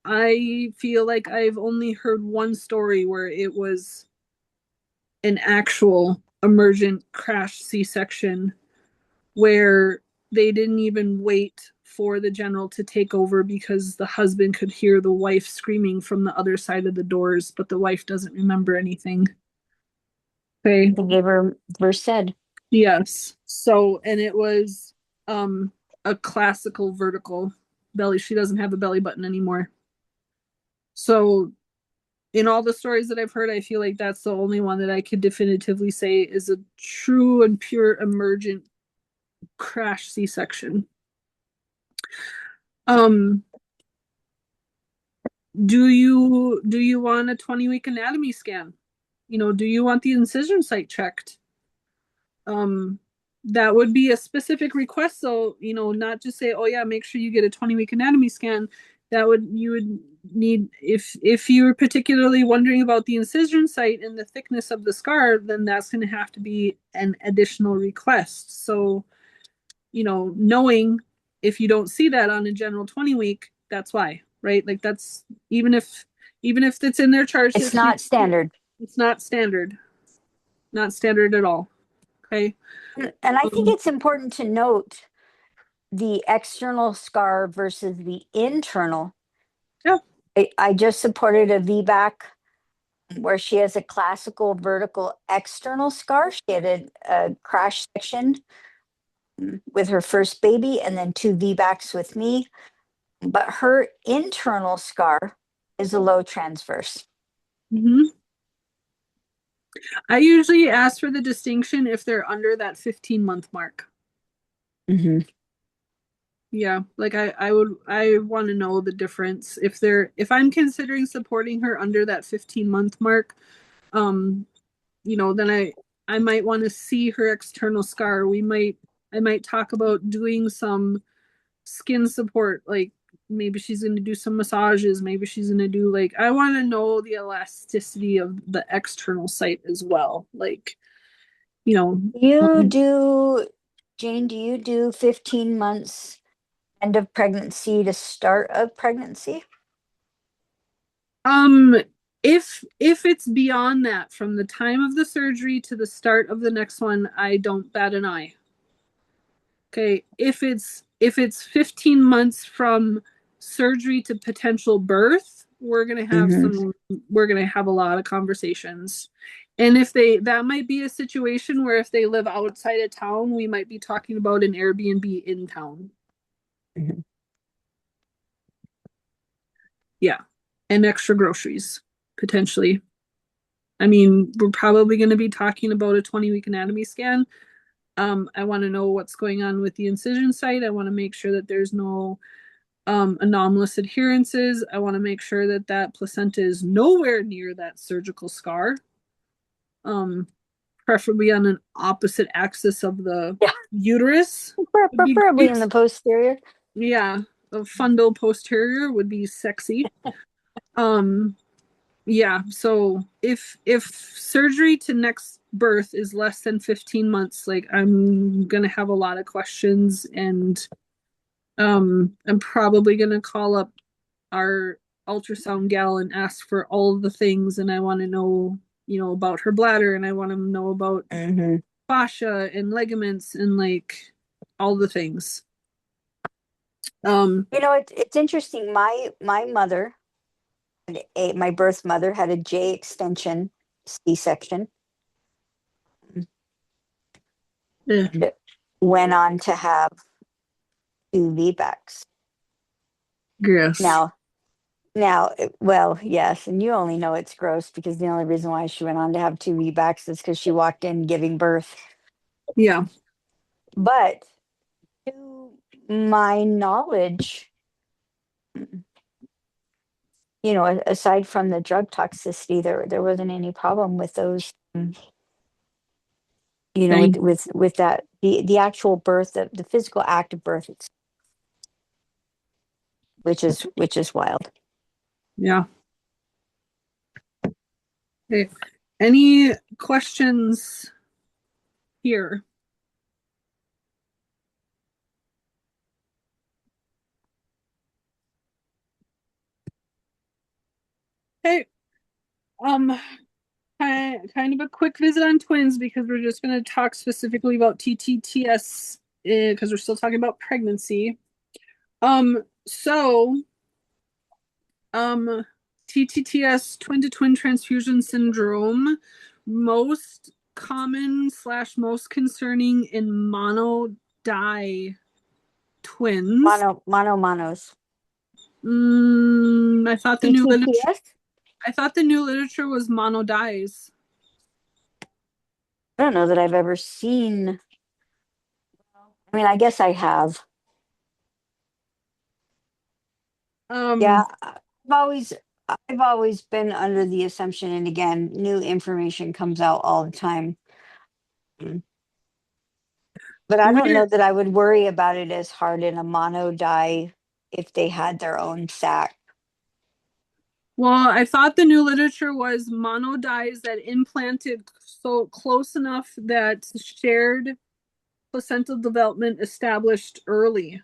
I feel like I've only heard one story where it was an actual emergent crash C-section where they didn't even wait for the general to take over because the husband could hear the wife screaming from the other side of the doors, but the wife doesn't remember anything. Okay. They gave her Versed. Yes. So, and it was a classical vertical belly. She doesn't have a belly button anymore. So, in all the stories that I've heard, I feel like that's the only one that I could definitively say is a true and pure emergent crash C-section. Um, do you want a 20-week anatomy scan? Do you want the incision site checked? That would be a specific request. So, not just say, oh yeah, make sure you get a 20-week anatomy scan. You would need, if you're particularly wondering about the incision site and the thickness of the scar, then that's going to have to be an additional request. So, knowing if you don't see that on a general 20-week, that's why, right? Like that's even if it's in their charge, It's not standard. it's not standard, not standard at all. Okay. And I think it's important to note the external scar versus the internal. Yeah. I just supported a VBAC where she has a classical vertical external scar. She had a crash section with her first baby and then 2 VBACs with me. But her internal scar is a low transverse. Mm-hmm. I usually ask for the distinction if they're under that 15-month mark. Mm-hmm. Yeah, like I want to know the difference if I'm considering supporting her under that 15-month mark, then I might want to see her external scar. I might talk about doing some skin support, like maybe she's going to do some massages, maybe she's going to do like I want to know the elasticity of the external site as well. Like, Jane, do you do 15 months end of pregnancy to start of pregnancy? Um, if it's beyond that, from the time of the surgery to the start of the next one, I don't bat an eye. Okay, if it's 15 months from surgery to potential birth, we're gonna have a lot of conversations. And if that might be a situation where if they live outside of town, we might be talking about an Airbnb in town. Mhm. Yeah. And extra groceries, potentially. I mean, we're probably going to be talking about a 20-week anatomy scan. I want to know what's going on with the incision site. I want to make sure that there's no anomalous adherences. I want to make sure that that placenta is nowhere near that surgical scar. Preferably on an opposite axis of the uterus. Preferably in the posterior. Yeah, a fundal posterior would be sexy. Yeah, so if surgery to next birth is less than 15 months, like I'm gonna have a lot of questions, and I'm probably gonna call up our ultrasound gal and ask for all of the things, and I want to know, about her bladder, and I want to know about Mm-hmm. fascia and ligaments and like all the things. Um, It's interesting. My mother, my birth mother, had a J extension C-section eh, and went on to have two VBACs. yes. Now, well, yes, and you only know it's gross because the only reason why she went on to have two VBACs is because she walked in giving birth. Yeah. But to my knowledge, aside from the drug toxicity, there wasn't any problem with those. Thank With that the actual birth, the physical act of birth, which is wild. Yeah. Okay. Any questions here? Hey, um, kind of a quick visit on twins because we're just going to talk specifically about TTTS because we're still talking about pregnancy. So, um, TTTS, twin to twin transfusion syndrome, most common slash most concerning in mono-di twins. Monos. I thought TTTS. the new literature was mono-dies. I don't know that I've ever seen. I mean, I guess I have. Um, Yeah, I've always been under the assumption, and again, new information comes out all the time. Mm. But I don't know we're that I would worry about it as hard in a mono die if they had their own sac. Well, I thought the new literature was mono dyes that implanted so close enough that shared placental development established early.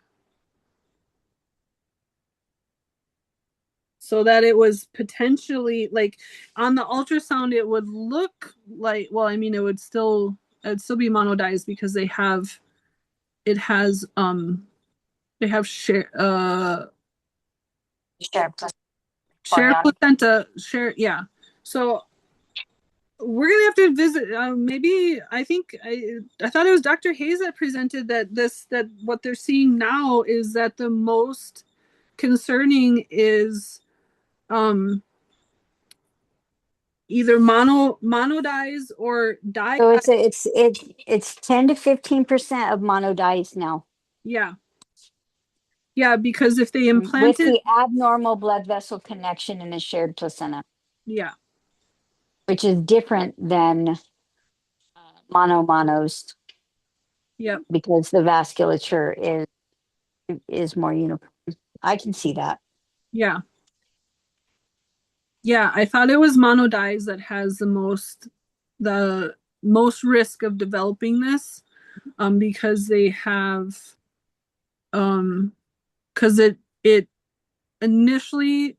So that it was potentially like on the ultrasound, it would look like, well, I mean, it'd still be mono dyes because it has, they have Sure. shared placenta, yeah. So we're gonna have to visit. Maybe I thought it was Dr. Hayes that presented that what they're seeing now is that the most concerning is um either mono dyes or dye. So it's 10 to 15% of mono dies now, Yeah, yeah, because if they with implanted, the abnormal blood vessel connection in a shared placenta, yeah, which is different than monos yeah, because the vasculature is more uniform. I can see that. yeah, yeah. I thought it was mono dyes that has the most risk of developing this, because they have um because it initially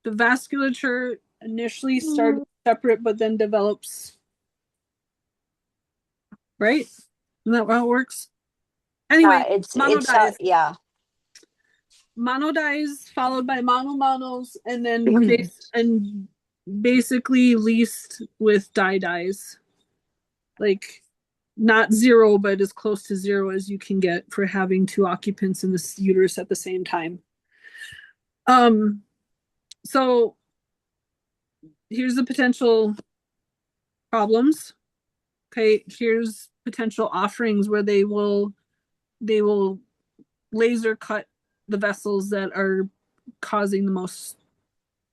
the vasculature initially started separate but then develops, right? Isn't that how it works? Yeah, Anyway, it's yeah. mono dies followed by monos and then basically least with dies, like not zero but as close to zero as you can get for having two occupants in the uterus at the same time. um so here's the potential problems. Okay, here's potential offerings where they will laser cut the vessels that are causing the most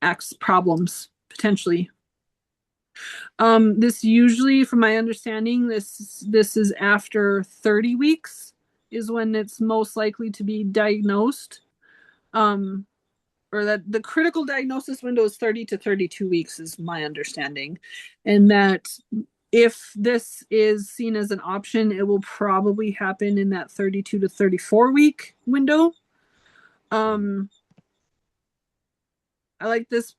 X problems potentially. This usually, from my understanding, this is after 30 weeks is when it's most likely to be diagnosed. Um, or that the critical diagnosis window is 30 to 32 weeks, is my understanding. And that if this is seen as an option, it will probably happen in that 32 to 34 week window. I like this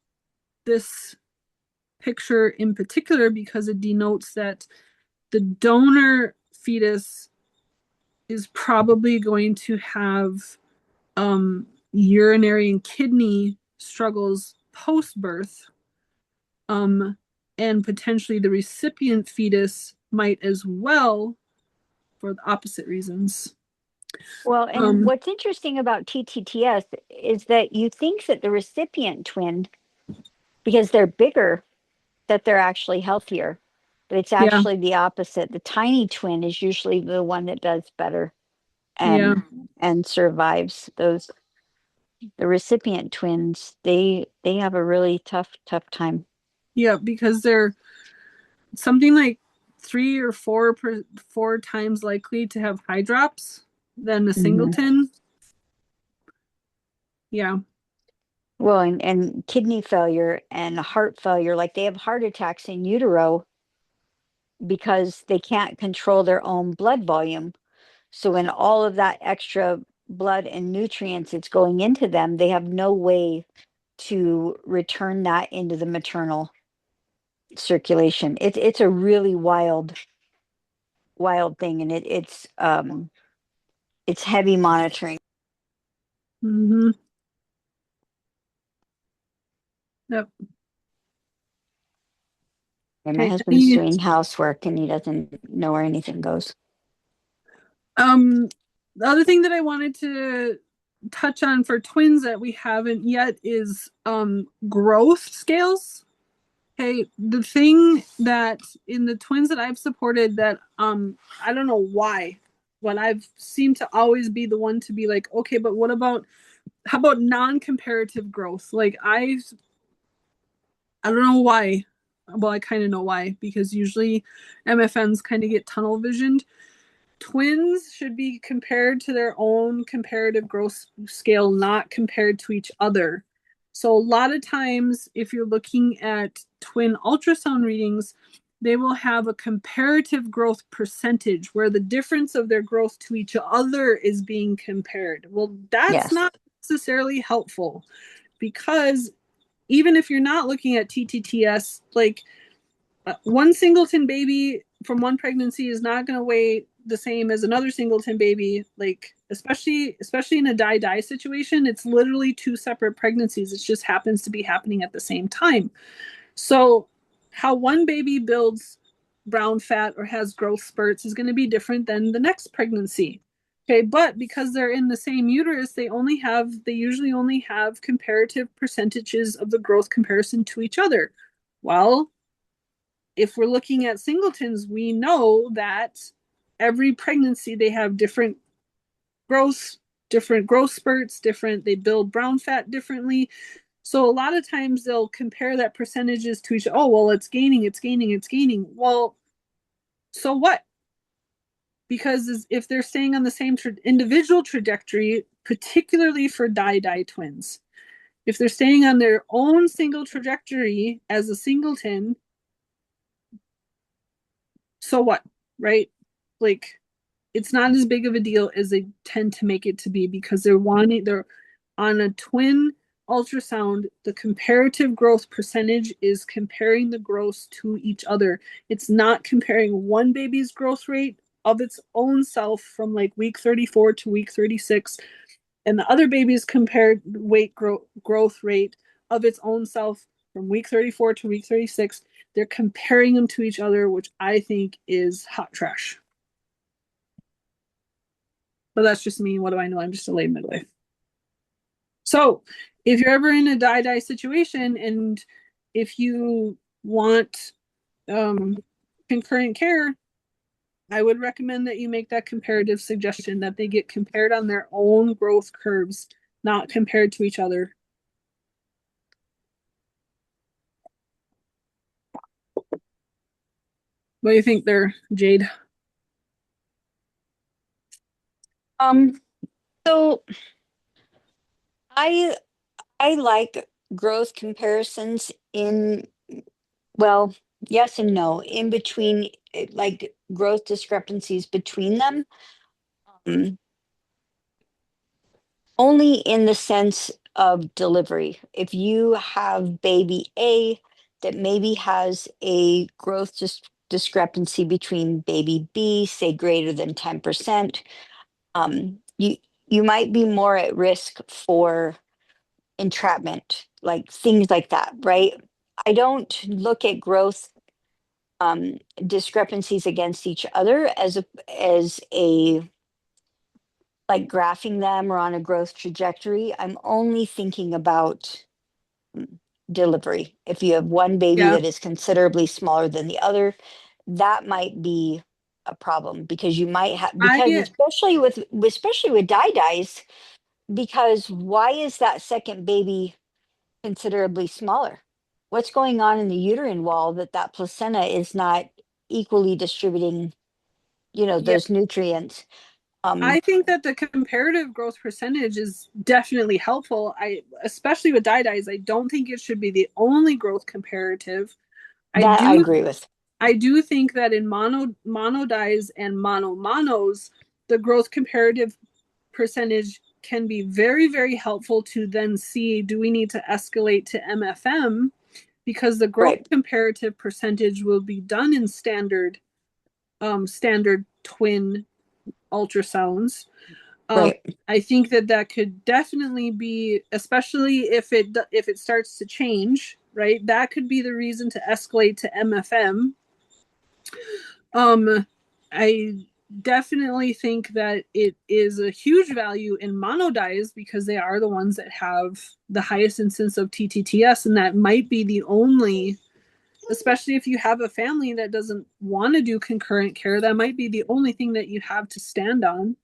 picture in particular because it denotes that the donor fetus is probably going to have urinary and kidney struggles post-birth, and potentially the recipient fetus might as well, for the opposite reasons. Well, and what's interesting about TTTS is that you think that the recipient twin, because they're bigger, that they're actually healthier, but it's Yeah, actually the opposite. The tiny twin is usually the one that does better yeah, and survives. Those the recipient twins, they have a really tough time. yeah, because they're something like 3 or 4 times likely to have hydrops than a singleton. Yeah, Well, and kidney failure and heart failure, like they have heart attacks in utero because they can't control their own blood volume. So when all of that extra blood and nutrients it's going into them, they have no way to return that into the maternal circulation. It's a really wild thing, and it's heavy monitoring. mm-hmm. Yep. And my Okay. husband's doing housework and he doesn't know where anything goes. The other thing that I wanted to touch on for twins that we haven't yet is growth scales. Okay, the thing that in the twins that I've supported that I don't know why, but I've seemed to always be the one to be like, okay, but what about how about non-comparative growth? Like I don't know why. Well, I kind of know why, because usually MFNs kind of get tunnel visioned. Twins should be compared to their own comparative growth scale, not compared to each other. So a lot of times, if you're looking at twin ultrasound readings, they will have a comparative growth percentage where the difference of their growth to each other is being compared. Well, that's Yes. not necessarily helpful, because even if you're not looking at TTTS, like one singleton baby from one pregnancy is not going to weigh the same as another singleton baby, like especially in a die situation. It's literally 2 separate pregnancies. It just happens to be happening at the same time. So how one baby builds brown fat or has growth spurts is going to be different than the next pregnancy. Okay, but because they're in the same uterus, they usually only have comparative percentages of the growth comparison to each other. Well, if we're looking at singletons, we know that every pregnancy they have different growth spurts, they build brown fat differently. So a lot of times they'll compare that percentages to each. Oh, well, it's gaining. Well, so what? Because if they're staying on the same individual trajectory, particularly for die twins, if they're staying on their own single trajectory as a singleton, so what, right? Like, it's not as big of a deal as they tend to make it to be, because they're on a twin ultrasound. The comparative growth percentage is comparing the growths to each other. It's not comparing one baby's growth rate of its own self from like week 34 to week 36 and the other baby's compared growth rate of its own self from week 34 to week 36. They're comparing them to each other, which I think is hot trash. But that's just me. What do I know? I'm just a lay midwife. So if you're ever in a die situation and if you want concurrent care, I would recommend that you make that comparative suggestion, that they get compared on their own growth curves, not compared to each other. What do you think there, Jade? So I I like growth comparisons in, well, yes and no, in between, like growth discrepancies between them. um, Only in the sense of delivery. If you have baby A that maybe has a growth discrepancy between baby B, say greater than 10%, you might be more at risk for entrapment, like things like that, right? I don't look at growth discrepancies against each other as a like graphing them or on a growth trajectory. I'm only thinking about delivery. If you have one baby Yeah. that is considerably smaller than the other, that might be a problem because you might have, because I especially with dyes, because why is that second baby considerably smaller? What's going on in the uterine wall that placenta is not equally distributing, yeah, those nutrients? I think that the comparative growth percentage is definitely helpful. Especially with dyes, I don't think it should be the only growth comparative. I That I do agree with. I do think that in mono dyes and monos, the growth comparative percentage can be very, very helpful to then see, do we need to escalate to MFM, because the growth Right, comparative percentage will be done in standard twin ultrasounds. Um, right, I think that could definitely be, especially if it starts to change, right? That could be the reason to escalate to MFM. Um, I definitely think that it is a huge value in monodies because they are the ones that have the highest instance of TTTS, and that might be the only, especially if you have a family that doesn't want to do concurrent care, that might be the only thing that you have to stand on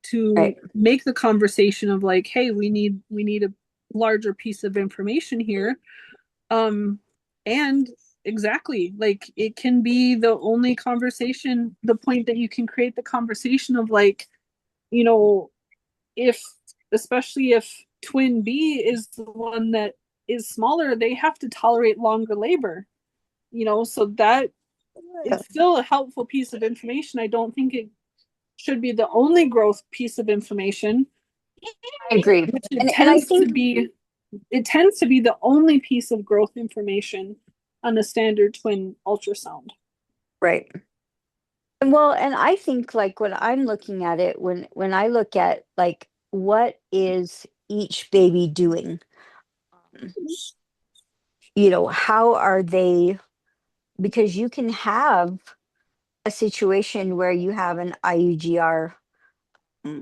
to right. make the conversation of like, hey, we need a larger piece of information here. um and exactly, like, it can be the only conversation, the point that you can create the conversation of like, you know if, especially if twin B is the one that is smaller, they have to tolerate longer labor, so that it's still a helpful piece of information. I don't think it should be the only growth piece of information, I agree. which it And I tends to think, be. It tends to be the only piece of growth information on a standard twin ultrasound. right. And well, and I think like when I'm looking at it, when I look at like what is each baby doing, um, how are they, because you can have a situation where you have an IUGR,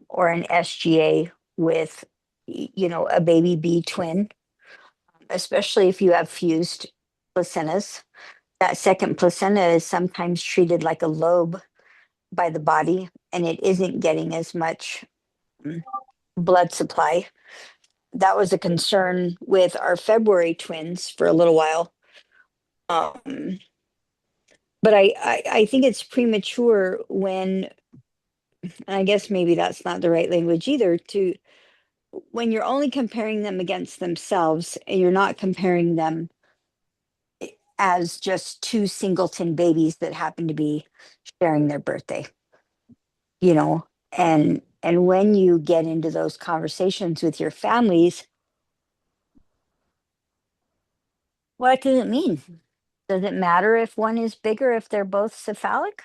or an SGA with a baby B twin, especially if you have fused placentas. That second placenta is sometimes treated like a lobe by the body, and it isn't getting as much um, blood supply. That was a concern with our February twins for a little while. Um, but I think it's premature when, and I guess maybe that's not the right language either, to when you're only comparing them against themselves and you're not comparing them as just two singleton babies that happen to be sharing their birthday, you know and when you get into those conversations with your families, what does it mean? Does it matter if one is bigger if they're both cephalic,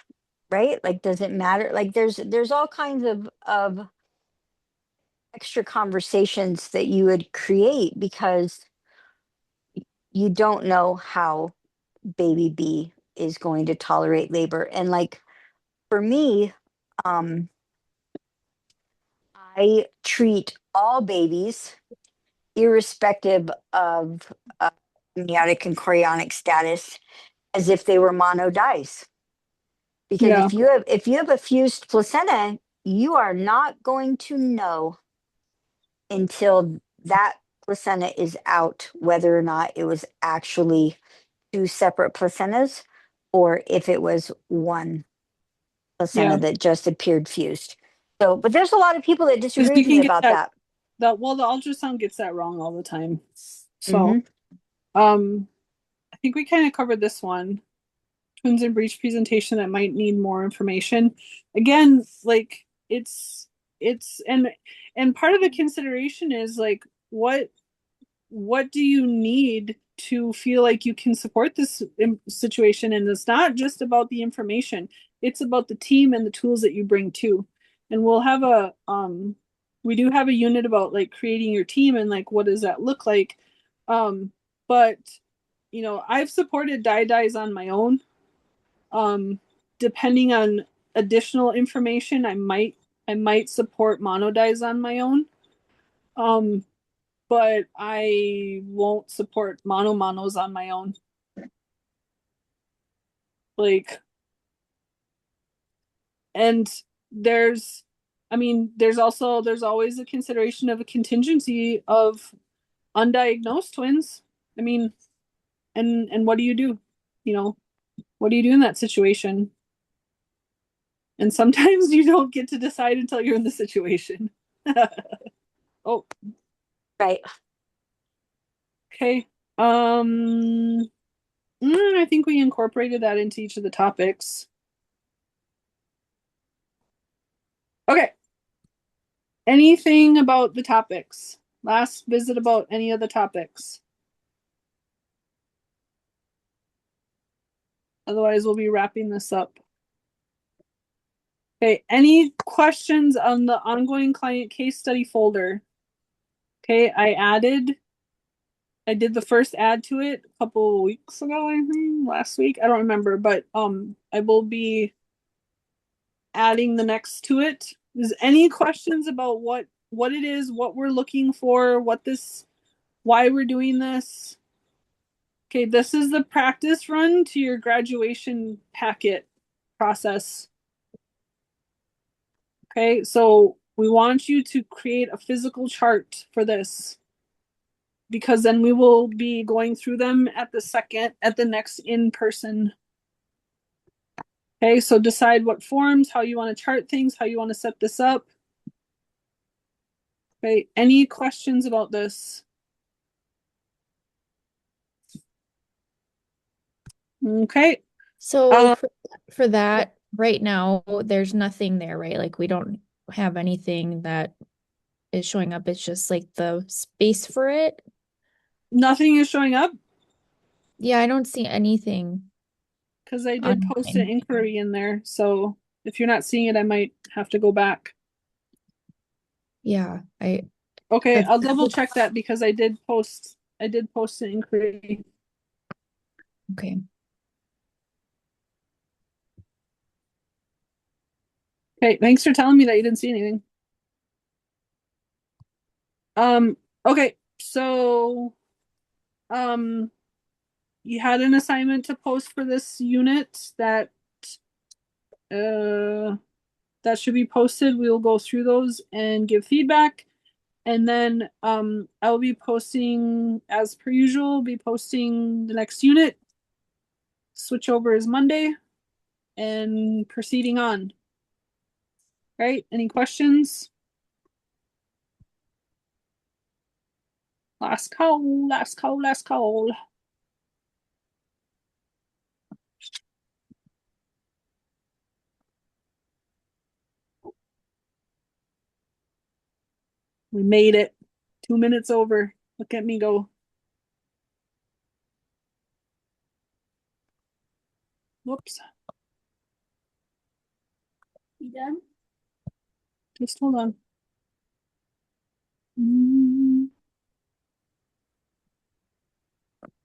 right? Like, does it matter? Like, there's all kinds of extra conversations that you would create because you don't know how baby B is going to tolerate labor. And like for me, um, I treat all babies, irrespective of amniotic and chorionic status, as if they were monodies. Because Yeah. if you have a fused placenta, you are not going to know until that placenta is out whether or not it was actually two separate placentas or if it was one placenta Yeah. that just appeared fused. So, but there's a lot of people that Because disagree you with me can get about that that. the ultrasound gets that wrong all the time. So, Mhm. I think we kind of covered this one. Twins and breech presentation that might need more information. Again, like it's and part of the consideration is like what do you need to feel like you can support this situation? And it's not just about the information, it's about the team and the tools that you bring too. And we'll have we do have a unit about like creating your team and like what does that look like. But you know, I've supported dyes on my own. Depending on additional information, I might support monodies on my own. Um, but I won't support monos on my own. Like, and there's, I mean, there's always a consideration of a contingency of undiagnosed twins. I mean, and what do you do? You know, what do you do in that situation? And sometimes you don't get to decide until you're in the situation. Oh, Right. okay. I think we incorporated that into each of the topics. Okay. Anything about the topics? Last visit about any of the topics? Otherwise, we'll be wrapping this up. Okay, any questions on the ongoing client case study folder? Okay, I did the first add to it a couple weeks ago, I think, last week. I don't remember, but I will be adding the next to it. Is any questions about what it is, what we're looking for, why we're doing this? Okay, this is the practice run to your graduation packet process. Okay, so we want you to create a physical chart for this because then we will be going through them at the next in-person. Okay, so decide what forms, how you want to chart things, how you want to set this up. Okay, any questions about this? Okay. So for that, right now, there's nothing there, right? Like we don't have anything that is showing up. It's just like the space for it. Nothing is showing up Yeah, I don't see anything because I did post an online. inquiry in there. So if you're not seeing it, I might have to go back. Yeah, Okay, that's I'll double check that because I did post an inquiry. okay. Okay, thanks for telling me that you didn't see anything. Okay, so you had an assignment to post for this unit uh that should be posted. We will go through those and give feedback. And then I will be posting as per usual, be posting the next unit. Switch over is Monday and proceeding on. Right? Any questions? Last call, last call, last call. We made it. 2 minutes over. Look at me go. Whoops. You done? Just hold on.